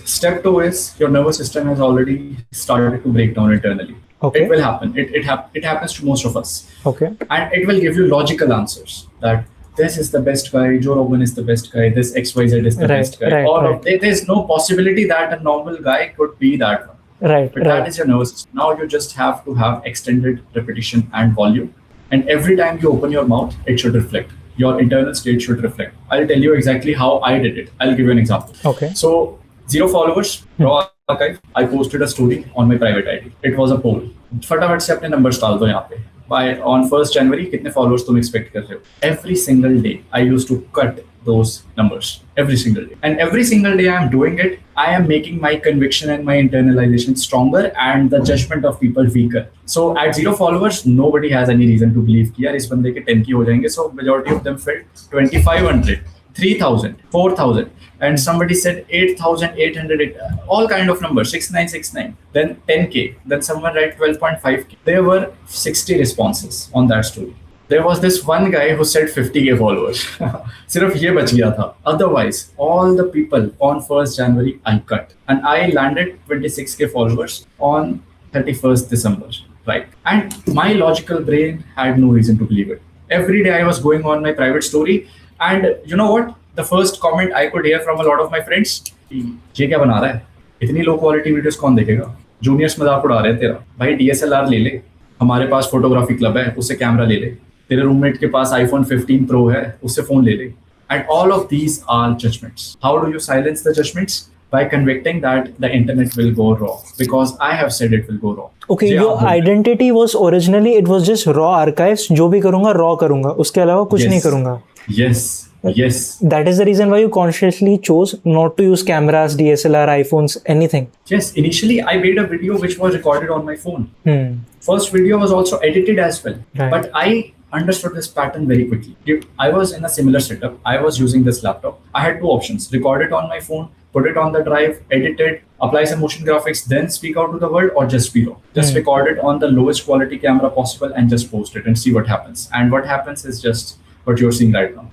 Step 2 is your nervous system has already started to break down internally. Okay. It will happen. It happens to most of us. Okay. And it will give you logical answers that this is the best guy, Joe Rogan is the best guy, this XYZ is the best guy. There's no possibility that a normal guy could be that one. But that is your nervous system. Now you just have to have extended repetition and volume. And every time you open your mouth, it should reflect. Your internal state should reflect. I'll tell you exactly how I did it. I'll give you an example. Okay. So 0 followers, Raw Archive. I posted a story on my private ID. It was a poll. फटाफट से अपने numbers डाल दो यहाँ पे. On 1st January, कितने followers तुम expect कर रहे हो? Every single day, I used to cut those numbers. Every single day. And every single day I am doing it, I am making my conviction and my internalization stronger and the judgment of people weaker. So at 0 followers, nobody has any reason to believe कि यार इस बंदे के 10 की हो जाएंगे. So majority of them felt 2,500, 3,000, 4,000. And somebody said 8,800, all kind of numbers, 6,969, then 10k, then someone write 12.5k. There were 60 responses on that story. There was this one guy who said 50k followers. सिर्फ ये बच गया था. Otherwise, all the people on 1st January I cut, and I landed 26k followers on 31st December, right? And my logical brain had no reason to believe it. Every day I was going on my private story, and you know what? The first comment I could hear from a lot of my friends, ये क्या बना रहा है? इतनी low quality videos कौन देखेगा? Juniors मजाक उड़ा रहे हैं तेरा. भाई DSLR ले ले. हमारे पास फोटोग्राफी क्लब है, उससे कैमरा ले ले. तेरे रूममेट के पास iPhone 15 Pro है, उससे फोन ले ले. And all of these are judgments. How do you silence the judgments? By convicting that the internet will go raw, because I have said it will go raw. Okay, your identity was originally, it was just Raw Archives. जो भी करूँगा raw करूँगा, उसके अलावा कुछ नहीं करूँगा. Yes. That is the reason why you consciously chose not to use cameras, DSLR, iPhones, anything. Yes, initially I made a video which was recorded on my phone. First video was also edited as well. Right. But I understood this pattern very quickly. I was in a similar setup. I was using this laptop. I had two options: record it on my phone, put it on the drive, edit it, apply some motion graphics, then speak out to the world, or just be raw. Just record it on the lowest quality camera possible and just post it and see what happens. And what happens is just what you're seeing right now.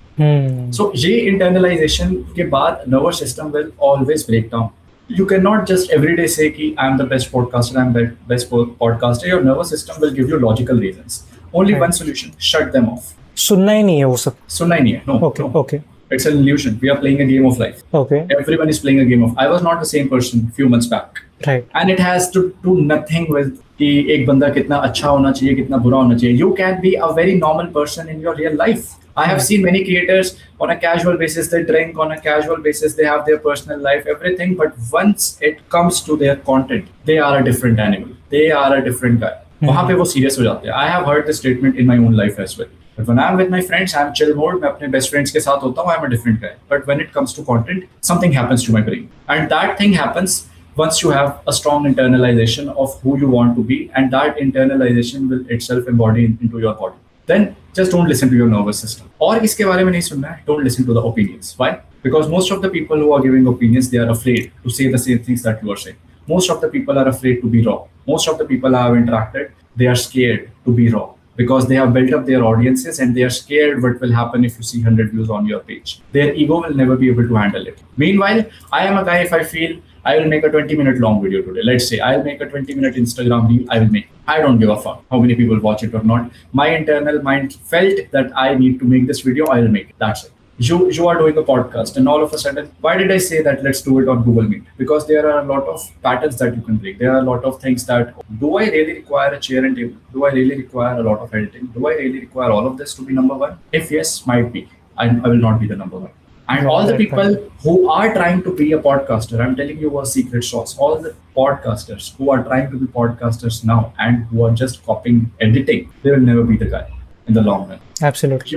So ये internalization के बाद nervous system will always break down. You cannot just every day say कि I'm the best podcaster, I'm the best podcaster. Your nervous system will give you logical reasons. Only one solution: shut them off. सुनना ही नहीं है वो सब. सुनना ही नहीं है. No. Okay. It's an illusion. We are playing a game of life. Okay. Everyone is playing a game of. I was not the same person few months back. Right. And it has to do nothing with कि एक बंदा कितना अच्छा होना चाहिए, कितना बुरा होना चाहिए. You can be a very normal person in your real life. I have seen many creators on a casual basis, they drink, on a casual basis, they have their personal life, everything. But once it comes to their content, they are a different animal. They are a different guy. वहाँ पे वो serious हो जाते हैं. I have heard this statement in my own life as well. But when I'm with my friends, I'm chill mode. मैं अपने best friends के साथ होता हूँ. I'm a different guy. But when it comes to content, something happens to my brain, and that thing happens once you have a strong internalization of who you want to be, and that internalization will itself embody into your body. Then just don't listen to your nervous system. और इसके बारे में नहीं सुनना है. Don't listen to the opinions. Why? Because most of the people who are giving opinions, they are afraid to say the same things that you are saying. Most of the people are afraid to be raw. Most of the people I have interacted, they are scared to be raw, because they have built up their audiences and they are scared what will happen if you see 100 views on your page. Their ego will never be able to handle it. Meanwhile, I am a guy, if I feel I will make a 20-minute long video today, let's say I'll make a 20-minute Instagram reel, I will make it. I don't give a fuck how many people watch it or not. My internal mind felt that I need to make this video, I will make it. That's it. You are doing a podcast, and all of a sudden, why did I say that let's do it on Google Meet? Because there are a lot of patterns that you can break. There are a lot of things that, do I really require a chair and table? Do I really require a lot of editing? Do I really require all of this to be number one? If yes, might be. I will not be the number one. And all the people who are trying to be a podcaster, I'm telling you a secret sauce. All the podcasters who are trying to be podcasters now and who are just copying editing, they will never be the guy. in the long run. Absolutely.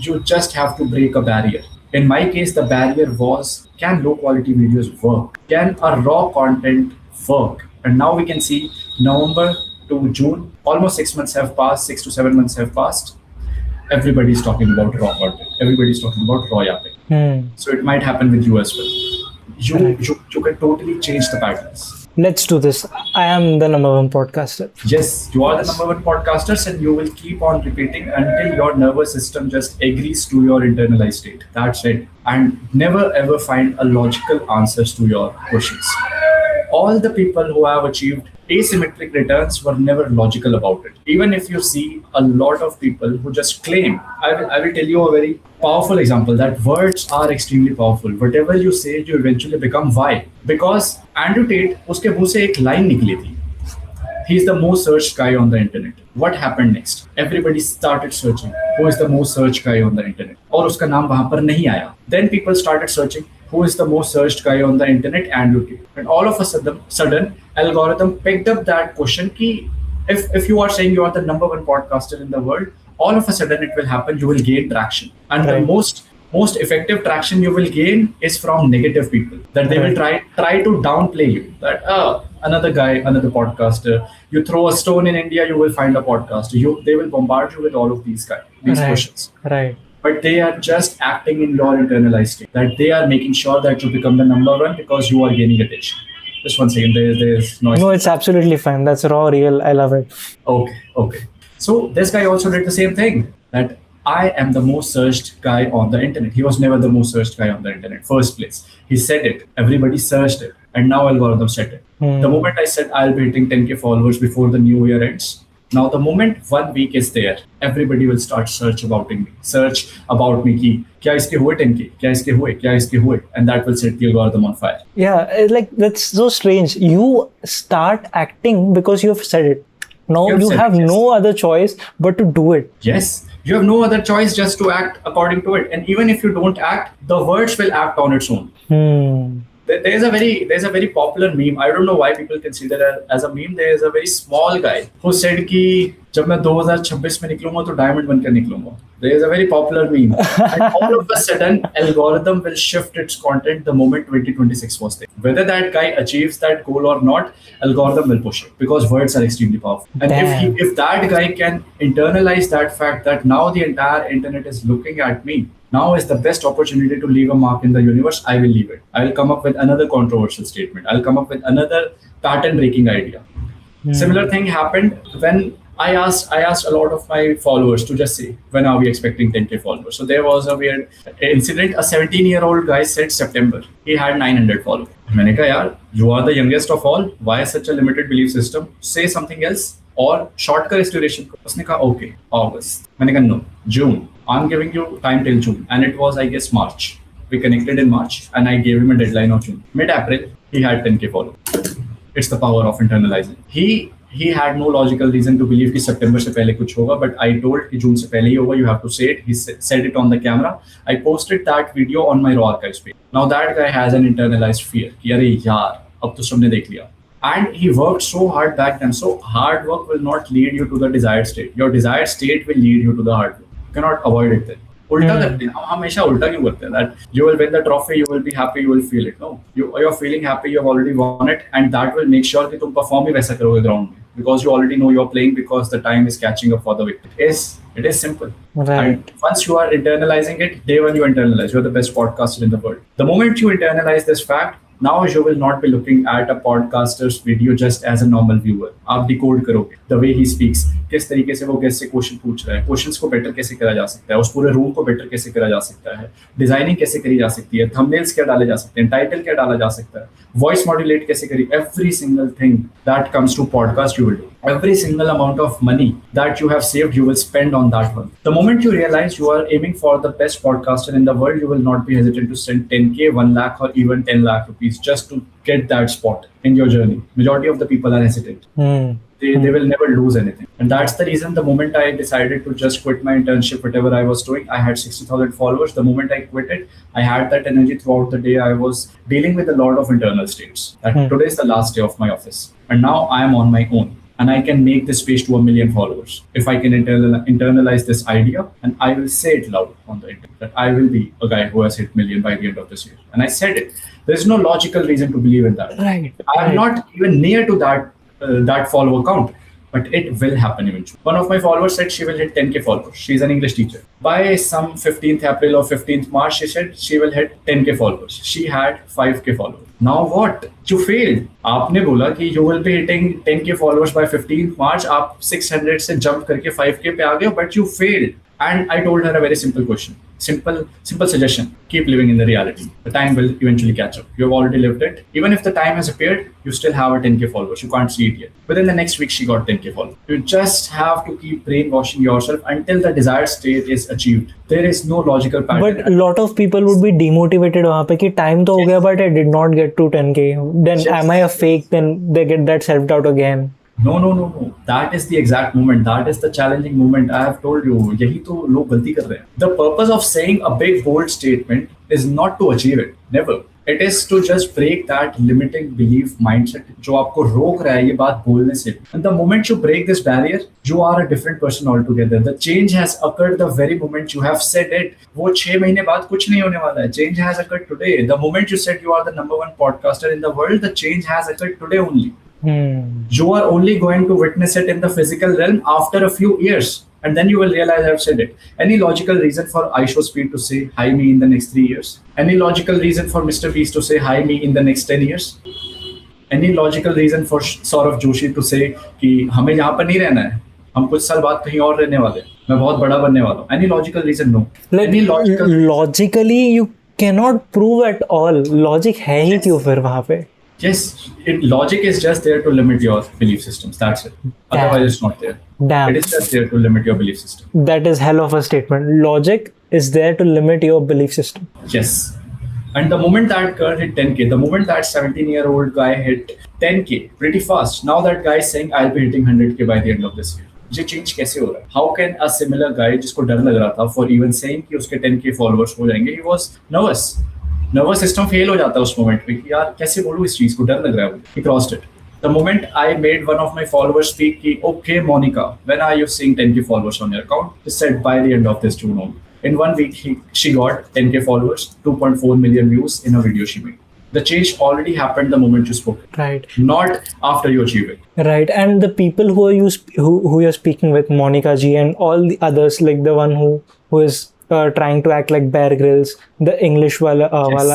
You just have to break a barrier. In my case, the barrier was, can low quality videos work? Can a raw content work? And now we can see November to June, almost 6 months have passed, 6 to 7 months have passed. Everybody's talking about raw content. Everybody's talking about raw yapping. So it might happen with you as well. You can totally change the patterns. Let's do this. I am the number one podcaster. Yes, you are the number one podcasters, and you will keep on repeating until your nervous system just agrees to your internalized state. That's it. And never ever find a logical answers to your questions. All the people who have achieved asymmetric returns were never logical about it. Even if you see a lot of people who just claim, I will tell you a very powerful example that words are extremely powerful. Whatever you say, you eventually become. Why? Because Andrew Tate, उसके मुंह से एक line निकली थी. He is the most searched guy on the internet. What happened next? Everybody started searching. Who is the most searched guy on the internet? और उसका नाम वहां पर नहीं आया. Then people started searching. Who is the most searched guy on the internet? Andrew Tate. And all of a sudden, algorithm picked up that question. Ki if you are saying you are the number one podcaster in the world, all of a sudden it will happen. You will gain traction, and the most effective traction you will gain is from negative people. That they will try to downplay you. That another guy, another podcaster. You throw a stone in India, you will find a podcaster. They will bombard you with all of these questions. Right. But they are just acting in your internalized state. That they are making sure that you become the number one because you are gaining attention. Just 1 second, there's noise. No, it's absolutely fine. That's raw, real. I love it. Okay. So this guy also did the same thing. That I am the most searched guy on the internet. He was never the most searched guy on the internet. First place. He said it. Everybody searched it. And now algorithm said it. The moment I said I'll be hitting 10K followers before the new year ends, now the moment 1 week is there, everybody will start search about me. Ki, kya iske hue 10K? Kya iske hue? And that will set the algorithm on fire. Yeah, that's so strange. You start acting because you have said it. Now you have no other choice but to do it. Yes. You have no other choice just to act according to it. And even if you don't act, the words will act on its own. There's a very popular meme. I don't know why people consider it as a meme. There is a very small guy who said कि जब मैं 2026 में निकलूंगा तो diamond बनकर निकलूंगा. There is a very popular meme. And all of a sudden, algorithm will shift its content the moment 2026 was there. Whether that guy achieves that goal or not, algorithm will push it because words are extremely powerful. And if that guy can internalize that fact that now the entire internet is looking at me, now is the best opportunity to leave a mark in the universe, I will leave it. I will come up with another controversial statement. I'll come up with another pattern breaking idea. Similar thing happened when I asked a lot of my followers to just say, when are we expecting 10K followers? So there was a weird incident. A 17-year-old guy said September. He had 900 followers. मैंने कहा यार, you are the youngest of all. Why such a limited belief system? Say something else. और short का restoration को. उसने कहा okay, August. मैंने कहा no, June. I'm giving you time till June. And it was, I guess, March. We connected in March and I gave him a deadline of June. Mid-April, he had 10K followers. It's the power of internalizing. He had no logical reason to believe कि September से पहले कुछ होगा, but I told कि June से पहले ही होगा. You have to say it. He said it on the camera. I posted that video on my Raw Arxhives page. Now that guy has an internalized fear कि अरे यार, अब तो सबने देख लिया. And he worked so hard back then. So hard work will not lead you to the desired state. Your desired state will lead you to the hard work. You cannot avoid it then. उल्टा करते हैं. हम हमेशा उल्टा क्यों करते हैं? That you will win the trophy, you will be happy, you will feel it. No, you're feeling happy, you have already won it, and that will make sure कि तुम perform ही वैसा करोगे ground में, because you already know you're playing because the time is catching up for the victory. It is simple. Right. And once you are internalizing it, day one you internalize. You're the best podcaster in the world. The moment you internalize this fact, now you will not be looking at a podcaster's video just as a normal viewer. आप decode करोगे the way he speaks, किस तरीके से वो guest से question पूछ रहा है, क्वेश्चंस को बेटर कैसे करा जा सकता है, उस पूरे रूम को बेटर कैसे करा जा सकता है, डिजाइनिंग कैसे करी जा सकती है, थंबनेल्स क्या डाले जा सकते हैं, टाइटल क्या डाला जा सकता है, वॉइस मॉड्यूलेट कैसे करी. Every single thing that comes to podcast you will do. Every single amount of money that you have saved, you will spend on that one. The moment you realize you are aiming for the best podcaster in the world, you will not be hesitant to spend 10K, 1 lakh or even 10 lakh rupees just to get that spot in your journey. Majority of the people are hesitant. They will never lose anything. And that's the reason the moment I decided to just quit my internship, whatever I was doing, I had 60,000 followers. The moment I quit it, I had that energy throughout the day. I was dealing with a lot of internal states. That today is the last day of my office. And now I am on my own. and I can make this page to 1 million followers. If I can internalize this idea, and I will say it loud on the internet that I will be a guy who has hit million by the end of this year. And I said it. There's no logical reason to believe in that. Right. I'm not even near to that follower count, but it will happen eventually. One of my followers said she will hit 10k followers. She's an English teacher. By some 15th April or 15th March, she said she will hit 10k followers. She had 5k followers. Now what? You failed. आपने बोला कि you will be hitting 10k followers by 15th March. आप 600 से jump करके 5k पे आ गए, but you failed. And I told her a very simple question. Simple suggestion. Keep living in the reality. The time will eventually catch up. You have already lived it. Even if the time has appeared, you still have a 10k followers. You can't see it yet. Within the next week, she got 10k followers. You just have to keep brainwashing yourself until the desired state is achieved. There is no logical pattern. But a lot of people would be demotivated वहाँ पे कि time तो हो गया, but I did not get to 10k. Then am I a fake? Then they get that self-doubt again. No. That is the exact moment. That is the challenging moment. I have told you. यही तो लोग गलती कर रहे हैं. The purpose of saying a big bold statement is not to achieve it. Never. It is to just break that limiting belief mindset जो आपको रोक रहा है ये बात बोलने से. And the moment you break this barrier, you are a different person altogether. The change has occurred the very moment you have said it. वो 6 महीने बाद कुछ नहीं होने वाला है. Change has occurred today. The moment you said you are the #1 podcaster in the world, the change has occurred today only. You are only going to witness it in the physical realm after a few years, and then you will realize I've said it. Any logical reason for iShowSpeed to say hi me in the next 3 years? Any logical reason for Mr. Beast to say hi me in the next 10 years? Any logical reason for Saurav Joshi to say कि हमें यहाँ पर नहीं रहना है, हम कुछ साल बाद कहीं और रहने वाले हैं, मैं बहुत बड़ा बनने वाला हूँ? Any logical reason? No. Like, logically you cannot prove at all. Logic है ही क्यों फिर वहाँ पे? Yes, logic is just there to limit your belief systems. That's it. Otherwise, it's not there. Damn. It is just there to limit your belief system. That is hell of a statement. Logic is there to limit your belief system. Yes. And the moment that girl hit 10k, the moment that 17-year-old guy hit 10k, pretty fast. Now that guy is saying, I'll be hitting 100k by the end of this year. ये change कैसे हो रहा है? How can a similar guy जिसको डर लग रहा था for even saying कि उसके 10k followers हो जाएंगे, he was nervous. Nervous system fail हो जाता है उस मोमेंट पे कि यार कैसे बोलूं इस चीज को, डर लग रहा है. He crossed it. The moment I made one of my followers speak कि okay Monica, when are you seeing 10k followers on your account? He said by the end of this June only. In 1 week she got 10k followers, 2.4 million views in a video she made. The change already happened the moment you spoke. Right. Not after you achieve it. Right. And the people who you're speaking with, Monica ji and all the others, like the one who is trying to act like Bear Grylls, the English wala,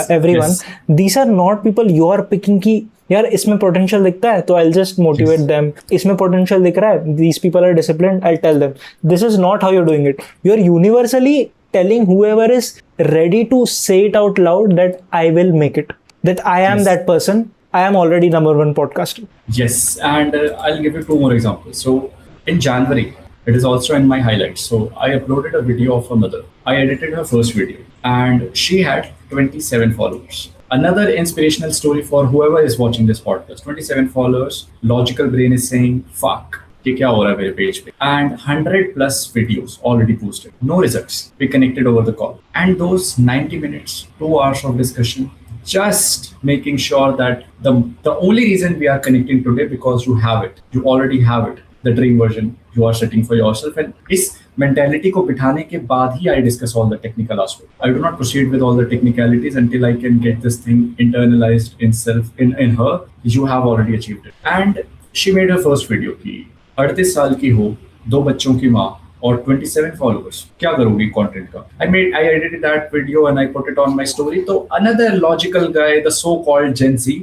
everyone. Yes. These are not people you are picking कि यार इसमें potential दिखता है तो I'll just motivate them. इसमें potential दिख रहा है, these people are disciplined, I'll tell them. This is not how you're doing it. You're universally telling whoever is ready to say it out loud that I will make it. That I am that person. I am already #1 podcaster. Yes, and I'll give you 2 more examples. So in January, it is also in my highlights. So I uploaded a video of her mother. I edited her first video and she had 27 followers. Another inspirational story for whoever is watching this podcast. 27 followers. Logical brain is saying, fuck. कि क्या हो रहा है मेरे page पे? And 100+ videos already posted. No results. We connected over the call. And those 90 minutes, 2 hours of discussion, just making sure that the only reason we are connecting today because you have it. You already have it. The dream version you are setting for yourself, and इस mentality को बिठाने के बाद ही I discuss all the technical aspects. I do not proceed with all the technicalities until I can get this thing internalized in her. You have already achieved it. And she made her first video की 38 साल की हो, 2 बच्चों की माँ और 27 followers. क्या करोगी कंटेंट का? I edited that video and I put it on my story. तो another logical guy, the so-called Gen Z,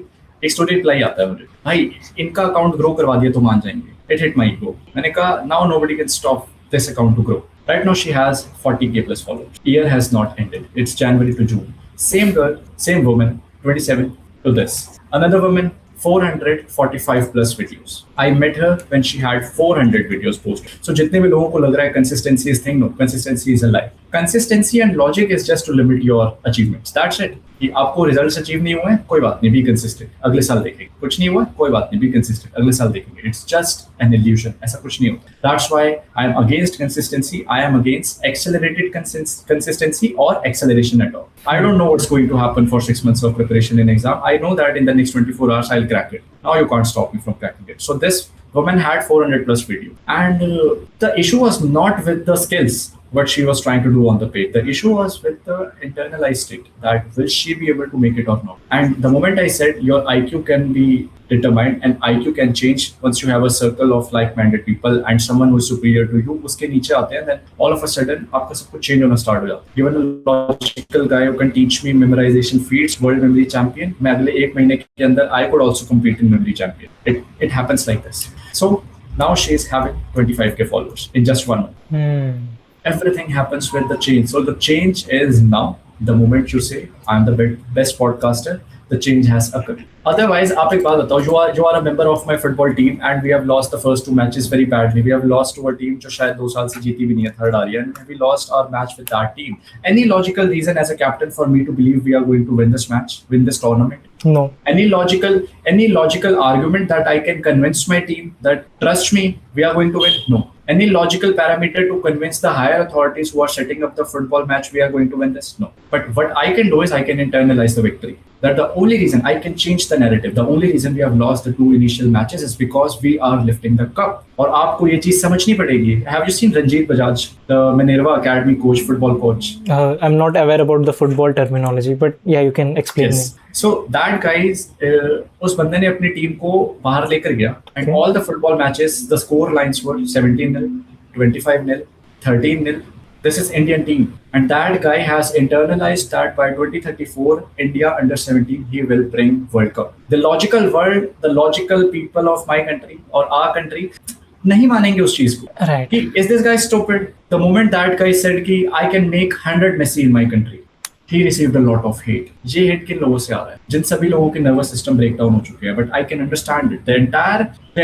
एक स्टोरी रिप्लाई आता है मुझे, भाई इनका अकाउंट ग्रो करवा दिया तो मान जाएंगे. It hit my ego. मैंने कहा now nobody can stop this account to grow. Right now she has 40k plus followers. Year has not ended. It's January to June. Same girl, same woman, 27 to this. Another woman, 445 plus videos. I met her when she had 400 videos posted. So जितने भी लोगों को लग रहा है consistency is thing, no, consistency is a lie. Consistency and logic is just to limit your achievements. That's it. कि आपको results achieve नहीं हुए, कोई बात नहीं, बी कंसिस्टेंट, अगले साल देखेंगे. कुछ नहीं हुआ, कोई बात नहीं, बी कंसिस्टेंट, अगले साल देखेंगे. It's just an illusion. ऐसा कुछ नहीं होता. That's why I am against consistency. I am against accelerated consistency or acceleration at all. I don't know what's going to happen for 6 months of preparation in exam. I know that in the next 24 hours I'll crack it. Now you can't stop me from cracking it. So this Woman had 400 plus video. And the issue was not with the skills, what she was trying to do on the page. The issue was with the internalized state, that will she be able to make it or not. And the moment I said your IQ can be determined and IQ can change once you have a circle of like-minded people and someone who is superior to you, उसके नीचे आते हैं, then all of a sudden आपका सब कुछ change होना start हो जाता है. Given a logical guy who can teach me memorization feats, world memory champion, मैं अगले एक महीने के अंदर I could also compete in memory champion. It happens like this. So now she is having 25k followers in just 1 month. Everything happens with the change. So the change is now. The moment you say I'm the best podcaster, the change has occurred. Otherwise, आप एक बात बताओ, you are a member of my football team and we have lost the first 2 matches very badly. We have lost to a team जो शायद 2 साल से जीती भी नहीं है, third आ रही है, and we lost our match with that team. Any logical reason as a captain for me to believe we are going to win this match, win this tournament? No. Any logical argument that I can convince my team that trust me, we are going to win? No. Any logical parameter to convince the higher authorities who are setting up the football match we are going to win this? No. But what I can do is I can internalize the victory. That the only reason I can change the narrative, the only reason we have lost the 2 initial matches is because we are lifting the cup. और आपको ये चीज समझनी पड़ेगी. Have you seen Ranjit Bajaj, the Minerva Academy coach, football coach? I'm not aware about the football terminology, but yeah, you can explain Yes. me. So that guy, उस बंदे ने अपनी टीम को बाहर लेकर गया, and all the football matches, the score lines were 17-0, 25-0, 13-0. This is Indian team, and that guy has internalized that by 2034, India under 17, he will bring World Cup. The logical world, the logical people of my country or our country, नहीं मानेंगे उस चीज को. Right. Is this guy stupid? The moment that guy said कि I can make 100 Messi in my country, he received a lot of hate. ये hate किन लोगों से आ रहा है? जिन सभी लोगों के nervous system breakdown हो चुके हैं. But I can understand it. The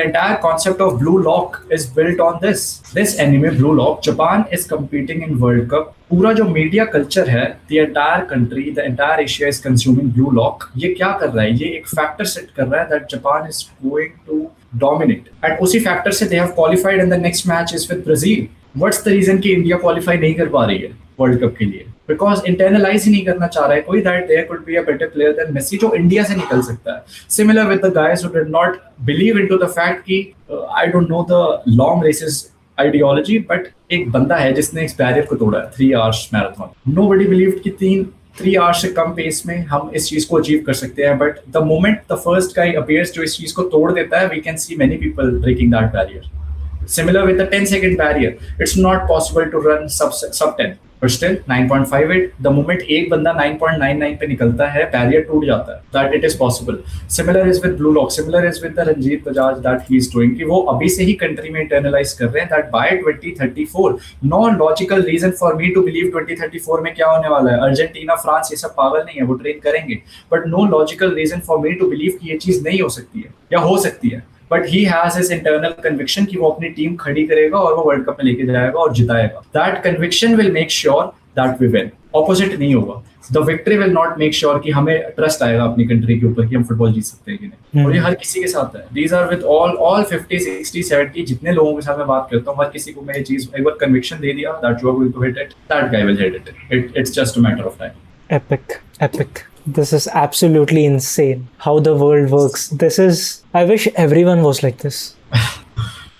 entire concept of Blue Lock is built on this. This anime Blue Lock, Japan is competing in World Cup. पूरा जो media culture है, the entire country, the entire Asia is consuming Blue Lock. ये क्या कर रहा है? ये एक factor set कर रहा है that Japan is going to dominate. And उसी factor से they have qualified and the next match is with Brazil. What's the reason कि India qualify नहीं कर पा रही है World Cup के लिए? Because internalize ही नहीं करना चाह रहा है कोई that there could be a better player than Messi जो इंडिया से निकल सकता है. Similar with the guys who did not believe into the fact कि I don't know the long races ideology, but एक बंदा है जिसने इस बैरियर को तोड़ा है 3 hours marathon. Nobody believed कि 3 hours से कम पेस में हम इस चीज को अचीव कर सकते हैं. But the moment the first guy appears जो इस चीज को तोड़ देता है, we can see many people breaking that barrier. Similar with the 10-second barrier, it's not possible to run sub 10. But still 9.58, the moment एक बंदा 9.99 पे निकलता है, barrier टूट जाता है. That it is possible. Similar is with Blue Lock. Similar is with the Ranjit Bajaj that he is doing. कि वो अभी से ही country में internalize कर रहे हैं that by 2034, no logical reason for me to believe 2034 में क्या होने वाला है. अर्जेंटीना, फ्रांस ये सब पागल नहीं है, वो ट्रेन करेंगे. But no logical reason for me to believe कि ये चीज नहीं हो सकती है या हो सकती है. But he has his internal conviction कि वो अपनी टीम खड़ी करेगा और वो वर्ल्ड कप में लेके जाएगा और जिताएगा. That conviction will make sure that we win. Opposite नहीं होगा. The victory will not make sure कि हमें trust आएगा अपनी कंट्री के ऊपर कि हम फुटबॉल जीत सकते हैं कि नहीं. और ये हर किसी के साथ है. These are with all 50, 60, 70 जितने लोगों के साथ मैं बात करता हूँ, हर किसी को मैं ये चीज एक बार conviction दे दिया that you are going to hit it, that guy will hit it. It's just a matter of time. Epic. This is absolutely insane how the world works. I wish everyone was like this.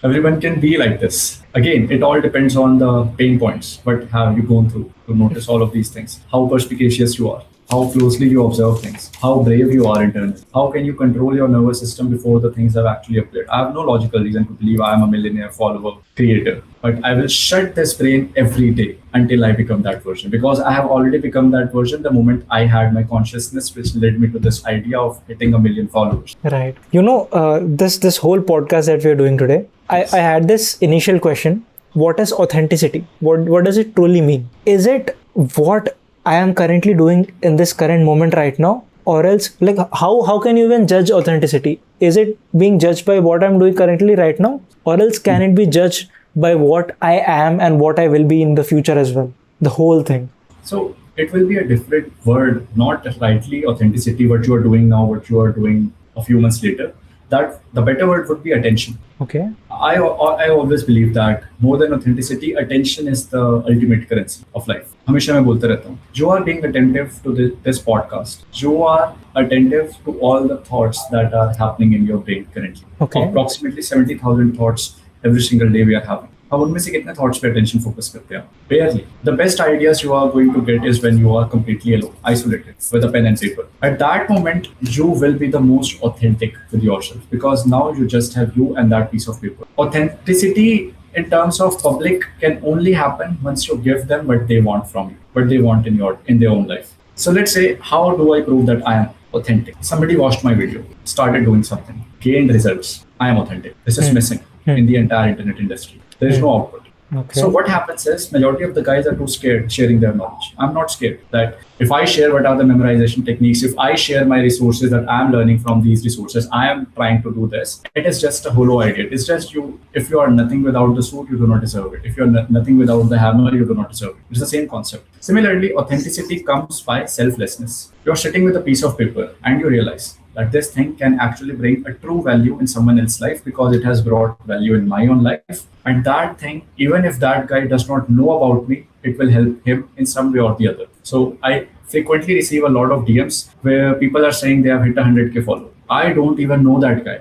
Everyone can be like this. Again, it all depends on the pain points. What have you gone through to notice all of these things? How perspicacious you are. How closely you observe things. How brave you are internally. How can you control your nervous system before the things have actually appeared? I have no logical reason to believe I am a millionaire, follower, creator. But I will shut this brain every day until I become that version. Because I have already become that version the moment I had my consciousness, which led me to this idea of hitting 1 million followers. Right. You know, this whole podcast that we are doing today, yes. I had this initial question. What is authenticity? What does it truly mean? Is it what I am currently doing in this current moment right now? Or else, like, how can you even judge authenticity? Is it being judged by what I'm doing currently right now? Or else can it be judged by what I am and what I will be in the future as well? The whole thing. So it will be a different word, not rightly authenticity, what you are doing now, what you are doing a few months later. that the better word would be attention. Okay. I always believe that more than authenticity, attention is the ultimate currency of life. हमेशा मैं बोलता रहता हूँ, you are being attentive to this podcast. You are attentive to all the thoughts that are happening in your brain currently. Okay. Approximately 70,000 thoughts every single day we are having. अब उनमें से कितने thoughts pay attention focus करते हैं? Barely. The best ideas you are going to get is when you are completely alone, isolated, with a pen and paper. At that moment, you will be the most authentic with yourself because now you just have you and that piece of paper. Authenticity in terms of public can only happen once you give them what they want from you, what they want in their own life. So let's say, how do I prove that I am authentic? Somebody watched my video, started doing something, gained results. I am authentic. This is missing in the entire internet industry. There is no output. Okay. So what happens is majority of the guys are too scared sharing their knowledge. I'm not scared that if I share what are the memorization techniques, if I share my resources that I'm learning from these resources, I am trying to do this. It is just a hollow idea. It's just you. If you are nothing without the suit, you do not deserve it. If you're nothing without the hammer, you do not deserve it. It's the same concept. Similarly, authenticity comes by selflessness. You're sitting with a piece of paper and you realize that this thing can actually bring a true value in someone else's life because it has brought value in my own life. And that thing, even if that guy does not know about me, it will help him in some way or the other. So I frequently receive a lot of DMs where people are saying they have hit 100K followers. I don't even know that guy.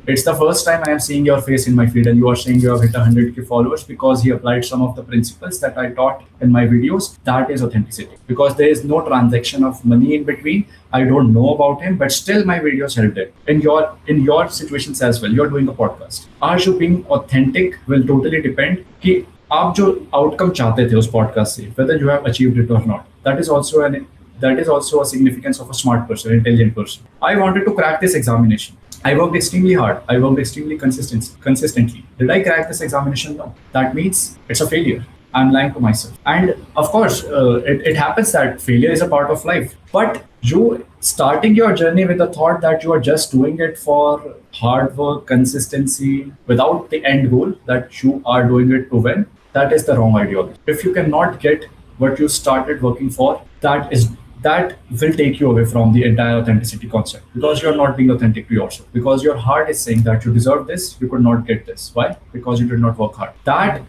It's the first time I am seeing your face in my feed and you are saying you have hit 100K followers because he applied some of the principles that I taught in my videos. That is authenticity because there is no transaction of money in between. I don't know about him, but still my videos helped him. In your situations as well, you're doing a podcast. Are you being authentic will totally depend कि आप जो outcome चाहते थे उस podcast से, whether you have achieved it or not. That is also a significance of a smart person, intelligent person. I wanted to crack this examination. I worked extremely hard. I worked extremely consistently. Did I crack this examination? No. That means it's a failure. I'm lying to myself. And of course, it happens that failure is a part of life. But you starting your journey with the thought that you are just doing it for hard work, consistency, without the end goal, that you are doing it to win, that is the wrong ideology. If you cannot get what you started working for, that will take you away from the entire authenticity concept because you're not being authentic to yourself. Because your heart is saying that you deserve this, you could not get this. Why? Because you did not work hard. That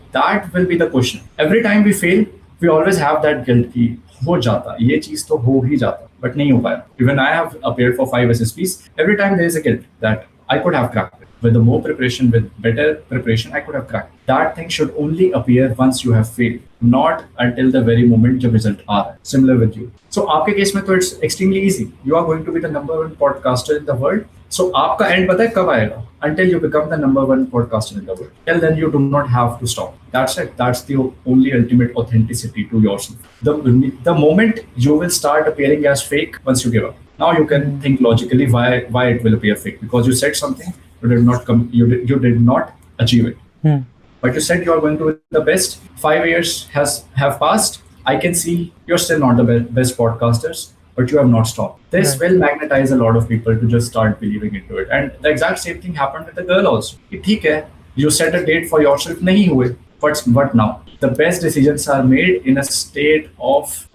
will be the question. Every time we fail, we always have that guilt कि हो जाता, ये चीज तो हो ही जाता, but नहीं हो पाया. Even I have appeared for 5 SSPs. Every time there is a guilt that I could have cracked it. With the more preparation, with better preparation, I could have cracked. That thing should only appear once you have failed, not until the very moment the result are. Similar with you. So आपके case में तो it's extremely easy. You are going to be the number one podcaster in the world. So आपका end पता है कब आएगा? Until you become the number one podcaster in the world. Till then you do not have to stop. That's it. That's the only ultimate authenticity to yourself. The moment you will start appearing as fake once you give up. Now you can think logically why it will appear fake because you said something. You did not achieve it. But you said you are going to be the best. 5 years have passed. I can see you're still not the best podcasters, but you have not stopped. This will magnetize a lot of people to just start believing into it. And the exact same thing happened with the girl also. ठीक है, you set a date for yourself, नहीं हुए. But now the best decisions are made in a state of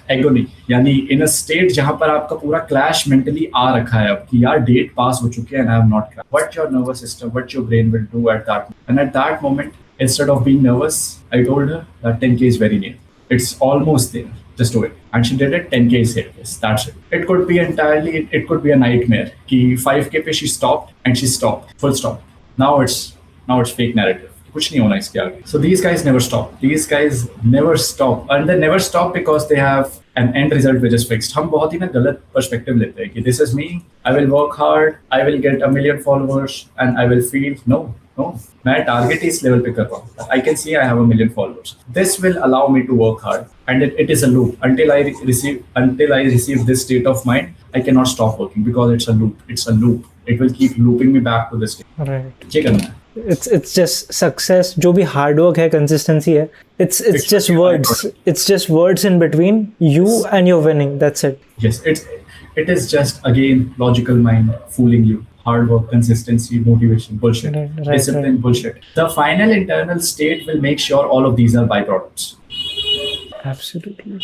agony. यानी in a state जहाँ पर आपका पूरा clash mentally आ रखा है अब कि यार date pass हो चुकी है and I have not cracked. What your nervous system, what your brain will do at that moment. And at that moment, instead of being nervous, I told her that 10K is very near. It's almost there. Just do it. And she did it. 10K is here. Yes, that's it. It could be a nightmare. Ki 5K pe she stopped and she stopped. Full stop. Now it's fake narrative. कुछ नहीं होना इसके आगे. So these guys never stop. These guys never stop. And they never stop because they have an end result which is fixed. हम बहुत ही ना गलत perspective लेते हैं कि this is me. I will work hard. I will get 1 million followers and I will feel no. मैं target इस level पे कर रहा हूँ. I can see I have 1 million followers. This will allow me to work hard. And it is a loop. Until I receive this state of mind, I cannot stop working because it's a loop. It's a loop. It will keep looping me back to this state. Right. ये करना है. It's just success. जो भी hard work है, consistency है. It's just words. It's just words in between you and you're winning. That's it. Yes, it is just again logical mind fooling you. Hard work, consistency, motivation, bullshit. Right, Discipline, bullshit. The final internal state will make sure all of these are byproducts. Absolutely.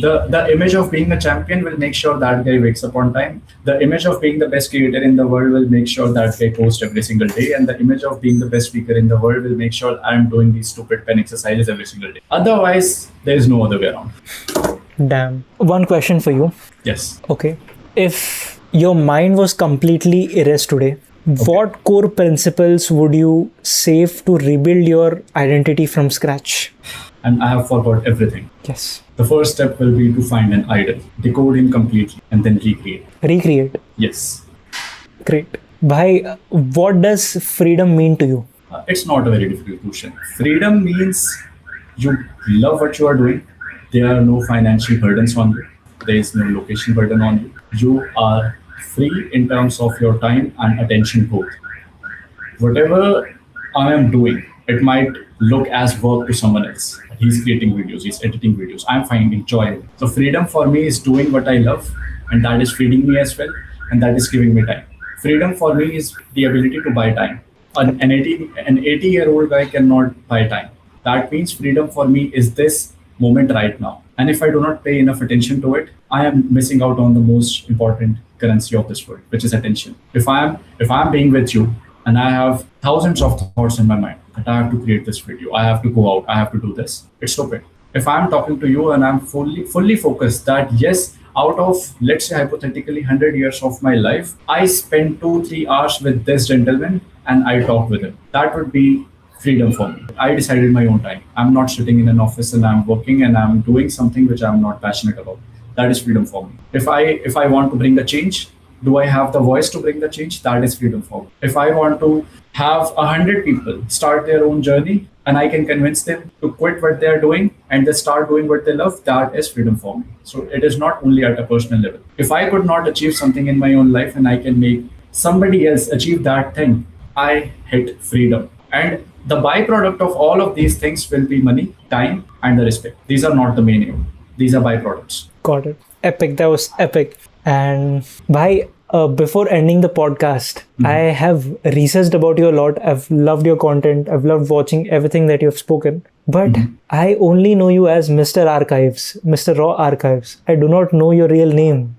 The image of being a champion will make sure that guy wakes up on time. The image of being the best creator in the world will make sure that guy posts every single day. And the image of being the best speaker in the world will make sure I'm doing these stupid pen exercises every single day. Otherwise, there is no other way around. Damn. One question for you. Yes. Okay. If your mind was completely erased today, what core principles would you save to rebuild your identity from scratch? And I have forgot everything. Yes. The first step will be to find an idol, decode him completely, and then recreate. Recreate. Yes. Great. Bhai, what does freedom mean to you? It's not a very difficult question. Freedom means you love what you are doing. There are no financial burdens on you. There is no location burden on you. You are free in terms of your time and attention both. Whatever I am doing, it might look as work to someone else. He's creating videos, he's editing videos. I'm finding joy in it. So freedom for me is doing what I love, and that is feeding me as well, and that is giving me time. Freedom for me is the ability to buy time. An 80-year-old guy cannot buy time. That means freedom for me is this moment right now. And if I do not pay enough attention to it, I am missing out on the most important currency of this world, which is attention. If I am being with you and I have thousands of thoughts in my mind that I have to create this video, I have to go out, I have to do this, it's stupid. If I'm talking to you and I'm fully focused that yes, out of, let's say hypothetically 100 years of my life, I spent 2-3 hours with this gentleman and I talked with him, that would be freedom for me. I decided my own time. I'm not sitting in an office and I'm working and I'm doing something which I'm not passionate about. That is freedom for me. If I want to bring the change, do I have the voice to bring the change? That is freedom for me. If I want to have 100 people start their own journey and I can convince them to quit what they're doing and they start doing what they love, that is freedom for me. So it is not only at a personal level. If I could not achieve something in my own life and I can make somebody else achieve that thing, I hit freedom. And the byproduct of all of these things will be money, time, and the respect. These are not the main aim. These are byproducts. Got it. Epic. That was epic. And bhai, before ending the podcast, I have researched about you a lot. I've loved your content. I've loved watching everything that you've spoken. But I only know you as Mr. Arxhives, Mr. Raw Arxhives. I do not know your real name.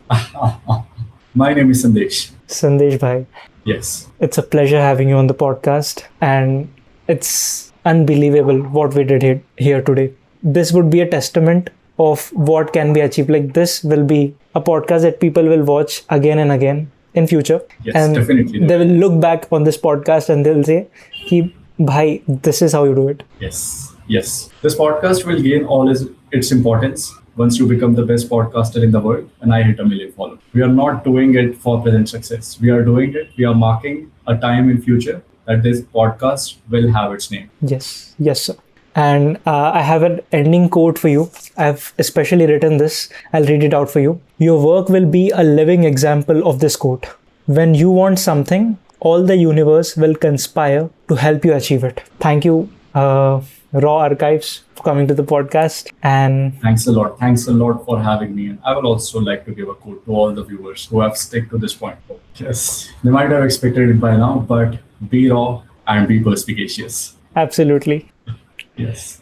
My name is Sandesh. Sandesh bhai. Yes. It's a pleasure having you on the podcast. And it's unbelievable what we did here today. This would be a testament of what can be achieved. Like this will be a podcast that people will watch again and again in future. Yes, and definitely. They will look back on this podcast and they'll say, "Ki, bhai, this is how you do it." Yes. This podcast will gain all its importance once you become the best podcaster in the world and I hit 1 million followers. We are not doing it for present success. We are doing it. We are marking a time in future that this podcast will have its name. Yes, sir. And I have an ending quote for you. I've especially written this. I'll read it out for you. Your work will be a living example of this quote. When you want something, all the universe will conspire to help you achieve it. Thank you, Raw Arxhives, for coming to the podcast. And thanks a lot for having me. And I would also like to give a quote to all the viewers who have stuck to this point. Yes, they might have expected it by now, but be raw and be perspicacious. Absolutely. Yes.